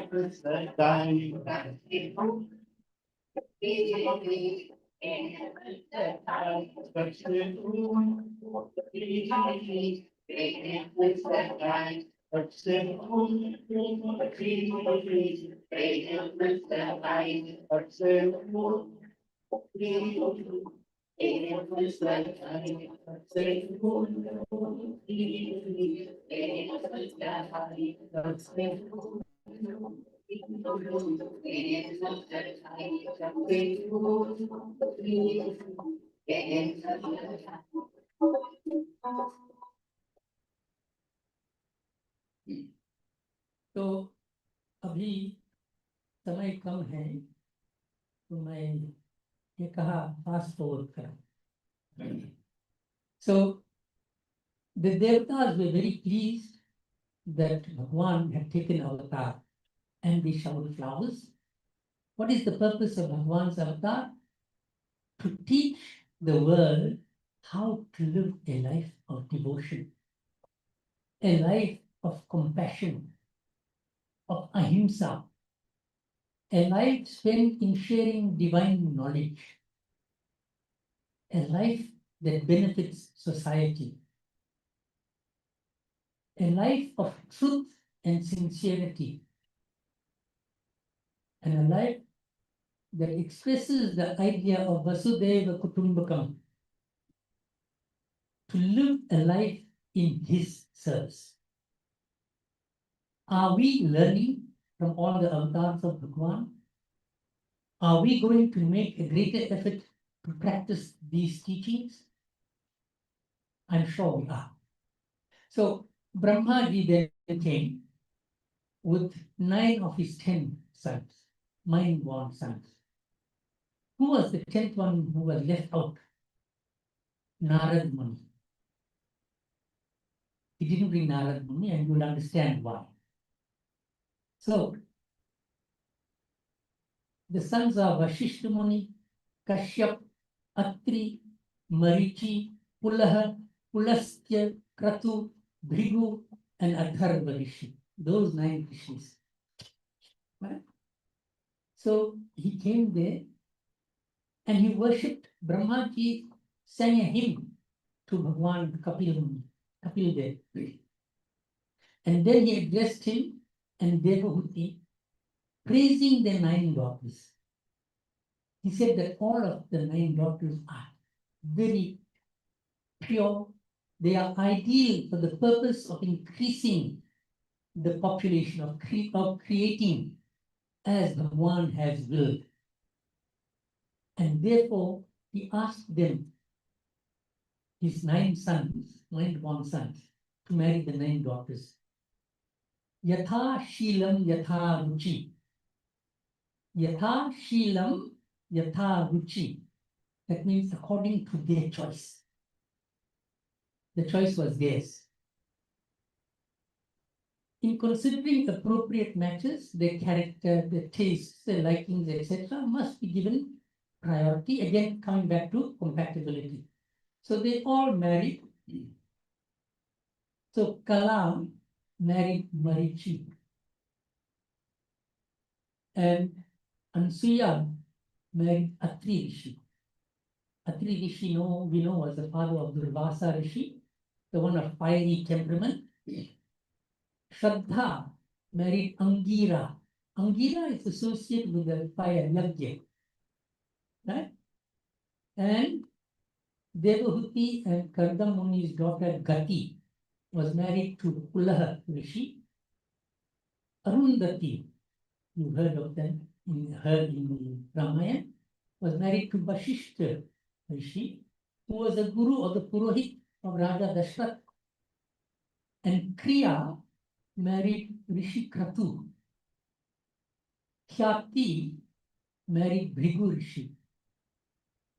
सगाई सबसे सबसे सबसे तो अभी समय कम है तो मैं ये कहा फास्ट फॉरवर्ड करूं. So the devatas were very pleased that Bhagwan had taken avatar and they showered flowers. What is the purpose of Bhagwan's avatar? To teach the world how to live a life of devotion, a life of compassion, of ahimsa, a life spent in sharing divine knowledge, a life that benefits society, a life of truth and sincerity, and a life that expresses the idea of Vasudeva Kutumbakam, to live a life in his serves. Are we learning from all the avatars of Bhagwan? Are we going to make a greater effort to practice these teachings? I'm sure we are. So Brahma Ji then came with 9 of his 10 sons, mind-born sons. Who was the 10th one who was left out? Narad Muni. He didn't bring Narad Muni, and you'll understand why. So the sons are Vashishta Muni, Kashyap, Atri, Marichi, Pulaha, Pulastya, Kratu, Bhrigu, and Atharva Rishi. Those 9 rishis. Right? So he came there and he worshipped. Brahmaji sang a hymn to Bhagwan Kapil Dev. And then he addressed him and Devahuti, praising the 9 daughters. He said that all of the 9 daughters are very pure. They are ideal for the purpose of increasing the population, of creating as Bhagwan has willed. And therefore, he asked them, his 9 sons, 9 sons, to marry the 9 daughters. Yatha Shilam Yatha Ruchi. Yatha Shilam Yatha Ruchi. That means according to their choice. The choice was theirs. In considering appropriate matches, their character, their tastes, their likings, etc., must be given priority. Again, coming back to compatibility. So they all married. So Kalam married Marichi. And Ansuya married Atri Rishi. Atri Rishi, we know, was the father of Durvasa Rishi, the one of fiery temperament. Shraddha married Angira. Angira is associated with the fire, Yagya. Right? And Devahuti and Kardam Muni's daughter Gati was married to Pulaha Rishi. Arundhati, you heard of them, in the Ramayana, was married to Vashishta Rishi, who was a guru or the Purohit of Raja Dashrath. And Kriya married Rishi Kratu. Khyati married Bhrigu Rishi.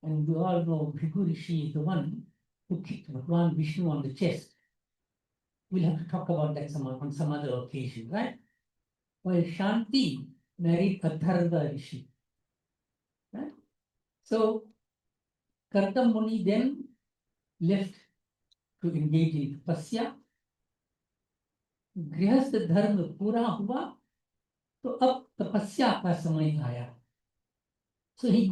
And we all know Bhrigu Rishi is the one who kicked Bhagwan Vishnu on the chest. We'll have to talk about that on some other occasion, right? While Shanti married Atharva Rishi. Right? So Kartam Muni then left to engage in tapasya. गृहस्थ धर्म पूरा हुआ तो अब तपस्या का समय आया. So he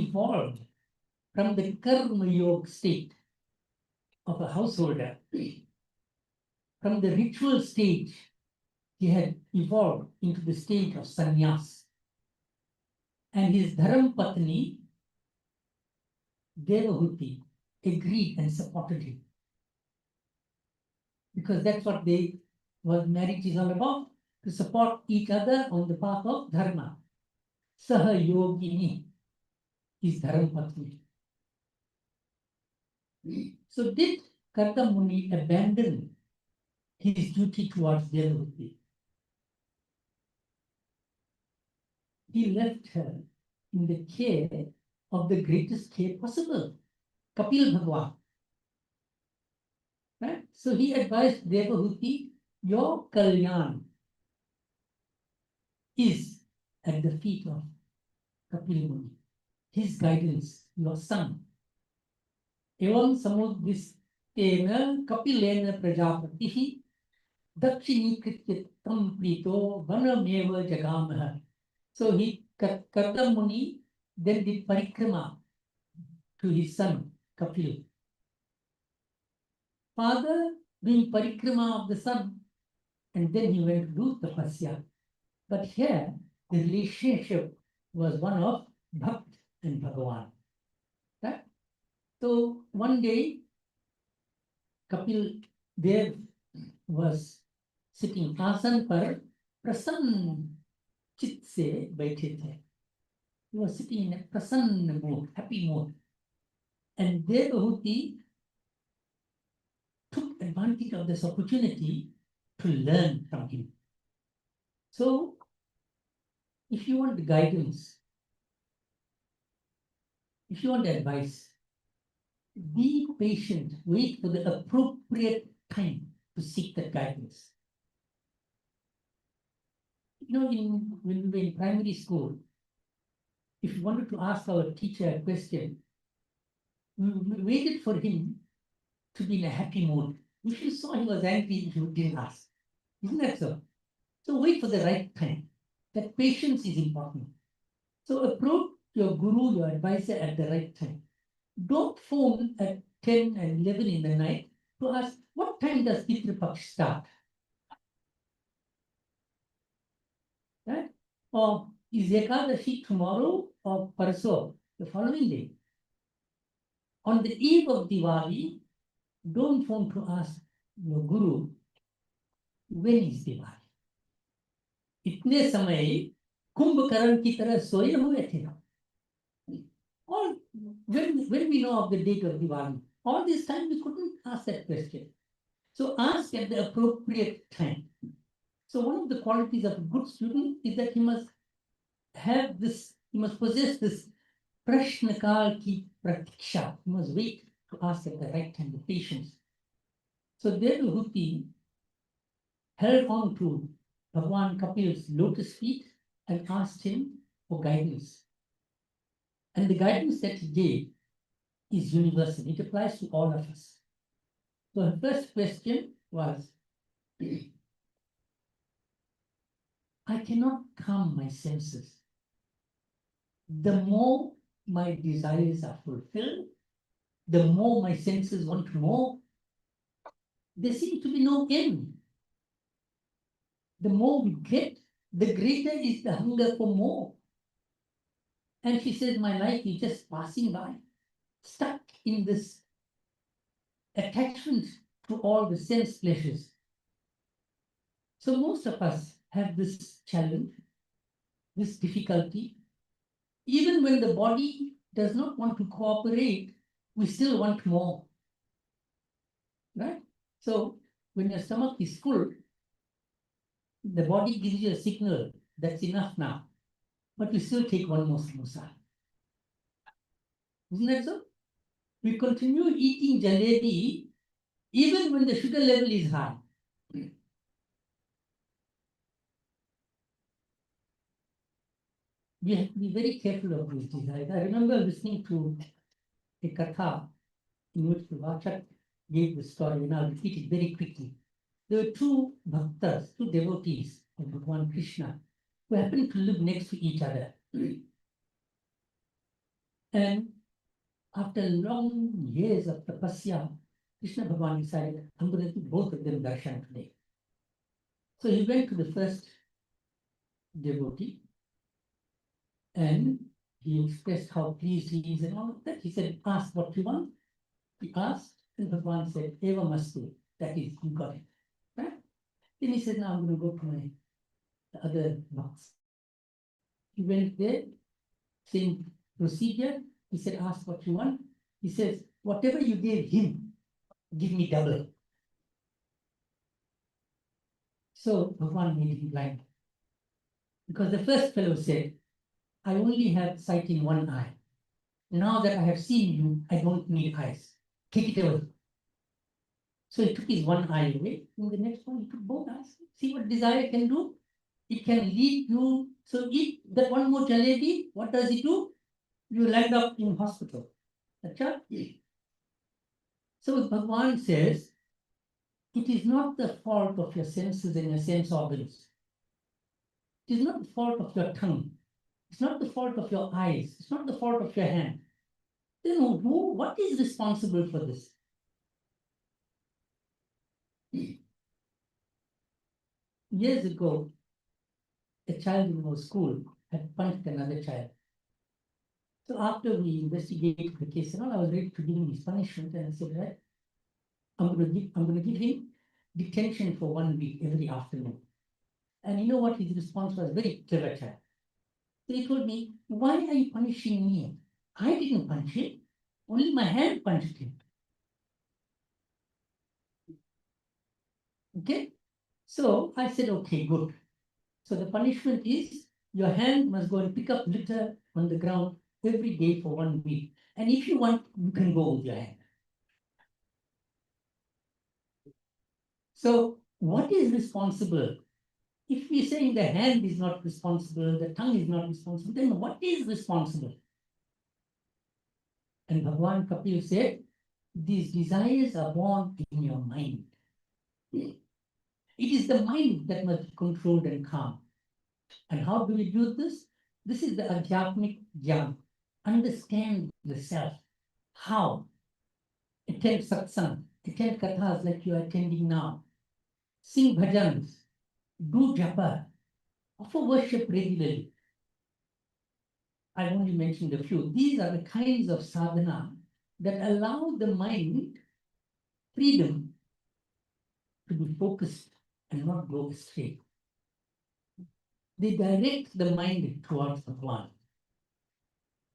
evolved from the karma yoga state of a householder. From the ritual stage, he had evolved into the stage of sannyas. And his dharam patni, Devahuti, agreed and supported him. Because that's what marriage is all about, to support each other on the path of dharma. Saha yogini is dharam patni. So did Kartam Muni abandon his duty towards Devahuti? He left her in the care of the greatest care possible, Kapil Bhagwan. Right? So he advised Devahuti, your Kalyan is at the feet of Kapil Muni. His guidance, your son. Evam samudvistena Kapilena Prajapatihi Dakshini Tam Prito Vanameva Jagamaha. So Kartam Muni then did parikrama to his son Kapil. Father doing parikrama of the son, and then he went to do tapasya. But here, the relationship was one of Bhakt and Bhagavan. Right? So one day, Kapil Dev was sitting आसन पर प्रसन्न चित्त से बैठे थे. He was sitting in a prasanna mood, happy mood. And Devahuti took advantage of this opportunity to learn from him. So, if you want guidance, if you want advice, be patient, wait for the appropriate time to seek that guidance. You know, when we were in primary school, if you wanted to ask our teacher a question, we waited for him to be in a happy mood. If you saw he was angry, you didn't ask. Isn't that so? So wait for the right time. That patience is important. So approach your guru, your advisor at the right time. Don't phone at 10 and 11 in the night to ask, what time does Pitru Paksh start? Right? Or is Ekadashi tomorrow or Parso, the following day? On the eve of Diwali, don't phone to ask your guru, when is Diwali? इतने समय कुंभकर्ण की तरह सोए हुए थे. All when we know of the date of Diwali, all this time we couldn't ask that question. So ask at the appropriate time. So one of the qualities of a good student is that he must have this, he must possess this prashnakal ki pratiksha. He must wait to ask at the right time, the patience. So Devahuti held on to Bhagwan Kapil's lotus feet and asked him for guidance. And the guidance that he gave is universal. It applies to all of us. So her first question was, I cannot calm my senses. The more my desires are fulfilled, the more my senses want more. There seems to be no end. The more we get, the greater is the hunger for more. And she says, my life is just passing by, stuck in this attachment to all the sense pleasures. So most of us have this challenge, this difficulty. Even when the body does not want to cooperate, we still want more. Right? So when your stomach is full, the body gives you a signal, that's enough now. But you still take one more samosa. Isn't that so? We continue eating jalebi even when the sugar level is high. We have to be very careful of these desires. I remember listening to a katha in which the Vachak gave the story, and I'll repeat it very quickly. There were two bhaktas, two devotees of Bhagwan Krishna, who happened to live next to each other. And after long years of tapasya, Krishna Bhagwan decided, I'm going to do both of them darshan today. So he went to the first devotee and he expressed how pleased he is and all of that. He said, ask what you want. He asked, and Bhagwan said, Eva Mastu, that is, you got it. Right? Then he said, now I'm going to go to my other box. He went there, same procedure. He said, ask what you want. He says, whatever you gave him, give me double. So Bhagwan made him blind. Because the first fellow said, I only have sight in one eye. Now that I have seen you, I don't need eyes. Take it away. So he took his one eye away. In the next one, he took both eyes. See what desire can do? It can lead you. So eat that one more jalebi. What does it do? You land up in hospital. Achha? So Bhagwan says, it is not the fault of your senses and your sense organs. It is not the fault of your tongue. It's not the fault of your eyes. It's not the fault of your hand. Then what is responsible for this? Years ago, a child in our school had punched another child. So after we investigated the case and all, I was ready to give him his punishment, and I said, right, I'm gonna give him detention for 1 week every afternoon. And you know what his response was? Very clever child. So he told me, why are you punishing me? I didn't punch him. Only my hand punched him. Okay? So I said, okay, good. So the punishment is your hand must go and pick up litter on the ground every day for 1 week. And if you want, you can go with your hand. So what is responsible? If we say the hand is not responsible, the tongue is not responsible, then what is responsible? And Bhagwan Kapil said, these desires are born in your mind. It is the mind that must be controlled and calm. And how do we do this? This is the Adhyatmic Jnana. Understand the self. How? Attend satsang, attend kathas like you are attending now. Sing bhajans, do japa, offer worship regularly. I only mentioned a few. These are the kinds of sadhana that allow the mind freedom to be focused and not go astray. They direct the mind towards Bhagwan.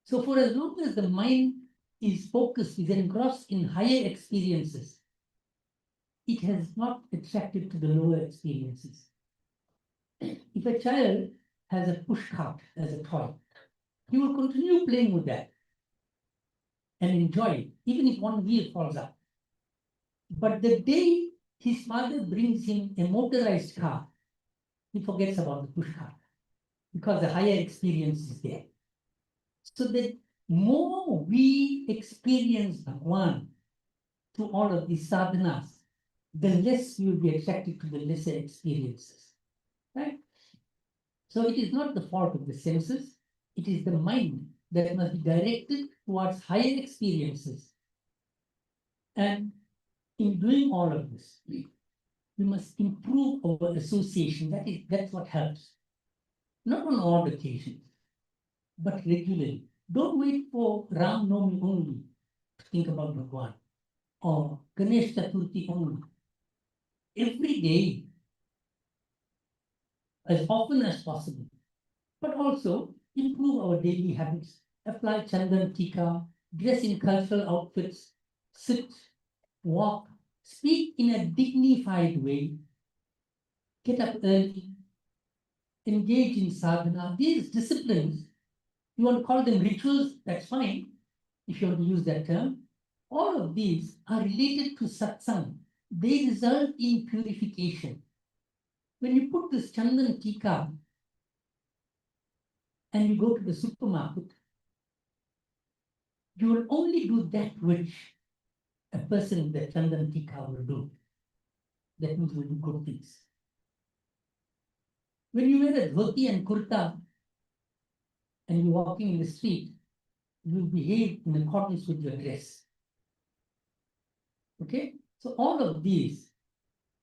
So for as long as the mind is focused, is engrossed in higher experiences, it has not attracted to the lower experiences. If a child has a push cart as a toy, he will continue playing with that and enjoy it, even if one wheel falls out. But the day his father brings him a motorized car, he forgets about the push cart because the higher experience is there. So the more we experience Bhagwan through all of these sadhanas, the less you will be attracted to the lesser experiences. Right? So it is not the fault of the senses, it is the mind that must be directed towards higher experiences. And in doing all of this, we must improve our association. That's what helps. Not on all occasions, but regularly. Don't wait for Ram Navami only to think about Bhagwan or Ganesh Chaturthi only. Every day, as often as possible, but also improve our daily habits. Apply chandan tika, dress in cultural outfits, sit, walk, speak in a dignified way, get up early, engage in sadhana. These disciplines, you want to call them rituals, that's fine, if you want to use that term. All of these are related to satsang. They result in purification. When you put this chandan tika and you go to the supermarket, you will only do that which a person with the chandan tika will do. That means will do good things. When you wear a dhoti and kurta and you're walking in the street, you behave in accordance with your dress. Okay? So all of these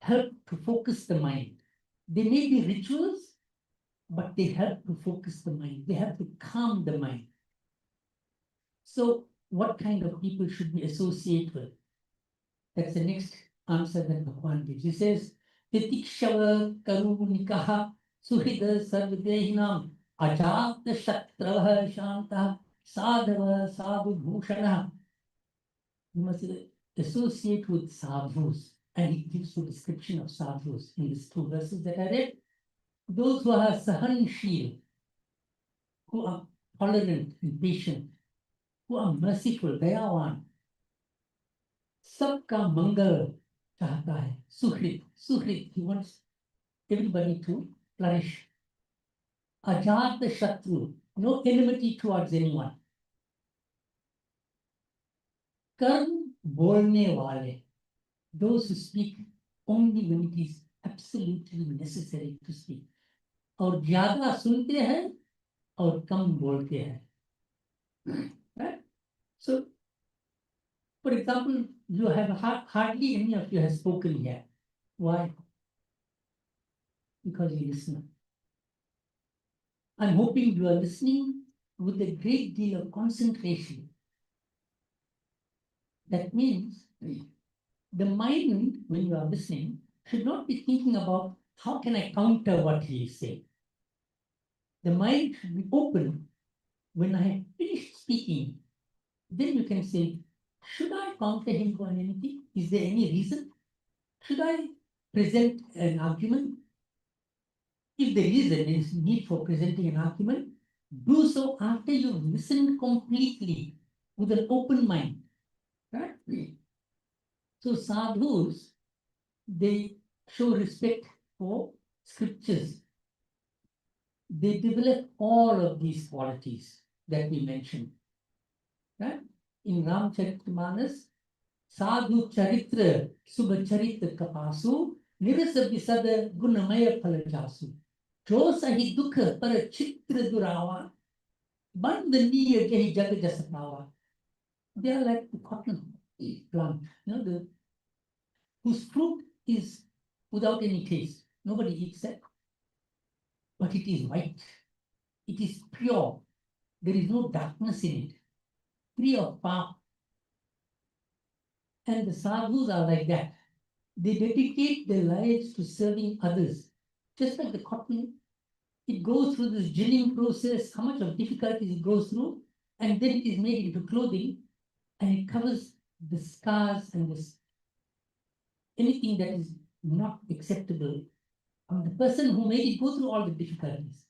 help to focus the mind. They may be rituals, but they help to focus the mind. They help to calm the mind. So what kind of people should we associate with? That's the next answer that Bhagwan gives. He says, Titikshava karunikaha suhida sarvadehinam ajata shatravaha shanta sadhava sadhu bhushana. You must associate with sadhus. And he gives the description of sadhus in these two verses that I read. Those who are sahanshil, who are tolerant and patient, who are merciful, dayawan. Sabka mangal chahta hai. Suhrit, Suhrit, he wants everybody to flourish. Ajat Shatru, no enmity towards anyone. Karm bolne wale, those who speak only when it is absolutely necessary to speak. और ज्यादा सुनते हैं और कम बोलते हैं. Right? So, for example, you have hardly any of you have spoken here. Why? Because you listen. I'm hoping you are listening with a great deal of concentration. That means the mind, when you are listening, should not be thinking about how can I counter what he is saying. The mind should be open. When I have finished speaking, then you can say, should I counter him for anything? Is there any reason? Should I present an argument? If there is a need for presenting an argument, do so after you've listened completely with an open mind. Right? So sadhus, they show respect for scriptures. They develop all of these qualities that we mentioned. Right? In Ramcharitmanas, sadhu charitra subha charitra kapasu nirasa visada gunamaya palajasu jo sahi dukha para chitra durawa bandaniya jahi jaga jasatawa. They are like the cotton plant, whose fruit is without any taste. Nobody eats that. But it is white. It is pure. There is no darkness in it. Free of power. And the sadhus are like that. They dedicate their lives to serving others. Just like the cotton, it goes through this ginning process, how much of difficulties it goes through, and then it is made into clothing, and it covers the scars and anything that is not acceptable. And the person who made it go through all the difficulties.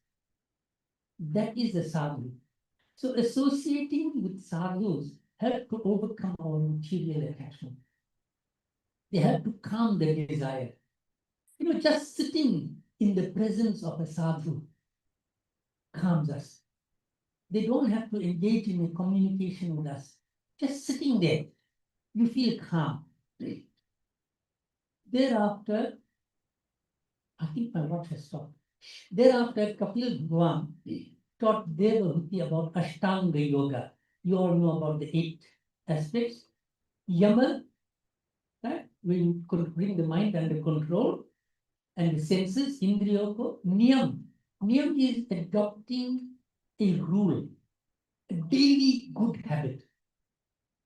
That is the sadhu. So associating with sadhus help to overcome our material attachment. They help to calm the desire. Just sitting in the presence of a sadhu calms us. They don't have to engage in a communication with us. Just sitting there, you feel calm. Thereafter, I think my watch has stopped. Thereafter, Kapil Bhagwan taught Devahuti about Ashtanga Yoga. You all know about the 8 aspects. Yama, right? We could bring the mind under control, and the senses, Indriyoko. Niyam. Niyam is adopting a rule, a daily good habit.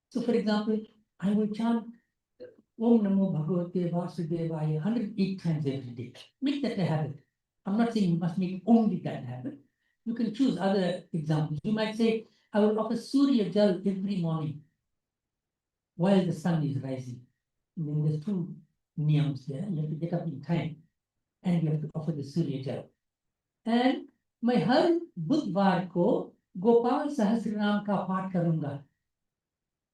So, for example, I will chant Om Namo Bhagavate Vasudevaya 108 times every day. Make that a habit. I'm not saying you must make only that habit. You can choose other examples. You might say, I will offer Surya Jal every morning while the sun is rising. And then there's 2 niyams there. You have to get up in time and you have to offer the Surya Jal. And मैं हर बुधवार को गोपाल सहस्रनाम का पाठ करूंगा.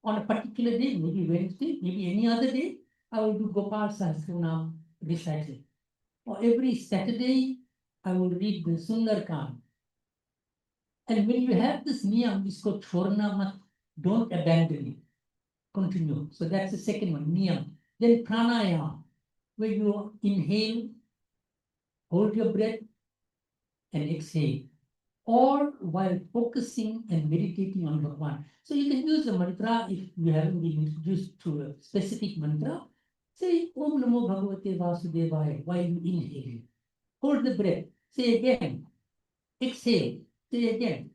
On a particular day, maybe Wednesday, maybe any other day, I will do Gopal Sahasranam recital. Or every Saturday, I will read the Sundarkand. And when you have this niyam, isko chorna mat, don't abandon it. Continue. So that's the second one, niyam. Then pranayama, where you inhale, hold your breath, and exhale. Or while focusing and meditating on Bhagwan. So you can use the mantra if you haven't been introduced to a specific mantra. Say Om Namo Bhagavate Vasudevaya while you inhale. Hold the breath. Say again. Exhale. Say again.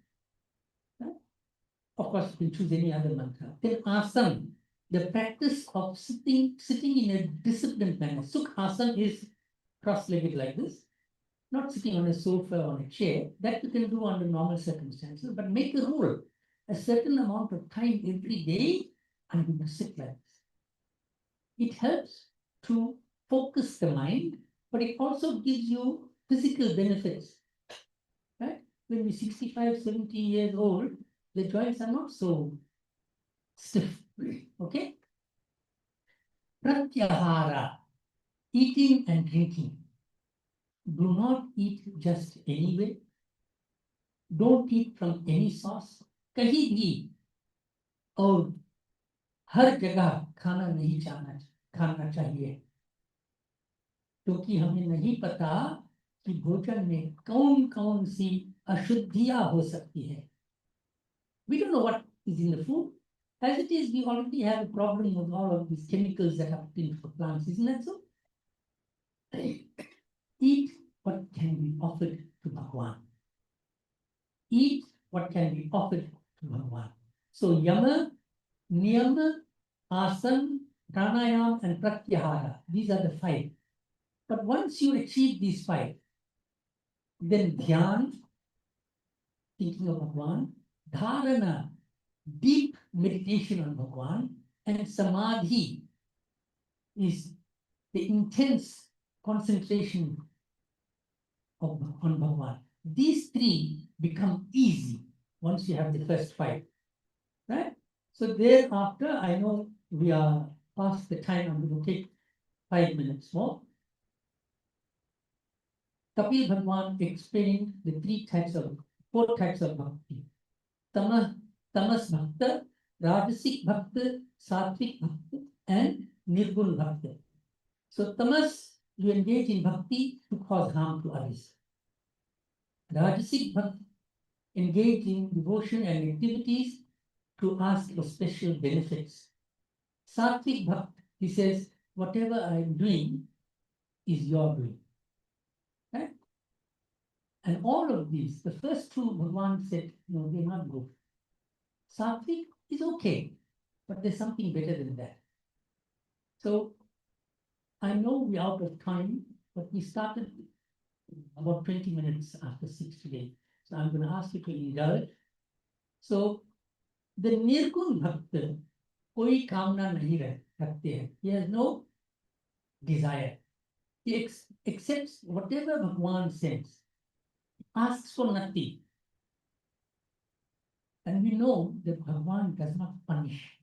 Of course, you can choose any other mantra. Then asana, the practice of sitting in a disciplined manner. Sukhasana is cross-legged like this. Not sitting on a sofa or on a chair, that you can do under normal circumstances, but make a rule. A certain amount of time every day, I'm going to sit like this. It helps to focus the mind, but it also gives you physical benefits. Right? When we're 65, 70 years old, the joints are not so stiff. Okay? Pratyahara, eating and drinking. Do not eat just anyway. Don't eat from any source. कहीं भी और हर जगह खाना नहीं खाना चाहिए. क्योंकि हमें नहीं पता कि भोजन में कौन सी अशुद्धियां हो सकती है. We don't know what is in the food. As it is, we already have a problem with all of these chemicals that are put into plants. Isn't that so? Eat what can be offered to Bhagwan. Eat what can be offered to Bhagwan. So yama, niyama, asana, pranayam and pratyahara. These are the 5. But once you achieve these 5, then dhyan, thinking of Bhagwan, dharana, deep meditation on Bhagwan, and samadhi is the intense concentration on Bhagwan. These 3 become easy once you have the first 5, right? So thereafter, I know we are past the time. I'm going to take 5 minutes more. Kapil Bhagwan explained the 4 types of bhakti. Tamas bhakta, Rajasic bhakta, Sattvic bhakta, and Nirgun bhakta. So tamas, you engage in bhakti to cause harm to others. Rajasic bhakti, engage in devotion and activities to ask for special benefits. Sattvic bhakti, he says, whatever I am doing is your doing. Right? And all of these, the first 2, Bhagwan said, no, they're not good. Sattvic is okay, but there's something better than that. So I know we're out of time, but we started about 20 minutes after 6 today. So I'm going to ask you to indulge. So the Nirgun Bhakta, koi kamna nahi rakhte hai. He has no desire. He accepts whatever Bhagwan sends, asks for nothing. And we know that Bhagwan does not punish.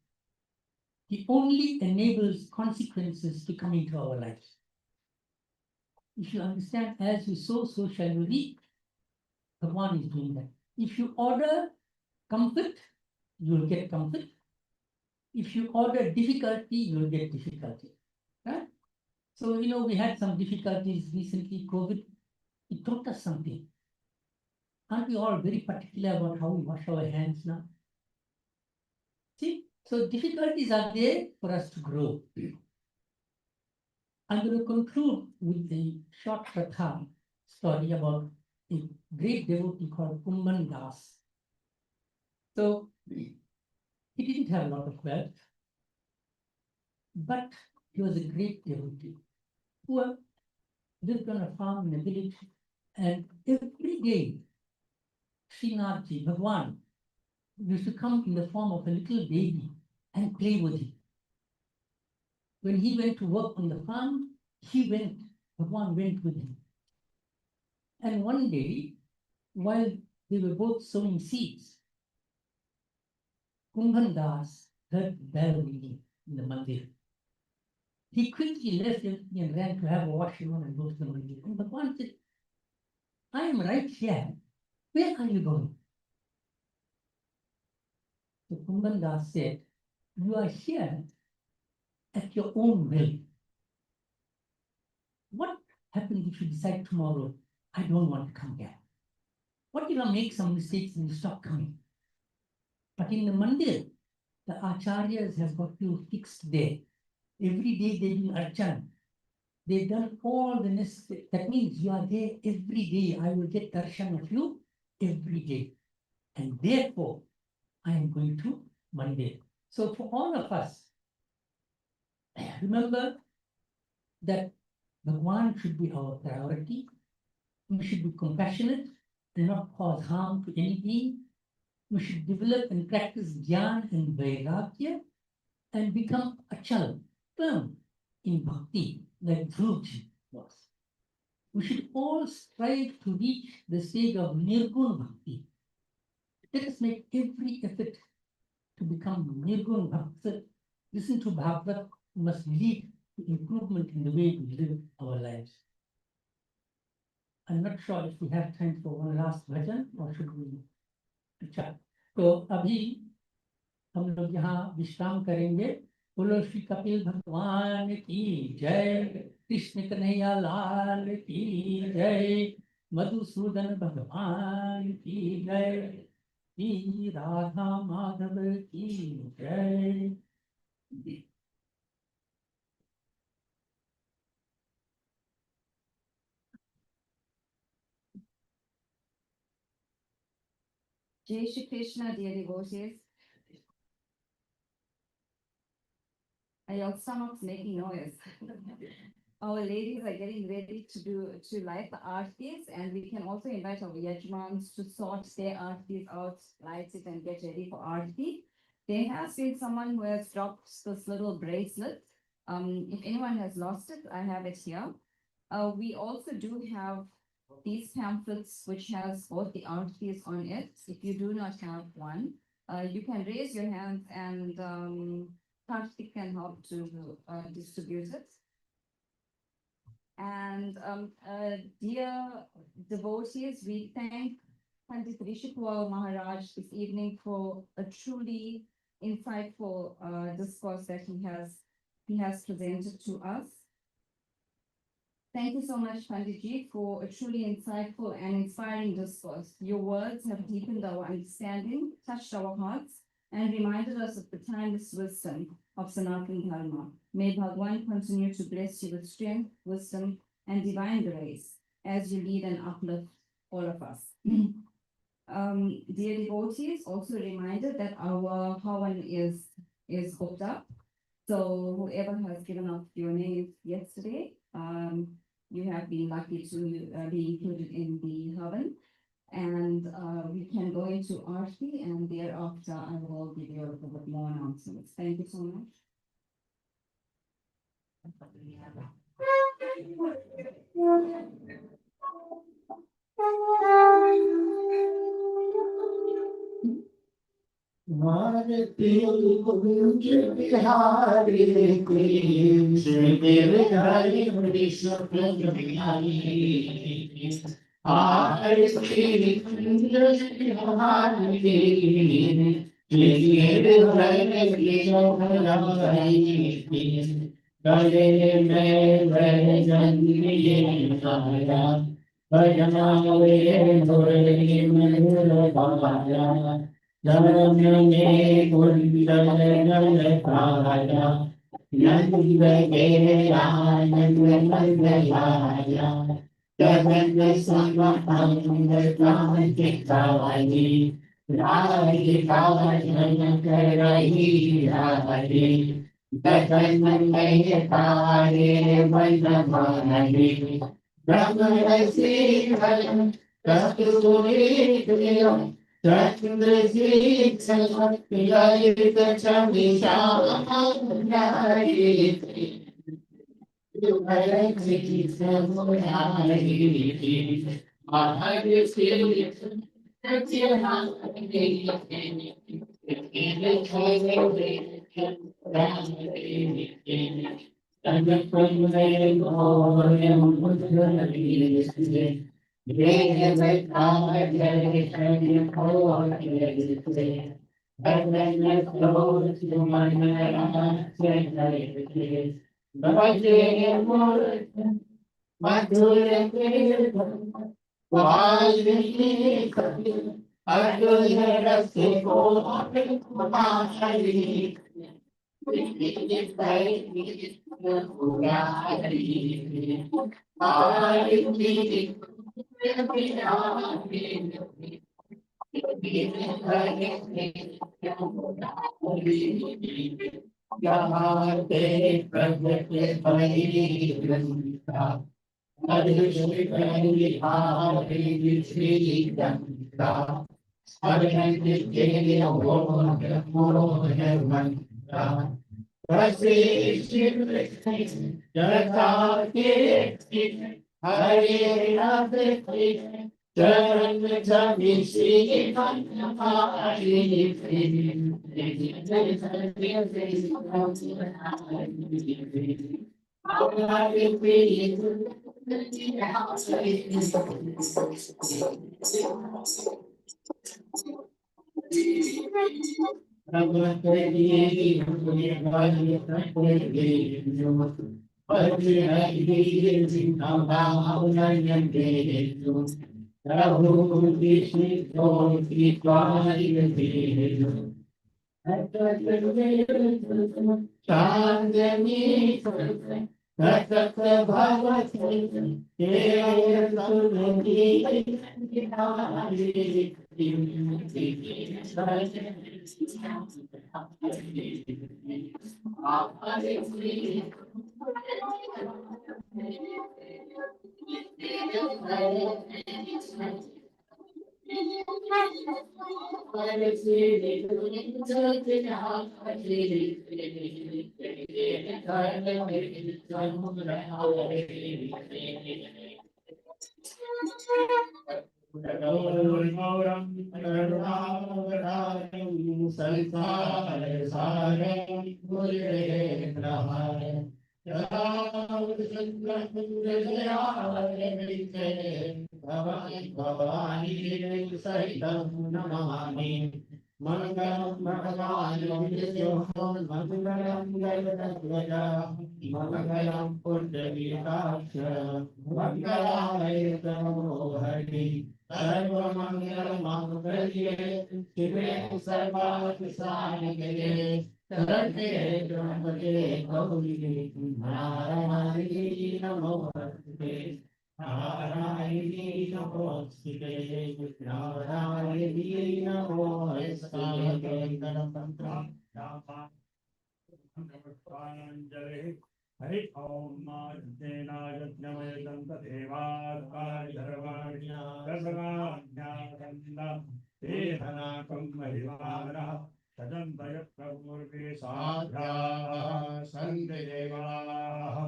He only enables consequences to come into our lives. If you understand, as you sow, so shall you reap. Bhagwan is doing that. If you order comfort, you will get comfort. If you order difficulty, you will get difficulty. Right? So, we had some difficulties recently, COVID. It taught us something. Aren't we all very particular about how we wash our hands now? See, so difficulties are there for us to grow. I'm going to conclude with the short Sapthah story about a great devotee called Kumban Das. So he didn't have a lot of wealth, but he was a great devotee who lived on a farm in a village, and every day Srinathji, Bhagwan, used to come in the form of a little baby and play with him. When he went to work on the farm, Bhagwan went with him. And one day, while they were both sowing seeds, Kumbhan Das heard the bell ringing in the mandir. He quickly left everything and ran to have a wash and go to the mandir. And Bhagwan said, I am right here. Where are you going? So Kumbhan Das said, you are here at your own will. What happens if you decide tomorrow, I don't want to come here? What if I make some mistakes and you stop coming? But in the mandir, the acharyas have got you fixed there. Every day they do archan. They've done all the necessary. That means you are there every day. I will get darshan of you every day. And therefore, I am going to mandir. So for all of us, remember that Bhagwan should be our priority. We should be compassionate and not cause harm to any being. We should develop and practice Gyan and Vairagya and become achal, firm in bhakti, like Dhruv was. We should all strive to reach the stage of Nirgun Bhakti. Let us make every effort to become Nirgun Bhakta. Listen to Bhagwat, must lead to improvement in the way we live our lives. I'm not sure if we have time for one last bhajan or should we chat. तो अभी हम लोग यहाँ विश्राम करेंगे. बोलो श्री कपिल भगवान की जय, कृष्ण कन्हैया लाल की जय, मधुसूदन भगवान की जय, श्री राधा माधव की जय. Jai Shri Krishna, dear devotees. Are your stomachs making noise? Our ladies are getting ready to light the artis, and we can also invite our yajmans to sort their artis out, light it, and get ready for arti. There has been someone who has dropped this little bracelet. If anyone has lost it, I have it here. We also do have these pamphlets which has both the artis on it. If you do not have one, you can raise your hands and Karthik can help to distribute it. And dear devotees, we thank Pandit Rishikuwal Maharaj this evening for a truly insightful discourse that he has presented to us. Thank you so much, Panditji, for a truly insightful and inspiring discourse. Your words have deepened our understanding, touched our hearts, and reminded us of the timeless wisdom of Sanatana Dharma. May Bhagwan continue to bless you with strength, wisdom, and divine grace as you lead and uplift all of us. Dear devotees, also a reminder that our Havan is booked up. So whoever has given up your name yesterday, you have been lucky to be included in the Havan. And we can go into Arti, and thereafter I will give you a little bit more announcements. Thank you so much. गौरं करुणावतारं संसारसारं मुरलीधरम् यदा भवानी सहितं नमामि मंगलम भगवान विष्णु मंगलम गरुड़ध्वज मंगलम पुंडरीकाक्ष मंगलाय तमो हरि सर्वमंगल मांगल्ये शिवे सर्वार्थ साधिके शरण्ये त्र्यंबके गौरी नारायणी नमोस्तुते नारायणी नमोस्तुते नारायणी नमोस्तुते हरि ओम नारायणाय दन्तदेवार्कार्यधर्माण्याकं तेहनाकं महिमानः तदन्तयत्प्रभुर्वे साध्याः सन्देवाः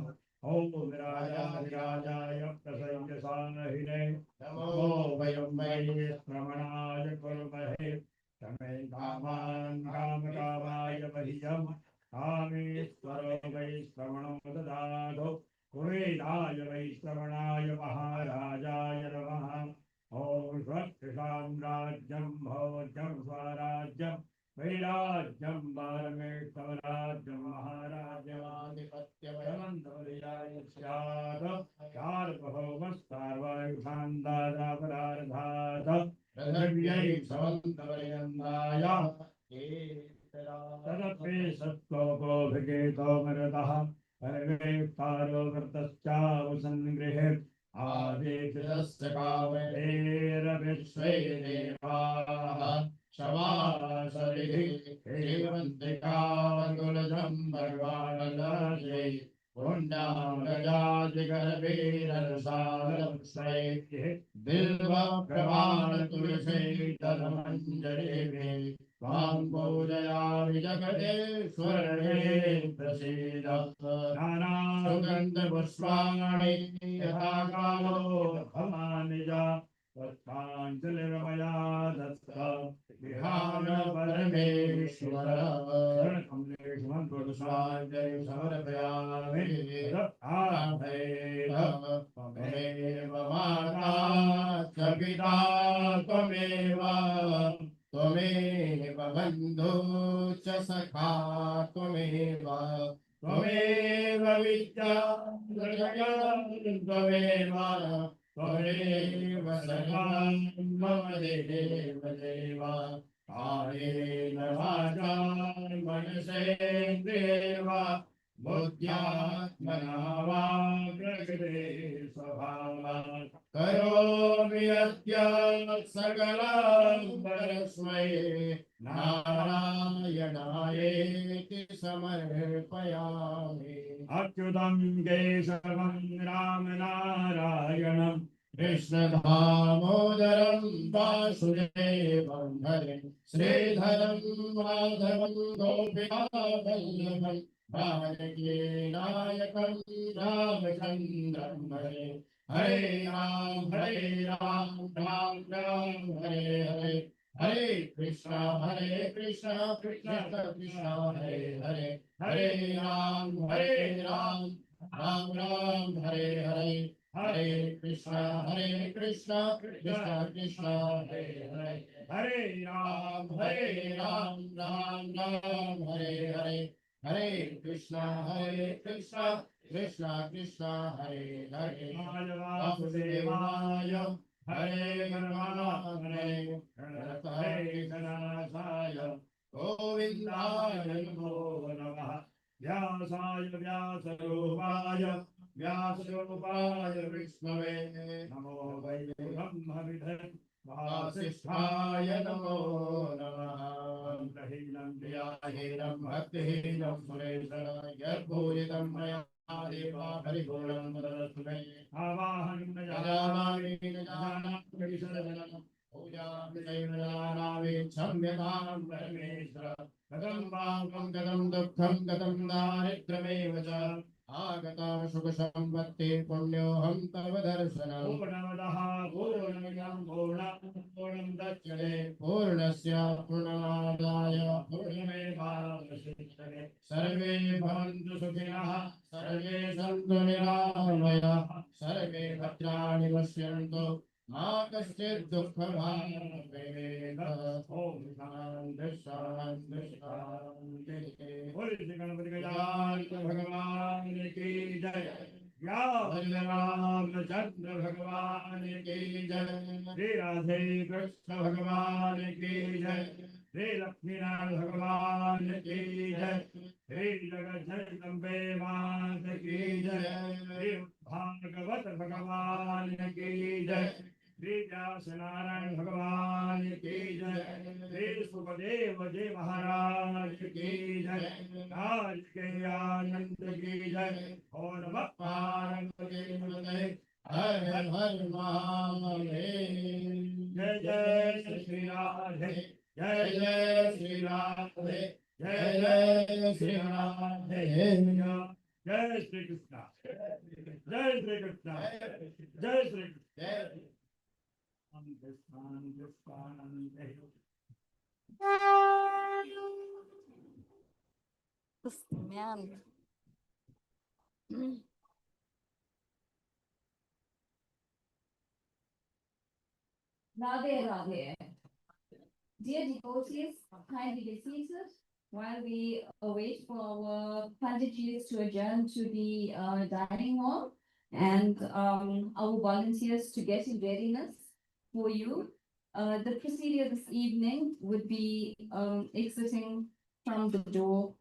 ओम विराजाय प्रसय्यसानहिने नमो वयं वै श्रवणाय कुर्महे तमे कामान् कामकामाय मह्यम् कामेश्वरो वै श्रवणो ददातु कुरेदाय वै श्रवणाय महाराजाय नमः ॐ स्वस्तिसाम्राज्यं भोज्यं स्वराज्यं वैराज्यं पारमेश्वराज्यं महाराज्यमाधिपत्यवयमन्तर्याय स्यात् सार्वभौमस्तार्वायुषान्दादापरार्धात् पृथिव्यै समन्तपर्यन्ताय तदपि सत्त्वको भिगेतो मरुतः परमेष्ठारो वृतश्चावसन्गृहे आदेशस्य कामधेरविश्वे देवाः शवासरिः हेमन्तिकावकुलजं भगवानदासे पुण्डामृजाजिगरवीररसालप्सैः बिल्वप्रमाणतुलसीतलमञ्जरीभिः त्वां पूजयामि जगदेश्वरणे प्रसीद नानासुगन्धपुष्पाणि यथा कालो भवानि च पुष्पाञ्जलिर्मया दत्त विहार परमेश्वर शरणकमलेषु मन्त्रोदुषाञ्जलिं समर्पयामि त्वमेव माता च पिता त्वमेव त्वमेव बन्धु च सखा त्वमेव त्वमेव विद्या त्वमेव त्वमेव सर्वं मम देव देव कायेन वाचा मनसेन्द्रियेर्वा बुद्ध्यात्मना वा प्रकृते स्वभावात् करोमि अद्य सकलं परस्मै नारायणायेति समर्पयामि अच्युतं केशवं रामनारायणं कृष्णदामोदरं वासुदेवं हरे श्रीधरं माधवं गोपिकावल्लभं जानकी नायकं रामचन्द्रं हरे हरे राम राम राम हरे हरे हरे कृष्णा कृष्ण कृष्ण कृष्ण हरे हरे हरे राम राम राम हरे हरे हरे कृष्णा कृष्ण कृष्ण हरे हरे हरे राम राम राम हरे हरे हरे कृष्णा कृष्ण कृष्ण हरे हरे वासुदेवाय हरे परमात्मने गणनाथाय गोविन्दाय नमो नमः व्यासाय व्यासरूपाय विष्णवे नमो वै ब्रह्मविधे वासिष्ठाय नमो नमः हीनं हीनं भक्तिहीनं सुरेश्वर यद्भूषितं मया देवा परिपूर्णं वदतु मे आवाहनं न जानामि न जानामि शरणं पूजामि न जानामि क्षम्यतां परमेश्वर कथं पापं कथं दुःखं कथं दारिद्र्यमेव च आगता सुखसम्पत्ति पुण्योऽहं तव दर्शनं पूर्णमदः पूर्णमिदं पूर्णं दच्यते पूर्णस्य पूर्णमादाय पूर्णमेवावशिष्यते सर्वे भवन्तु सुखिनः सर्वे सन्तु निरामयाः सर्वे भद्राणि पश्यन्तु मा कश्चित् दुःखभाग् भवेत् ॐ शान्ति शान्ति शान्ति बोलो श्री गणपति गजानन भगवान की जय या रामचंद्र भगवान की जय श्री राधे कृष्ण भगवान की जय श्री लक्ष्मीनारायण भगवान की जय श्री जगज्जननी मात की जय श्री भागवत भगवान की जय श्री व्यास नारायण भगवान की जय श्री सुखदेव जी महाराज की जय आज के आनंद की जय और नमः पार्वती पतये हर हर महादेव जय जय श्री राधे जय जय श्री राधे जय जय श्री राधे जय श्री कृष्ण जय श्री कृष्ण जय Shri Krishna Man. Radhe Radhe. Dear devotees, kindly be seated while we await for our Panditjis to adjourn to the dining hall and our volunteers to get in readiness for you. The procedure this evening would be exiting from the door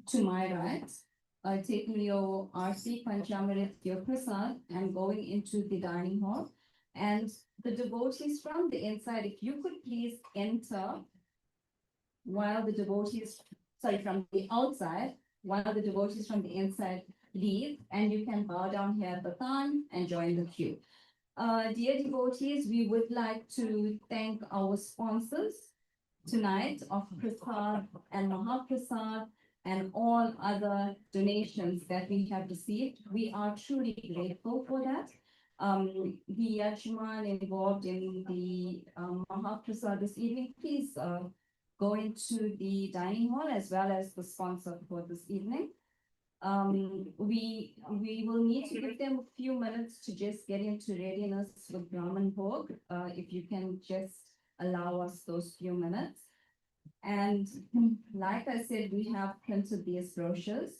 to my right, taking your RC Panchamrit, your prasad, and going into the dining hall. And the devotees from the inside, if you could please enter while the devotees, sorry, from the outside, while the devotees from the inside leave, and you can bow down here at the time and join the queue. Dear devotees, we would like to thank our sponsors tonight of Prasad and Mahaprasad and all other donations that we have received. We are truly grateful for that. The Yajman involved in the Mahaprasad this evening, please go into the dining hall as well as the sponsor for this evening. We will need to give them a few minutes to just get into readiness with Brahman Bhog. If you can just allow us those few minutes. And like I said, we have printed these brochures.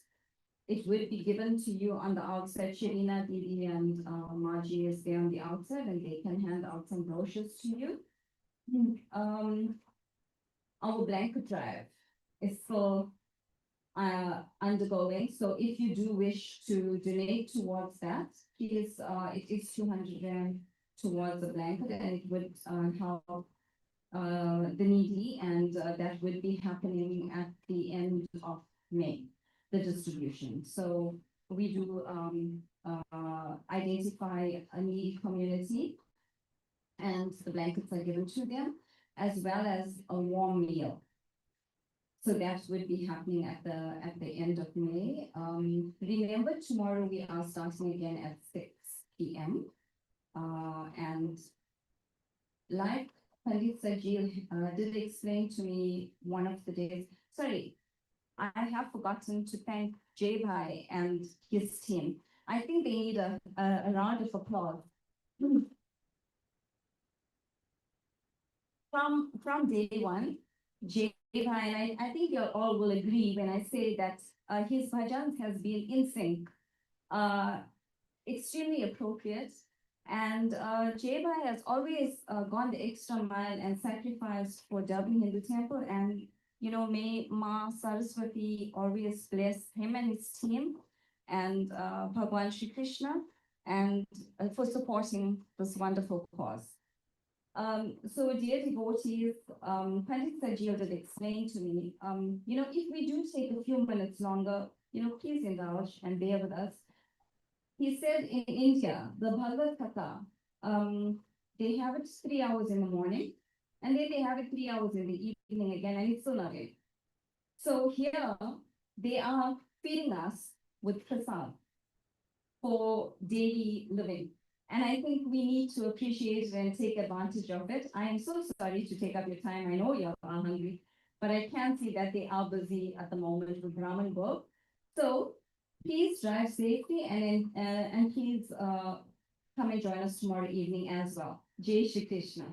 It will be given to you on the outside. Shirina, Didi, and Margie is there on the outside, and they can hand out some brochures to you. Our blanket drive is still undergoing. So if you do wish to donate towards that, please, it is 200 Rand towards the blanket, and it would help the needy, and that will be happening at the end of May, the distribution. So we do identify a needy community, and the blankets are given to them, as well as a warm meal. So that would be happening at the end of May. Remember, tomorrow we are starting again at 6 p.m. And like Pandit Sajil did explain to me one of the days. Sorry, I have forgotten to thank Jay Bhai and his team. I think they need a round of applause. From day one, Jay Bhai, and I think you all will agree when I say that his bhajans has been in sync, extremely appropriate. And Jay Bhai has always gone the extra mile and sacrificed for Dublin Hindu Temple. And, you know, may Ma Saraswati always bless him and his team and Bhagwan Shri Krishna and for supporting this wonderful cause. So dear devotees, Pandit Saji did explain to me, if we do take a few minutes longer, please indulge and bear with us. He said in India, the Bhagavad Gita, they have it 3 hours in the morning, and then they have it 3 hours in the evening again, and it's still not late. So here, they are feeding us with prasad for daily living. And I think we need to appreciate it and take advantage of it. I am so sorry to take up your time. I know you are hungry, but I can see that they are busy at the moment with Brahman work. So please drive safely and please come and join us tomorrow evening as well. Jai Shri Krishna.